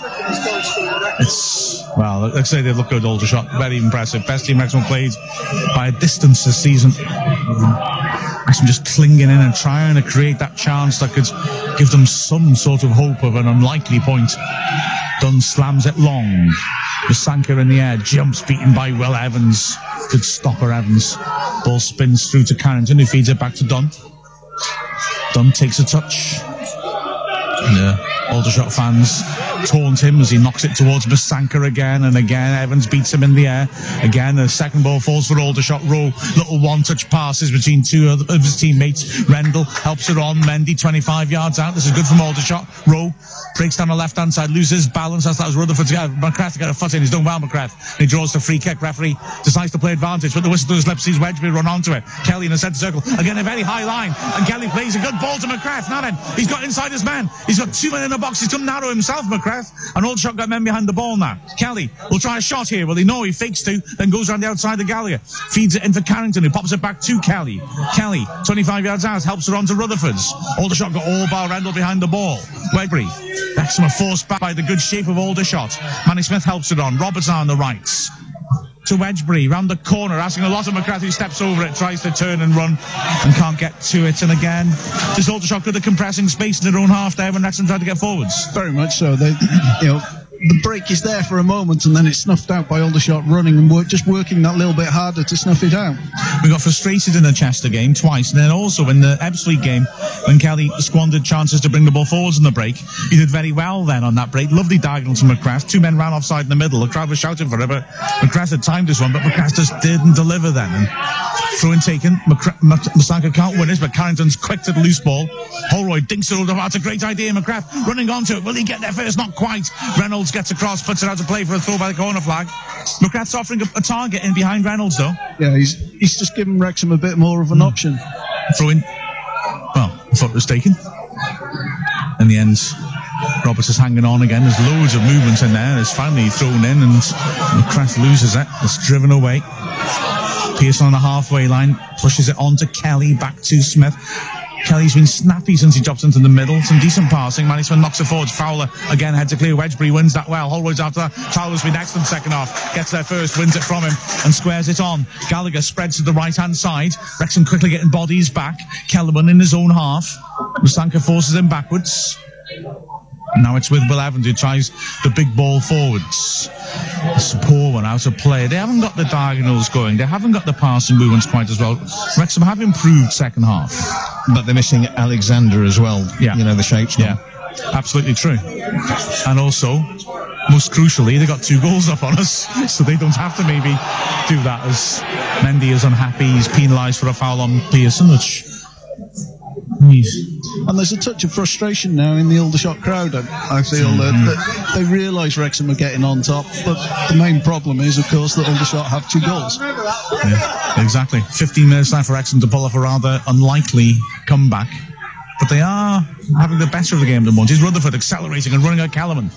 Well, let's say they look good, Aldershot. Very impressive. Best team Wrexham played by a distance this season. Wrexham just clinging in and trying to create that chance that could give them some sort of hope of an unlikely point. Dunn slams it long. Masanka in the air, jumps, beaten by Will Evans. Good stopper, Evans. Ball spins through to Carrington, who feeds it back to Dunn. Dunn takes a touch. And Aldershot fans taunt him as he knocks it towards Masanka again and again. Evans beats him in the air. Again, the second ball falls for Aldershot. Rowe, little one-touch passes between two of his teammates. Rendell helps it on. Mendy, 25 yards out. This is good from Aldershot. Rowe breaks down the left-hand side, loses balance. That was Rutherford. McCrath to get a foot in. He's done well, McCrath. He draws the free kick. Referee decides to play advantage, but the whistle to his lips sees Wedgbury run onto it. Kelly in the centre circle. Again, a very high line. And Kelly plays a good ball to McCrath. Now then, he's got inside his man. He's got 2 men in the box. He's come narrow himself, McCrath. And Aldershot got men behind the ball now. Kelly will try a shot here. Well, they know he fakes to, then goes around the outside of Gallagher. Feeds it in for Carrington, who pops it back to Kelly. Kelly, 25 yards out, helps it on to Rutherford's. Aldershot got all bar Rendell behind the ball. Wedgbury. Wrexham are forced back by the good shape of Aldershot. Manny Smith helps it on. Roberts on the right. To Wedgbury, round the corner, asking a lot of McCrath, who steps over it, tries to turn and run, and can't get to it. And again, just Aldershot good at compressing space in their own half there when Wrexham tried to get forwards. Very much so. They, the break is there for a moment, and then it's snuffed out by Aldershot running and just working that little bit harder to snuff it out. We got frustrated in the Chester game twice, and then also in the Ebbsfleet game when Kelly squandered chances to bring the ball forwards in the break. He did very well then on that break. Lovely diagonal to McCrath. 2 men ran offside in the middle. The crowd was shouting for it, but McCrath had timed this one, but McCrath just didn't deliver then. And throw-in taken. Masanka can't win this, but Carrington's quick to the loose ball. Holroyd dinks it over. That's a great idea. McCrath running onto it. Will he get there first? Not quite. Reynolds gets across, puts it out to play for a throw by the corner flag. McCrath's offering a target in behind Reynolds, though. Yeah, he's just giving Wrexham a bit more of an option. Throw-in. Well, I thought it was taken. In the end, Roberts is hanging on again. There's loads of movement in there. It's finally thrown in, and McCrath loses it. It's driven away. Pearson on the halfway line pushes it on to Kelly, back to Smith. Kelly's been snappy since he drops into the middle. Some decent passing. Manny Smith knocks it forwards. Fowler again heads to clear. Wedgbury wins that well. Holroyd's after that. Fowler's been excellent second half. Gets there first, wins it from him, and squares it on. Gallagher spreads to the right-hand side. Wrexham quickly getting bodies back. Kellerman in his own half. Masanka forces him backwards. Now it's with Will Evans, who tries the big ball forwards. It's a poor one out of play. They haven't got the diagonals going. They haven't got the passing movements quite as well. Wrexham have improved second half. But they're missing Alexander as well. Yeah. The shapes. Yeah, absolutely true. And also, most crucially, they got 2 goals up on us, so they don't have to maybe do that, as Mendy is unhappy. He's penalised for a foul on Pearson, which... And there's a touch of frustration now in the Aldershot crowd. I feel that they realise Wrexham are getting on top, but the main problem is, of course, that Aldershot have 2 goals. Yeah, exactly. 15 minutes left for Wrexham to pull off a rather unlikely comeback. But they are having the better of the game than once. He's Rutherford accelerating and running at Calon.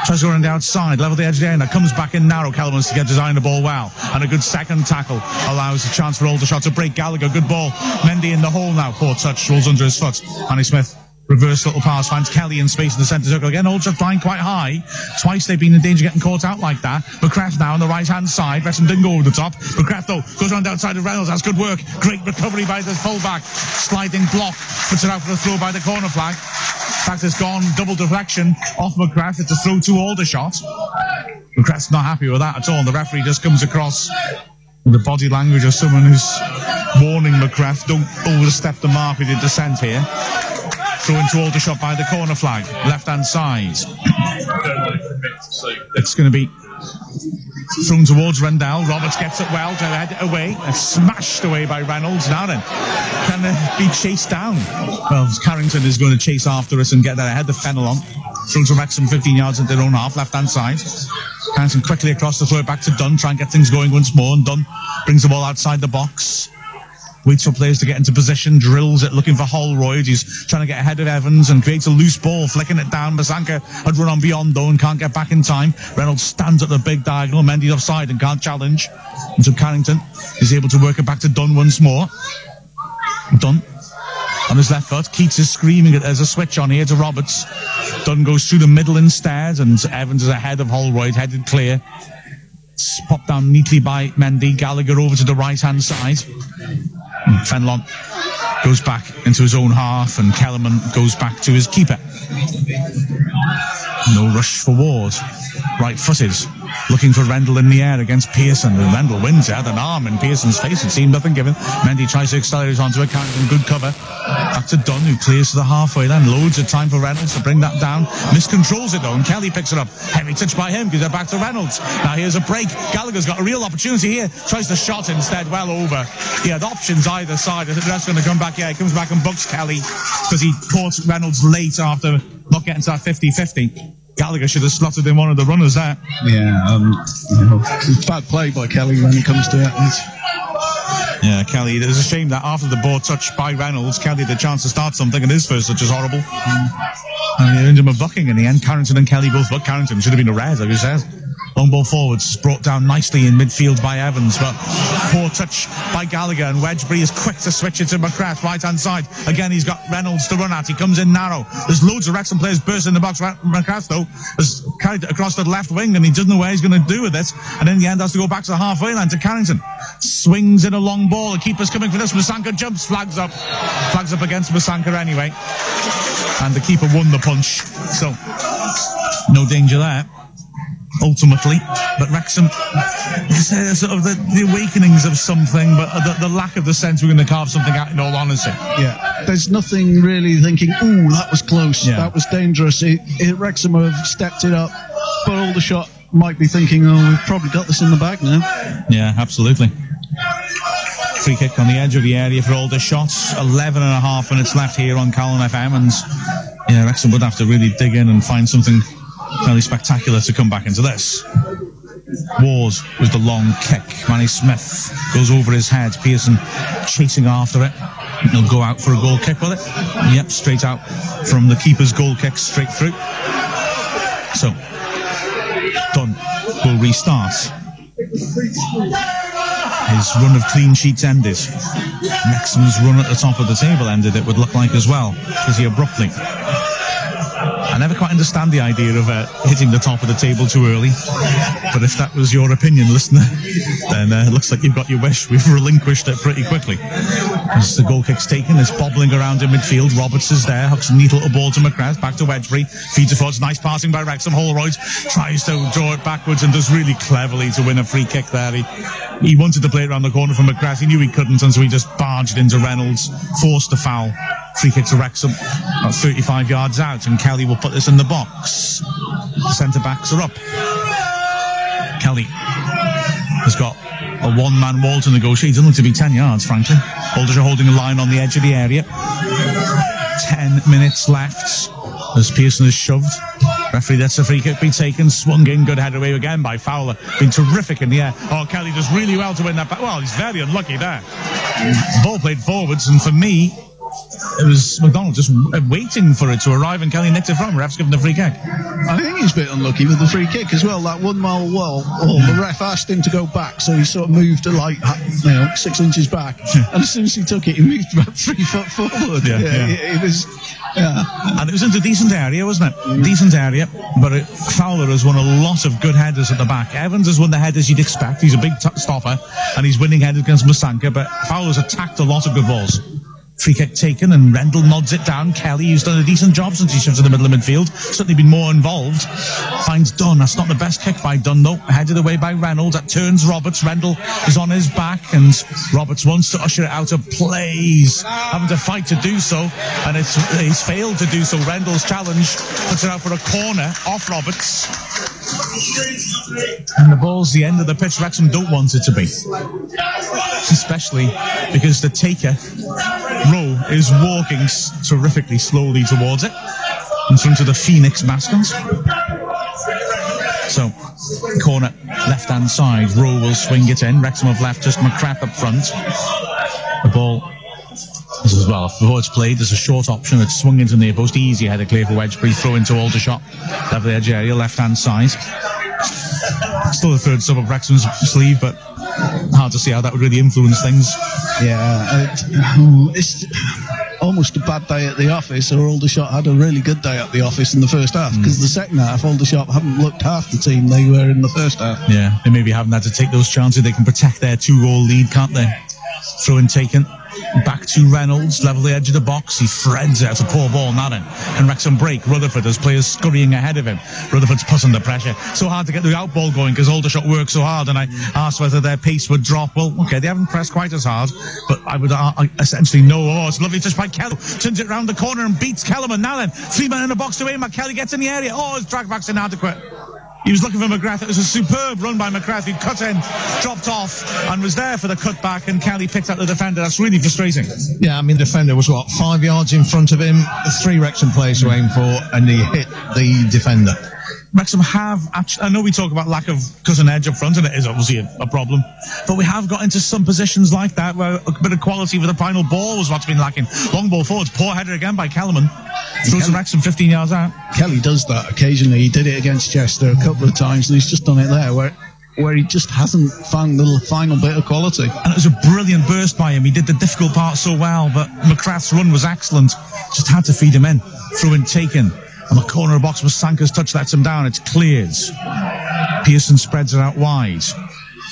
Tries to run the outside, level the edge there, and that comes back in narrow. Calon's to get design the ball well. And a good second tackle allows a chance for Aldershot to break Gallagher. Good ball. Mendy in the hole now. Poor touch, rolls under his foot. Manny Smith Reverse little pass finds Kelly in space in the centre circle again. Aldershot flying quite high. Twice they've been in danger of getting caught out like that. McCrath now on the right hand side. Wrexham didn't go over the top. McCrath though goes around the outside of Reynolds. That's good work. Great recovery by the fullback. Sliding block. Puts it out for a throw by the corner flag. In fact, it's gone double deflection off McCrath. It's a throw to Aldershot. McCrath's not happy with that at all. The referee just comes across with the body language of someone who's warning McCrath, don't overstep the mark with your descent here. Throw into Aldershot by the corner flag, left-hand side. It's going to be thrown towards Rendell. Roberts gets it well to head it away. And smashed away by Reynolds. Now then, can it be chased down? Well, Carrington is going to chase after us and get that ahead of Fenelon. Thrown to Wrexham 15 yards into their own half, left-hand side. Carrington quickly across the throw back to Dunn, try and get things going once more. And Dunn brings the ball outside the box. Waits for players to get into position, drills it, looking for Holroyd. He's trying to get ahead of Evans and creates a loose ball, flicking it down. Masanka had run on beyond though and can't get back in time. Reynolds stands at the big diagonal. Mendy's offside and can't challenge. And so Carrington is able to work it back to Dunn once more. Dunn on his left foot. Keats is screaming it. There's a switch on here to Roberts. Dunn goes through the middle instead, and Evans is ahead of Holroyd, headed clear. It's popped down neatly by Mendy. Gallagher over to the right-hand side. Fenelon goes back into his own half, and Kellerman goes back to his keeper. No rush for Ward. Right-footed, looking for Rendell in the air against Pearson, and Rendell wins. He had an arm in Pearson's face. It seemed nothing given. Mendy tries to accelerate onto it. Carrington, good cover. Back to Dunn, who clears to the halfway line. Loads of time for Reynolds to bring that down. Miscontrols it though, and Kelly picks it up. Heavy touch by him, gives it back to Reynolds. Now here's a break. Gallagher's got a real opportunity here. Tries the shot instead, well over. He had options either side. I think that's going to come back. Yeah, he comes back and books Kelly because he caught Reynolds late after not getting to that 50-50. Gallagher should have slotted in one of the runners there. Yeah, bad play by Kelly when it comes to it. Yeah, Kelly, it was a shame that after the ball touched by Reynolds, Kelly had the chance to start something, and his first touch is horrible. And he earned him a bucking in the end. Carrington and Kelly both booked. Carrington should have been a red, like you said. Long ball forwards, brought down nicely in midfield by Evans, but poor touch by Gallagher, and Wedgbury is quick to switch it to McCrath, right-hand side. Again, he's got Reynolds to run at. He comes in narrow. There's loads of Wrexham players bursting in the box. McCrath, though, has carried it across to the left wing, and he doesn't know where he's going to do with it, and in the end has to go back to the halfway line to Carrington. Swings in a long ball. The keeper's coming for this. Masanka jumps, flags up against Masanka anyway, and the keeper won the punch, so no danger there ultimately. But Wrexham, sort of the awakenings of something, but the lack of the sense we're going to carve something out, in all honesty. Yeah, there's nothing really thinking, ooh, that was close, that was dangerous. Wrexham have stepped it up, but Aldershot might be thinking, oh, we've probably got this in the bag now. Yeah, absolutely. Free kick on the edge of the area for Aldershot. 11.5 minutes left here on Calon FM, and yeah, Wrexham would have to really dig in and find something fairly spectacular to come back into this. Ward with the long kick. Manny Smith goes over his head. Pearson chasing after it. He'll go out for a goal kick with it. Yep, straight out from the keeper's goal kick, straight through. So, Dunn will restart. His run of clean sheets ended. Wrexham's run at the top of the table ended, it would look like as well, because he abruptly... I never quite understand the idea of hitting the top of the table too early, but if that was your opinion, listener, then it looks like you've got your wish. We've relinquished it pretty quickly. As the goal kick's taken, it's bobbling around in midfield. Roberts is there, hooks a neat little ball to McCrath, back to Wedgbury, feeds it forwards, nice passing by Wrexham. Holroyd tries to draw it backwards and does really cleverly to win a free kick there. He wanted to play it around the corner from McCrath. He knew he couldn't, and so he just barged into Reynolds, forced a foul. Free kick to Wrexham, about 35 yards out, and Kelly will put this in the box. The centre-backs are up. Kelly has got a one-man wall to negotiate. It doesn't look to be 10 yards, frankly. Aldershot holding a line on the edge of the area. 10 minutes left as Pearson is shoved. Referee lets the free kick be taken, swung in, good header away again by Fowler. Been terrific in the air. Oh, Kelly does really well to win that back. Well, he's very unlucky there. Ball played forwards, and for me, it was McDonald just waiting for it to arrive, and Kelly nicked it from him. Ref's given the free kick. I think he's a bit unlucky with the free kick as well. That 1 mile wall, the ref asked him to go back, so he sort of moved to 6 inches back, and as soon as he took it, he moved about 3 foot forward. It was. Yeah. And it was into a decent area, wasn't it? Decent area, but Fowler has won a lot of good headers at the back. Evans has won the headers you'd expect. He's a big stopper, and he's winning headers against Masanka, but Fowler's attacked a lot of good balls. Free kick taken, and Rendell nods it down. Kelly, who's done a decent job since he shifted to the middle of midfield, certainly been more involved, finds Dunn. That's not the best kick by Dunn, though. Headed away by Reynolds. That turns Roberts. Rendell is on his back, and Roberts wants to usher it out of play. He's having to fight to do so, and he's failed to do so. Rendell's challenge puts it out for a corner off Roberts. And the ball's the end of the pitch Wrexham don't want it to be. Especially because the taker, Rowe, is walking terrifically slowly towards it in front of the Phoenix Maskins. So, corner, left-hand side, Rowe will swing it in. Wrexham have left just McCrath up front. The ball as well. Before it's played, there's a short option. It's swung into near post. Easy header clear for Wedgbury. Throw into Aldershot. Level edge area, left-hand side. Still the third sub of Wrexham's sleeve, but hard to see how that would really influence things. Yeah, it's almost a bad day at the office, or Aldershot had a really good day at the office in the first half, because the second half, Aldershot haven't looked half the team they were in the first half. Yeah, they maybe haven't had to take those chances. They can protect their 2-goal lead, can't they? Throw in taken. Back to Reynolds, level the edge of the box. He threads it. It's a poor ball, Naden. And Wrexham break. Rutherford has players scurrying ahead of him. Rutherford's put under pressure. So hard to get the out ball going because Aldershot work so hard, and I asked whether their pace would drop. Well, okay, they haven't pressed quite as hard, but I would essentially know. Oh, it's lovely touch by Kelly. Turns it round the corner and beats Kellerman. Naden, 3 men in the box to aim. Kelly gets in the area. Oh, his drag back's inadequate. He was looking for McGrath. It was a superb run by McGrath. He cut in, dropped off, and was there for the cutback, and Kelly picked out the defender. That's really frustrating. Yeah, I mean, the defender was, 5 yards in front of him, 3 Wrexham players to aim for, and he hit the defender. Wrexham have, I know we talk about lack of cousin edge up front, and it is obviously a problem, but we have got into some positions like that where a bit of quality with the final ball was what's been lacking. Long ball forwards, poor header again by Calon. Throws Wrexham 15 yards out. Kelly does that occasionally. He did it against Chester a couple of times, and he's just done it there where he just hasn't found the final bit of quality. And it was a brilliant burst by him. He did the difficult part so well, but McCrath's run was excellent. Just had to feed him in. Throw in taken. On the corner of the box, Masanka's touch lets him down. It's cleared. Pearson spreads it out wide.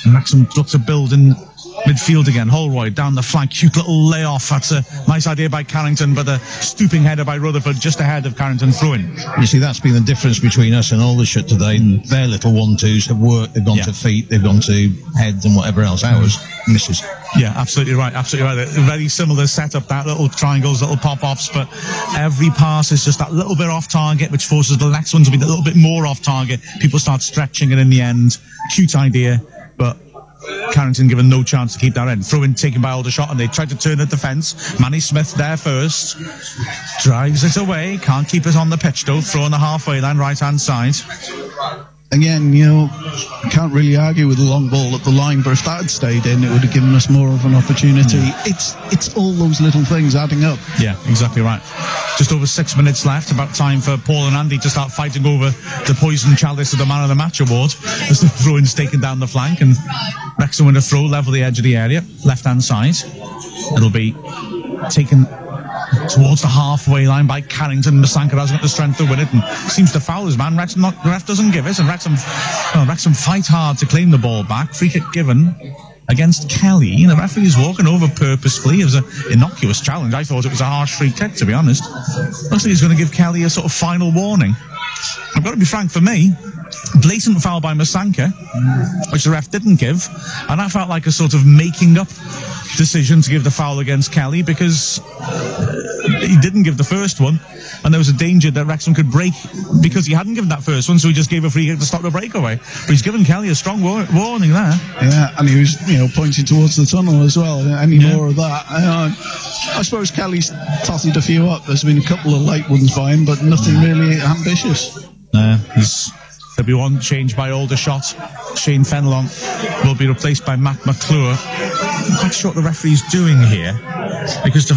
And Wrexham look to build in midfield again. Holroyd down the flank. Cute little layoff. That's a nice idea by Carrington, but a stooping header by Rutherford just ahead of Carrington throwing. You see, that's been the difference between us and Aldershot today. Their little 1-2s have worked. They've gone to feet, they've gone to heads and whatever else. Ours misses. Yeah, absolutely right. Absolutely right. Very similar setup, that little triangles, little pop-offs, but every pass is just that little bit off target, which forces the next one to be a little bit more off target. People start stretching it in the end. Cute idea, but Carrington given no chance to keep that in. Throw in taken by Aldershot, and they tried to turn at defence. Manny Smith there first. Drives it away. Can't keep it on the pitch though. Throw on the halfway line, right hand side. Again, can't really argue with the long ball at the line, but if that had stayed in, it would have given us more of an opportunity. It's all those little things adding up. Yeah, exactly right. Just over 6 minutes left. About time for Paul and Andy to start fighting over the poison chalice of the Man of the Match award. As the throw-in's taken down the flank, and Wrexham with a throw, level the edge of the area, left-hand side. It'll be taken towards the halfway line by Carrington. Masanka hasn't got the strength to win it and seems to foul his man. The ref doesn't give it, and Wrexham fight hard to claim the ball back. Free kick given against Kelly. The referee is walking over purposefully. It was an innocuous challenge. I thought it was a harsh free kick, to be honest. Looks like he's going to give Kelly a sort of final warning. I've got to be frank, for me, blatant foul by Masanka, which the ref didn't give, and that felt like a sort of making up decision to give the foul against Kelly, because he didn't give the first one, and there was a danger that Wrexham could break because he hadn't given that first one, so he just gave a free kick to stop the breakaway. But he's given Kelly a strong warning there. Yeah, and he was pointing towards the tunnel as well. Any more of that? I suppose Kelly's totted a few up. There's been a couple of late ones by him, but nothing really ambitious. There'll be one change by Aldershot. Shane Fenelon will be replaced by Matt McClure. I'm quite sure what the referee's doing here, because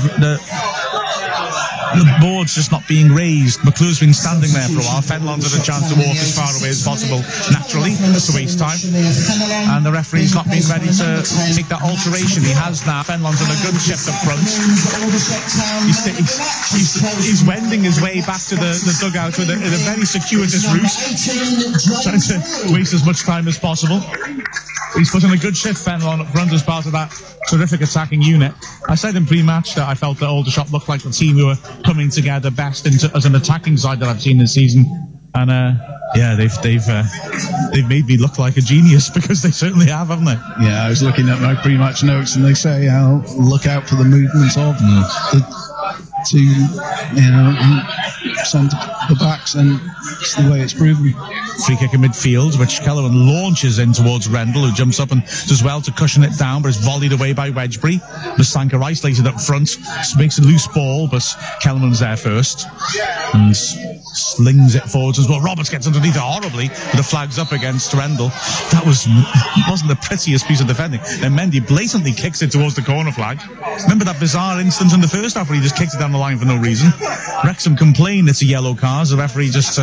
the board's just not being raised. McClure's been standing there for a while. Fenlon's had a chance to walk as far away as possible naturally to waste time, and the referee's not been ready to make that alteration. He has now. Fenlon's on a good shift up front. He's wending his way back to the dugout with a very circuitous route, trying to waste as much time as possible. He's put in a good shift, Fenlon, up front as part of that terrific attacking unit. I said in pre-match that I felt that Aldershot looked like the team who were coming together best as an attacking side that I've seen this season. And they've made me look like a genius, because they certainly have, haven't they? Yeah, I was looking at my pre-match notes, and they say, look out for the movements of the two, centre the backs, and it's the way it's proven. Free kick in midfield, which Calon launches in towards Rendell, who jumps up and does well to cushion it down, but is volleyed away by Wedgbury. Masanka isolated up front, makes a loose ball, but Calon's there first and slings it forwards as well. Roberts gets underneath it horribly, but the flag's up against Rendell. That wasn't the prettiest piece of defending. Then Mendy blatantly kicks it towards the corner flag. Remember that bizarre instance in the first half where he just kicked it down the line for no reason? Wrexham complained it's a yellow card. The referee just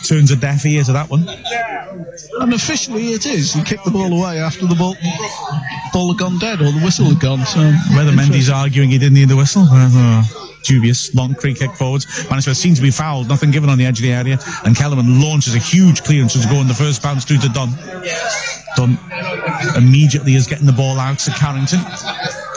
turns a deaf ear to that one. And officially it is. He kicked the ball away after the ball had gone dead, or the whistle had gone. So whether Mendy's arguing he didn't need the whistle, dubious. Long free kick forwards. Manchester seems to be fouled. Nothing given on the edge of the area, and Calon launches a huge clearance to go in the first bounce through to Dunn. Dunn immediately is getting the ball out to Carrington,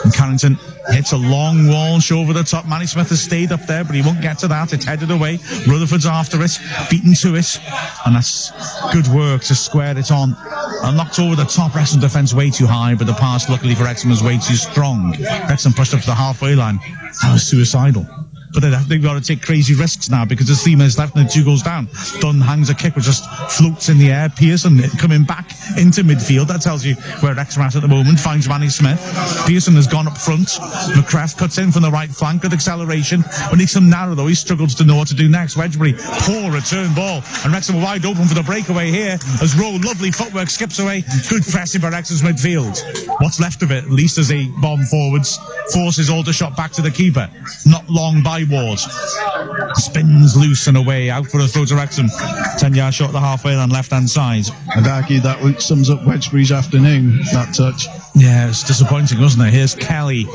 and Carrington hits a long launch over the top. Manny Smith has stayed up there, but he won't get to that. It's headed away. Rutherford's after it, beaten to it, and that's good work to square it on. And knocked over the top. Wrexham defence way too high, but the pass, luckily for Wrexham, was way too strong. Wrexham pushed up to the halfway line. That was suicidal. But they've got to take crazy risks now, because there's 3 minutes left and the 2 goals down. Dunn hangs a kick which just floats in the air. Pearson coming back into midfield. That tells you where Wrexham are at the moment. Finds Manny Smith. Pearson has gone up front. McCrath cuts in from the right flank. Good acceleration. When he's some narrow though, he struggles to know what to do next. Wedgbury, poor return ball. And Wrexham are wide open for the breakaway here as Rowe, lovely footwork, skips away. Good pressing by Wrexham's midfield. What's left of it, at least as they bomb forwards, forces Aldershot back to the keeper. Not long by Ward. Spins loose and away, out for a throw to Wrexham. 10-yard shot at the halfway line, left-hand side. I'd argue that sums up Wedgbury's afternoon, that touch. Yeah, it's disappointing, wasn't it? Here's Kelly.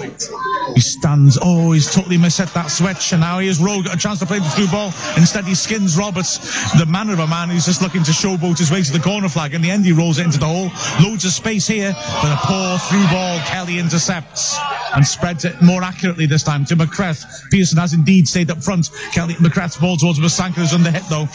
He stands. Oh, he's totally mishit that switch, and now here's Rowe, got a chance to play the through ball. Instead, he skins Roberts, the manner of a man who's just looking to showboat his way to the corner flag. In the end, he rolls it into the hole. Loads of space here, but a poor through ball. Kelly intercepts and spreads it more accurately this time to McCrath. Pearson has indeed stayed up front. McCrath's ball towards Masanka, who's under hit though.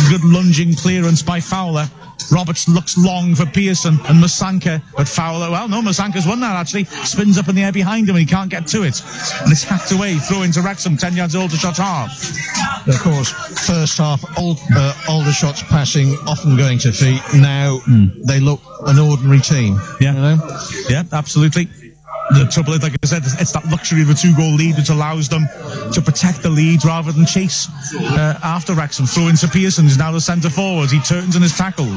Good lunging clearance by Fowler. Roberts looks long for Pearson and Masanka, but Fowler, well, no, Masanka's won that actually. Spins up in the air behind him and he can't get to it. And it's hacked away, throw into Wrexham, 10 yards Aldershot half. Of course, first half, Aldershot's passing, often going to feet. Now they look an ordinary team. Yeah, you know? Yeah, absolutely. The trouble is, like I said, it's that luxury of a 2-goal lead which allows them to protect the lead rather than chase after Wrexham. Throw into Pearson, who's now the centre forward. He turns and is tackled.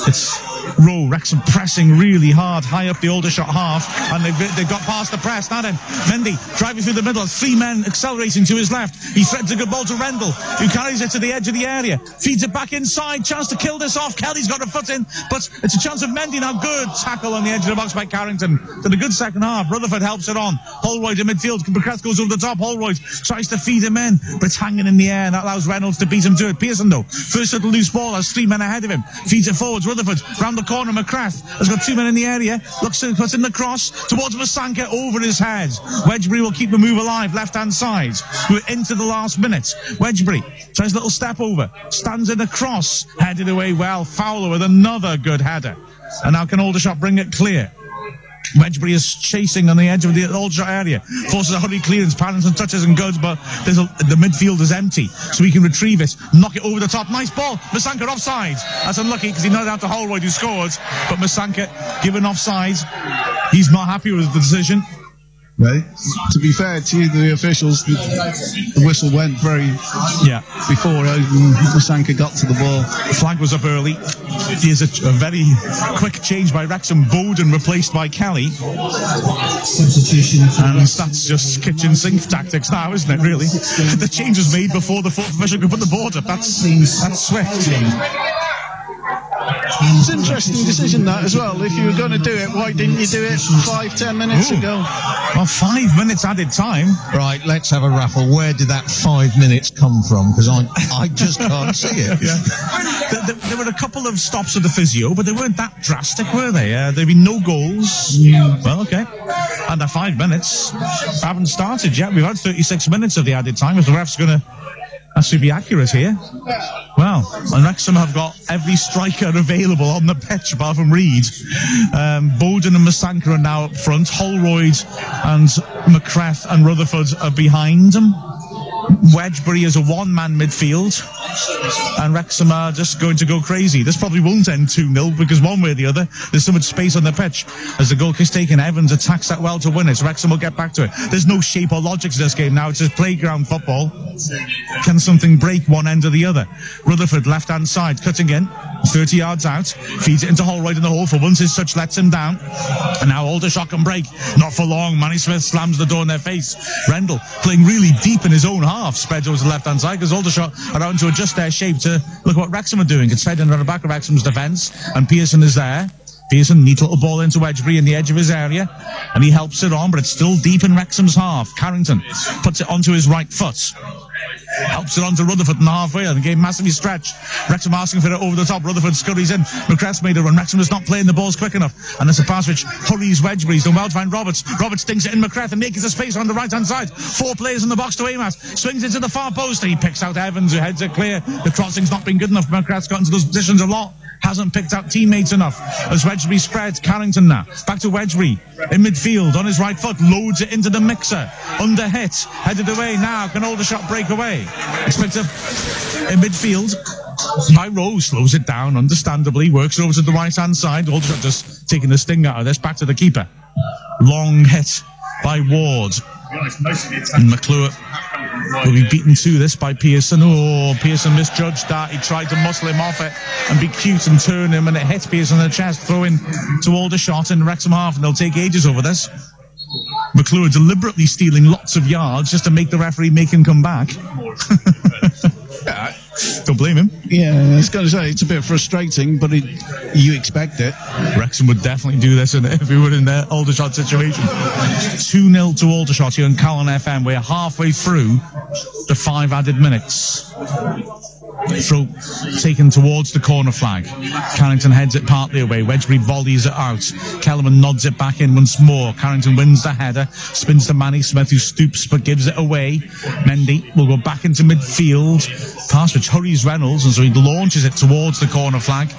It's Rowe, Wrexham pressing really hard, high up the Aldershot half, and they've got past the press. Now then, Mendy driving through the middle, 3 men accelerating to his left. He threads a good ball to Rendell, who carries it to the edge of the area, feeds it back inside, chance to kill this off. Kelly's got a foot in, but it's a chance of Mendy now. Good tackle on the edge of the box by Carrington. Did a good second half. Rutherford helps it on. Holroyd in midfield. McCrath goes over the top. Holroyd tries to feed him in, but it's hanging in the air, and that allows Reynolds to beat him to it. Pearson though, first little loose ball, has 3 men ahead of him, feeds it forwards. Rutherford round the corner. McCrath has got 2 men in the area, looks to puts in the cross towards Masanka, over his head. Wedgbury will keep the move alive, left hand side. We're into the last minute. Wedgbury tries a little step over, stands in the cross, headed away well. Fowler with another good header, and now can Aldershot bring it clear. Wedgbury is chasing on the edge of the Aldershot area, forces a hurried clearance. Patterson touches and goes, but the midfield is empty, so he can retrieve it, knock it over the top. Nice ball. Masanka offside. That's unlucky because he knocked out to Holroyd, who scored, but Masanka given offside. He's not happy with the decision. Right. To be fair to the officials, the whistle went before Masanka got to the ball. The flag was up early. Here's a very quick change by Wrexham. Bowden replaced by Kelly. Substitution. And that's just kitchen sink tactics now, isn't it, really? The change was made before the fourth official could put the board up. That's swift. It's an interesting decision, that, as well. If you were going to do it, why didn't you do it 5-10 minutes ago? Well, 5 minutes added time. Right, let's have a raffle. Where did that 5 minutes come from? Because I just can't see it. Yeah. There were a couple of stops at the physio, but they weren't that drastic, were they? There'd been no goals. Well, okay. And the 5 minutes haven't started yet. We've had 36 minutes of the added time. If the ref's going to actually be accurate here. Well, and Wrexham have got every striker available on the pitch apart from Reid. Bowden and Masanka are now up front. Holroyd and McCrath and Rutherford are behind them. Wedgbury is a one-man midfield, and Wrexham are just going to go crazy. This probably won't end 2-0 because one way or the other, there's so much space on the pitch. As the goal kick's taken, Evans attacks that well to win it. Wrexham will get back to it. There's no shape or logic to this game now. It's just playground football. Can something break one end or the other? Rutherford, left-hand side, cutting in, 30 yards out, feeds it into Holroyd in the hole for once. His touch lets him down, and now Aldershot can break. Not for long. Manny Smith slams the door in their face. Rendell playing really deep in his own half, spreads over to the left-hand side because Aldershot are having to adjust their shape to look what Wrexham are doing. It's fed into the back of Wrexham's defence, and Pearson is there. Pearson, neat little ball into Wedgbury in the edge of his area, and he helps it on, but it's still deep in Wrexham's half. Carrington puts it onto his right foot. Helps it on to Rutherford in the halfway, and the game massively stretched. Wrexham asking for it over the top. Rutherford scurries in. McCrath's made a run. Wrexham is not playing the balls quick enough, and it's a pass which hurries Wedgbury. He's done well to find Roberts. Roberts stinks it in McCrath and makes a space on the right-hand side. 4 players in the box to aim at. Swings it to the far post, and he picks out Evans, who heads it clear. The crossing's not been good enough. McCrath's got into those positions a lot. Hasn't picked out teammates enough. As Wedgbury spreads, Carrington now. Back to Wedgbury. In midfield, on his right foot. Loads it into the mixer. Under hit. Headed away now. Can Aldershot break away? It's picked up in midfield by Rose. Slows it down, understandably. Works over to the right-hand side. Aldershot just taking the sting out of this. Back to the keeper. Long hit by Ward. And McClure will be beaten to this by Pearson. Oh, Pearson misjudged that. He tried to muscle him off it and be cute and turn him, and it hit Pearson in the chest. Throw in to Aldershot in Wrexham half, and they'll take ages over this. McClure deliberately stealing lots of yards just to make the referee make him come back. Don't blame him. Yeah, I was going to say, it's a bit frustrating, but you expect it. Wrexham would definitely do this if we were in their Aldershot situation. 2-0 to Aldershot here on Calon FM. We're halfway through the 5 added minutes. Throw taken towards the corner flag. Carrington heads it partly away. Wedgbury volleys it out. Kellerman nods it back in once more. Carrington wins the header. Spins to Manny Smith, who stoops but gives it away. Mendy will go back into midfield. Pass which hurries Reynolds, and so he launches it towards the corner flag.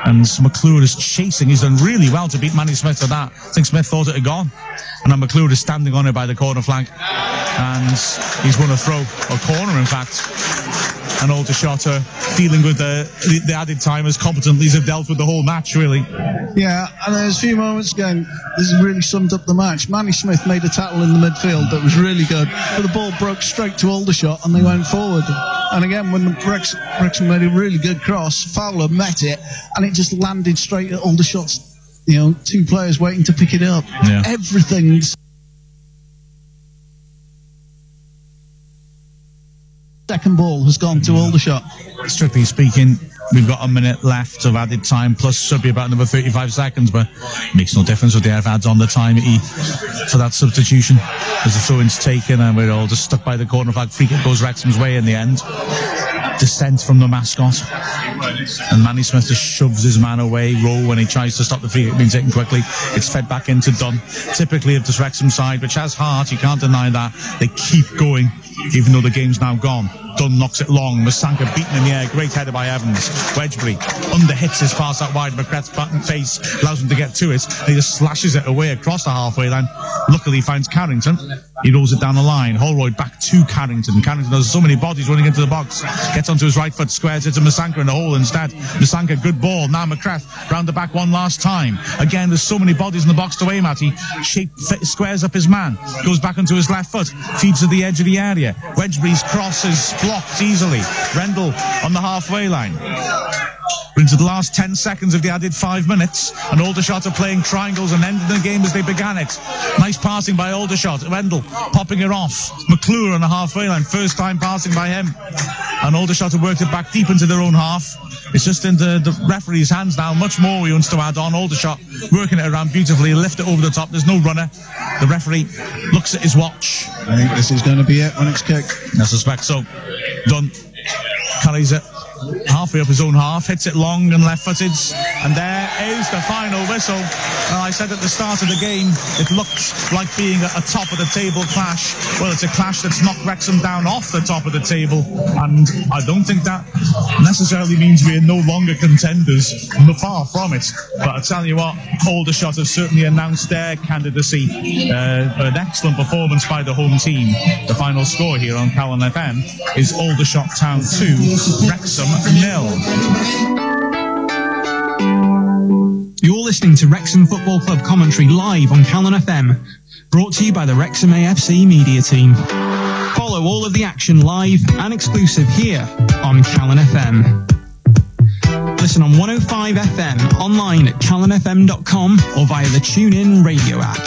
And McClure is chasing. He's done really well to beat Manny Smith to that. I think Smith thought it had gone. And now McClure is standing on it by the corner flag. And he's won a throw, or corner in fact. And Aldershot are dealing with the added time as competently as they've dealt with the whole match, really. Yeah, and there's a few moments again, this has really summed up the match. Manny Smith made a tackle in the midfield that was really good, but the ball broke straight to Aldershot and they went forward. And again, when Wrexham made a really good cross, Fowler met it and it just landed straight at Aldershot's, 2 players waiting to pick it up. Yeah. Everything's second ball has gone to Aldershot. Strictly speaking, we've got a minute left of added time, plus should be about another 35 seconds, but it makes no difference what they have adds on the time for that substitution. As the throw-in's taken and we're all just stuck by the corner flag. Free kick goes Wrexham's way in the end. Dissent from the mascot. And Manny Smith just shoves his man away. Rowe, when he tries to stop the free kick being taken quickly, it's fed back into Dunn. Typically of this Wrexham side, which has heart, you can't deny that. They keep going, even though the game's now gone. Dunn knocks it long. Masanka beaten in the air. Great header by Evans. Wedgbury under hits his pass out wide. McCrath's button face allows him to get to it. He just slashes it away across the halfway line. Luckily, he finds Carrington. He rolls it down the line. Holroyd back to Carrington. Carrington has so many bodies running into the box. Gets onto his right foot, squares it to Masanka in the hole instead. Masanka, good ball. Now McCrath round the back one last time. Again, there's so many bodies in the box to aim at. He squares up his man. Goes back onto his left foot. Feeds to the edge of the area. Wedgbury's cross is blocked easily. Rendell on the halfway line. We're into the last 10 seconds of the added 5 minutes, and Aldershot are playing triangles and ending the game as they began it. Nice passing by Aldershot. Wendell popping it off. McClure on the halfway line. First time passing by him. And Aldershot have worked it back deep into their own half. It's just in the referee's hands now. Much more he wants to add on. Aldershot working it around beautifully. Lift it over the top. There's no runner. The referee looks at his watch. I think this is going to be it when it's kicked. I suspect so. Dunn carries it halfway up his own half, hits it long and left-footed, and there is the final whistle. I said at the start of the game, it looked like being a top-of-the-table clash. Well, it's a clash that's knocked Wrexham down off the top of the table, and I don't think that necessarily means we're no longer contenders. Far from it. But I tell you what, Aldershot have certainly announced their candidacy. An excellent performance by the home team. The final score here on Calon FM is Aldershot Town 2, Wrexham 0. You're listening to Wrexham Football Club commentary live on Calon FM, brought to you by the Wrexham AFC Media Team. Follow all of the action live and exclusive here on Calon FM. Listen on 105 FM, online at calonfm.com or via the TuneIn radio app.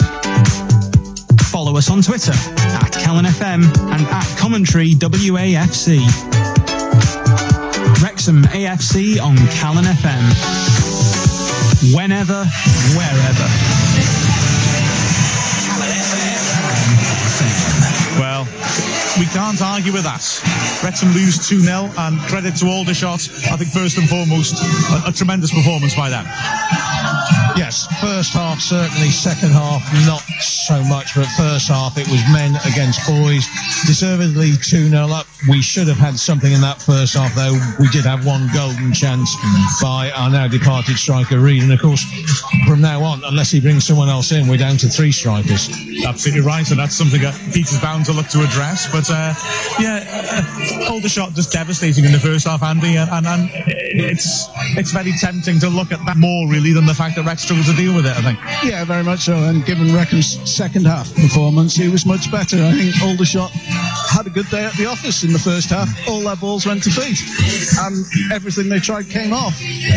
Follow us on Twitter at Calon FM and at Commentary WAFC. Wrexham AFC on Calon FM. Whenever, wherever. Well, we can't argue with that. Wrexham lose 2-0, and credit to Aldershot. I think first and foremost, a tremendous performance by them. Yes, first half certainly, second half not so much, but first half it was men against boys. Deservedly 2-0 up. We should have had something in that first half, though. We did have one golden chance by our now departed striker Reid, and of course from now on, unless he brings someone else in, we're down to 3 strikers. Absolutely right, and that's something that Peter's bound to look to address. But Aldershot just devastating in the first half, Andy, and it's very tempting to look at that more really than the fact that Rex struggled to deal with it, I think. Yeah, very much so, and given Wreckham's second half performance, he was much better. I think Aldershot had a good day at the office in the first half. All their balls went to feet, and everything they tried came off.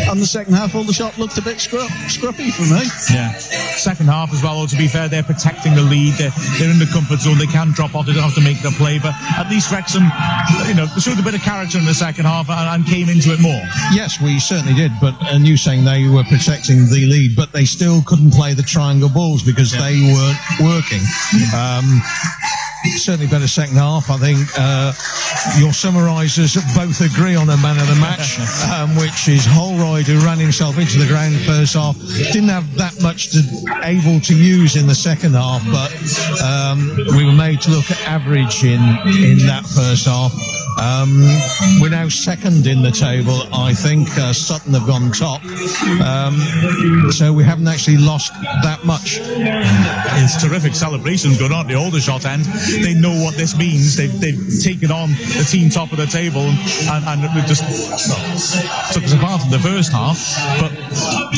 And the second half, Aldershot looked a bit scruffy for me. Yeah, second half as well, to be fair, they're protecting the lead. They're in the comfort zone. They can drop off. They don't have to make the play, but at least Wrexham, showed a bit of character in the second half and came into it more. Yes, we certainly did, but and you saying they were protecting the lead, but they still couldn't play the triangle balls because they weren't working. Certainly better second half. I think your summarisers both agree on the man of the match, which is Holroyd, who ran himself into the ground first half. Didn't have that much able to use in the second half, but we were made to look at average in that first half. We're now second in the table, I think. Sutton have gone top, so we haven't actually lost that much. It's terrific celebrations going on at the Aldershot end. They know what this means. They've taken on the team top of the table, and it just took us apart in the first half. But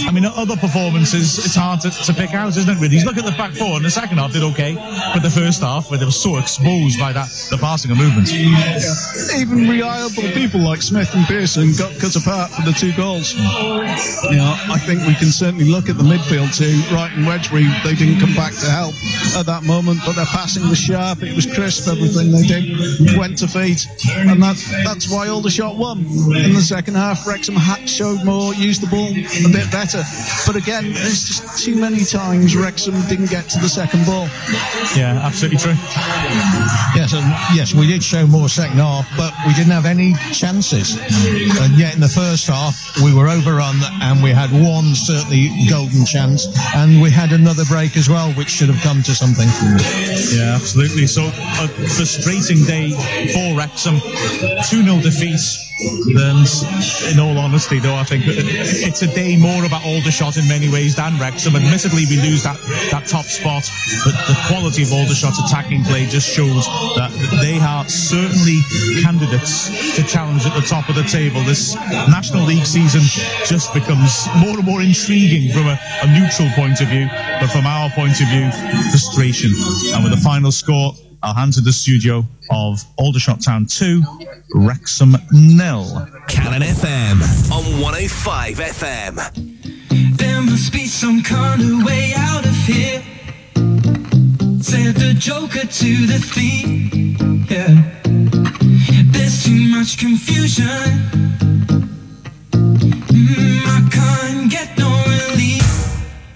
I mean, other performances, it's hard to pick out, isn't it? Really, you look at the back four in the second half, did okay, but the first half, where they were so exposed by the passing and movement. Even reliable people like Smith and Pearson got cut apart for the 2 goals. I think we can certainly look at the midfield too. Wright and Wedgbury, they didn't come back to help at that moment, but their passing was sharp, it was crisp, everything they did went to feet, and that's why Aldershot won. In the second half, Wrexham showed more, used the ball a bit better, but again, there's just too many times Wrexham didn't get to the second ball. Yeah, absolutely true. Yes, we did show more second half, but we didn't have any chances, and yet in the first half we were overrun, and we had one certainly golden chance, and we had another break as well, which should have come to something. Yeah, absolutely. So a frustrating day for Wrexham. 2-0 defeat. Then, in all honesty, though, I think it's a day more about Aldershot in many ways than Wrexham. Admittedly, we lose that top spot, but the quality of Aldershot's attacking play just shows that they are certainly candidates to challenge at the top of the table. This National League season just becomes more and more intriguing from a neutral point of view, but from our point of view, frustration. And with the final score, I'll hand to the studio of Aldershot Town 2, Wrexham 0. Calon FM on on 105 FM. There must be some kind of way out of here, said the Joker to the thief. Yeah, there's too much confusion. I can't get no relief.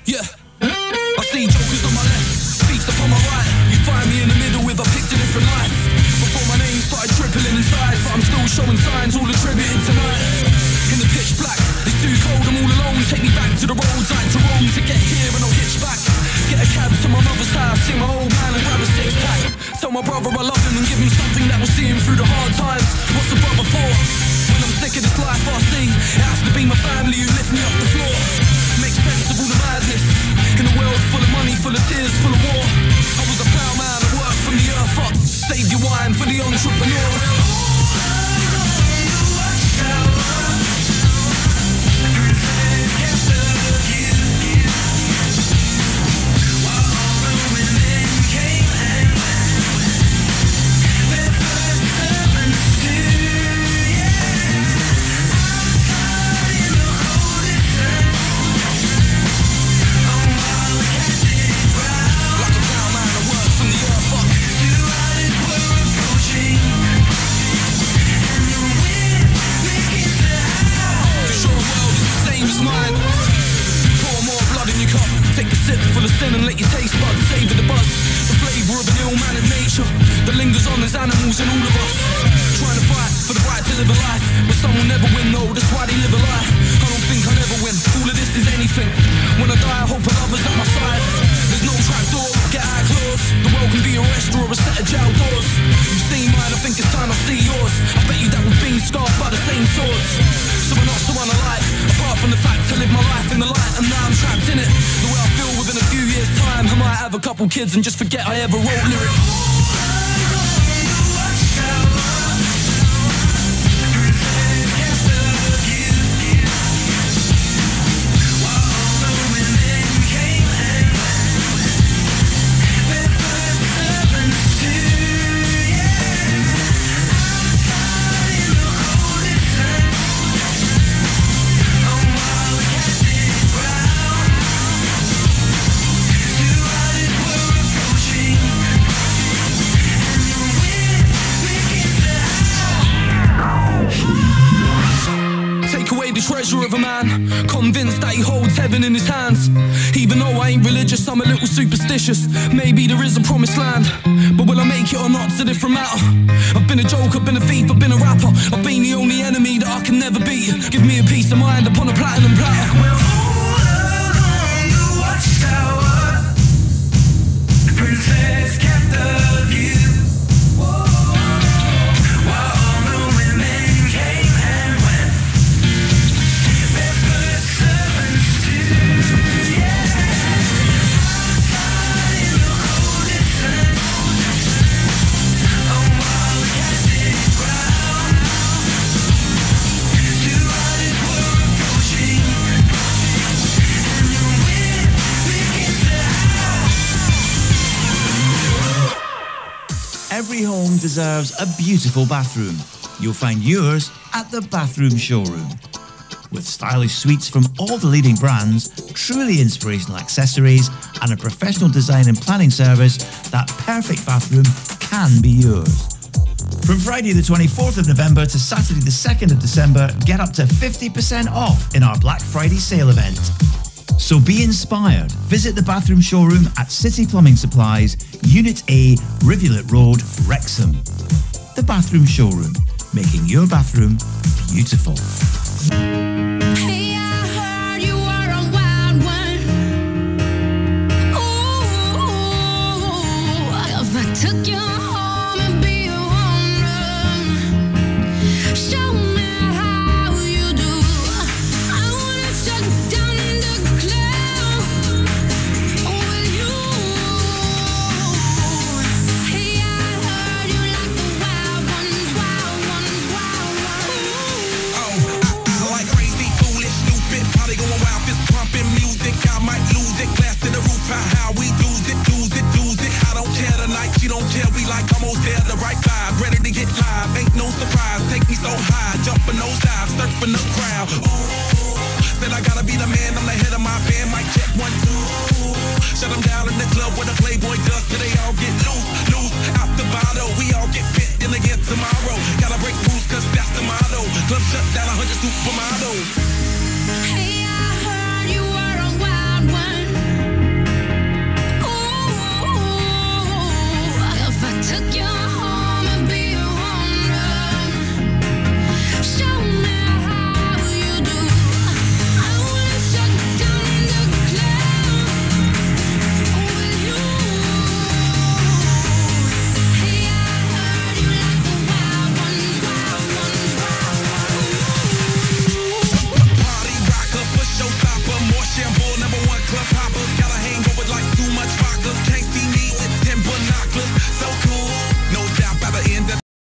Yeah, I see jokers on my left, beats upon my right. You find me in the middle with a picture different life. Before my name started tripling in size, but I'm still showing signs, all attributed tonight. In the pitch black, it's too cold, I'm all alone. Take me back to the roads like to Rome to get here and I'll hitch back. Get a cab to my mother's house, see my old man and grab a six pack. Tell my brother I love him and give him something that will see him through the hard times. What's a brother for? When I'm sick of this life I see, it has to be my family who lift me off the floor. Make sense of all the madness in a world full of money, full of tears, full of war. I was a ploughman, I worked from the earth up. Save your wine for the entrepreneurs. Full of sin and let your taste buds savor the buzz. The flavour of an ill-mannered nature that lingers on as animals in all of us. Trying to fight for the right to live a life, but some will never win though, that's why they live a lie. I don't think I'll ever win, all of this is anything. When I die I hope a lover's at my side. There's no trapdoor, get out clause. The world can be a restaurant or a set of jail doors. You see mine, I think it's time I see yours. I bet you that we've been scarred by the same swords. So we're not so unalike, apart from the fact I live my life in the light and now I'm trapped in it. The way I feel within a few years time, I might have a couple kids and just forget I ever wrote lyrics. Treasure of a man, convinced that he holds heaven in his hands. Even though I ain't religious, I'm a little superstitious. Maybe there is a promised land, but will I make it or not, it's a different matter. I've been a joker, been a thief, I've been a rapper. I've been the only enemy that I can never beat. Give me a peace of mind upon a platinum platter. We're all along the watchtower, princess kept the view. Every home deserves a beautiful bathroom. You'll find yours at the Bathroom Showroom. With stylish suites from all the leading brands, truly inspirational accessories, and a professional design and planning service, that perfect bathroom can be yours. From Friday the 24th of November to Saturday the 2nd of December, get up to 50% off in our Black Friday sale event. So be inspired. Visit the Bathroom Showroom at City Plumbing Supplies, Unit A, Rivulet Road, Wrexham. The Bathroom Showroom, making your bathroom beautiful. Hey, I heard you were a wild one. Ooh, if I took you home and be a woman, show me how you do. I wanna shut down the club with you. Hey, I heard you like the wild ones, wild ones, wild ones. Oh, I like sound. Ooh, said I gotta be the man, I'm the head of my band. Mic check 1, 2. Shut them down in the club where the Playboy does, till they all get loose out the bottle. We all get fit in again tomorrow. Gotta break rules, cause that's the motto. Club shut down 100 supermodels. Hey.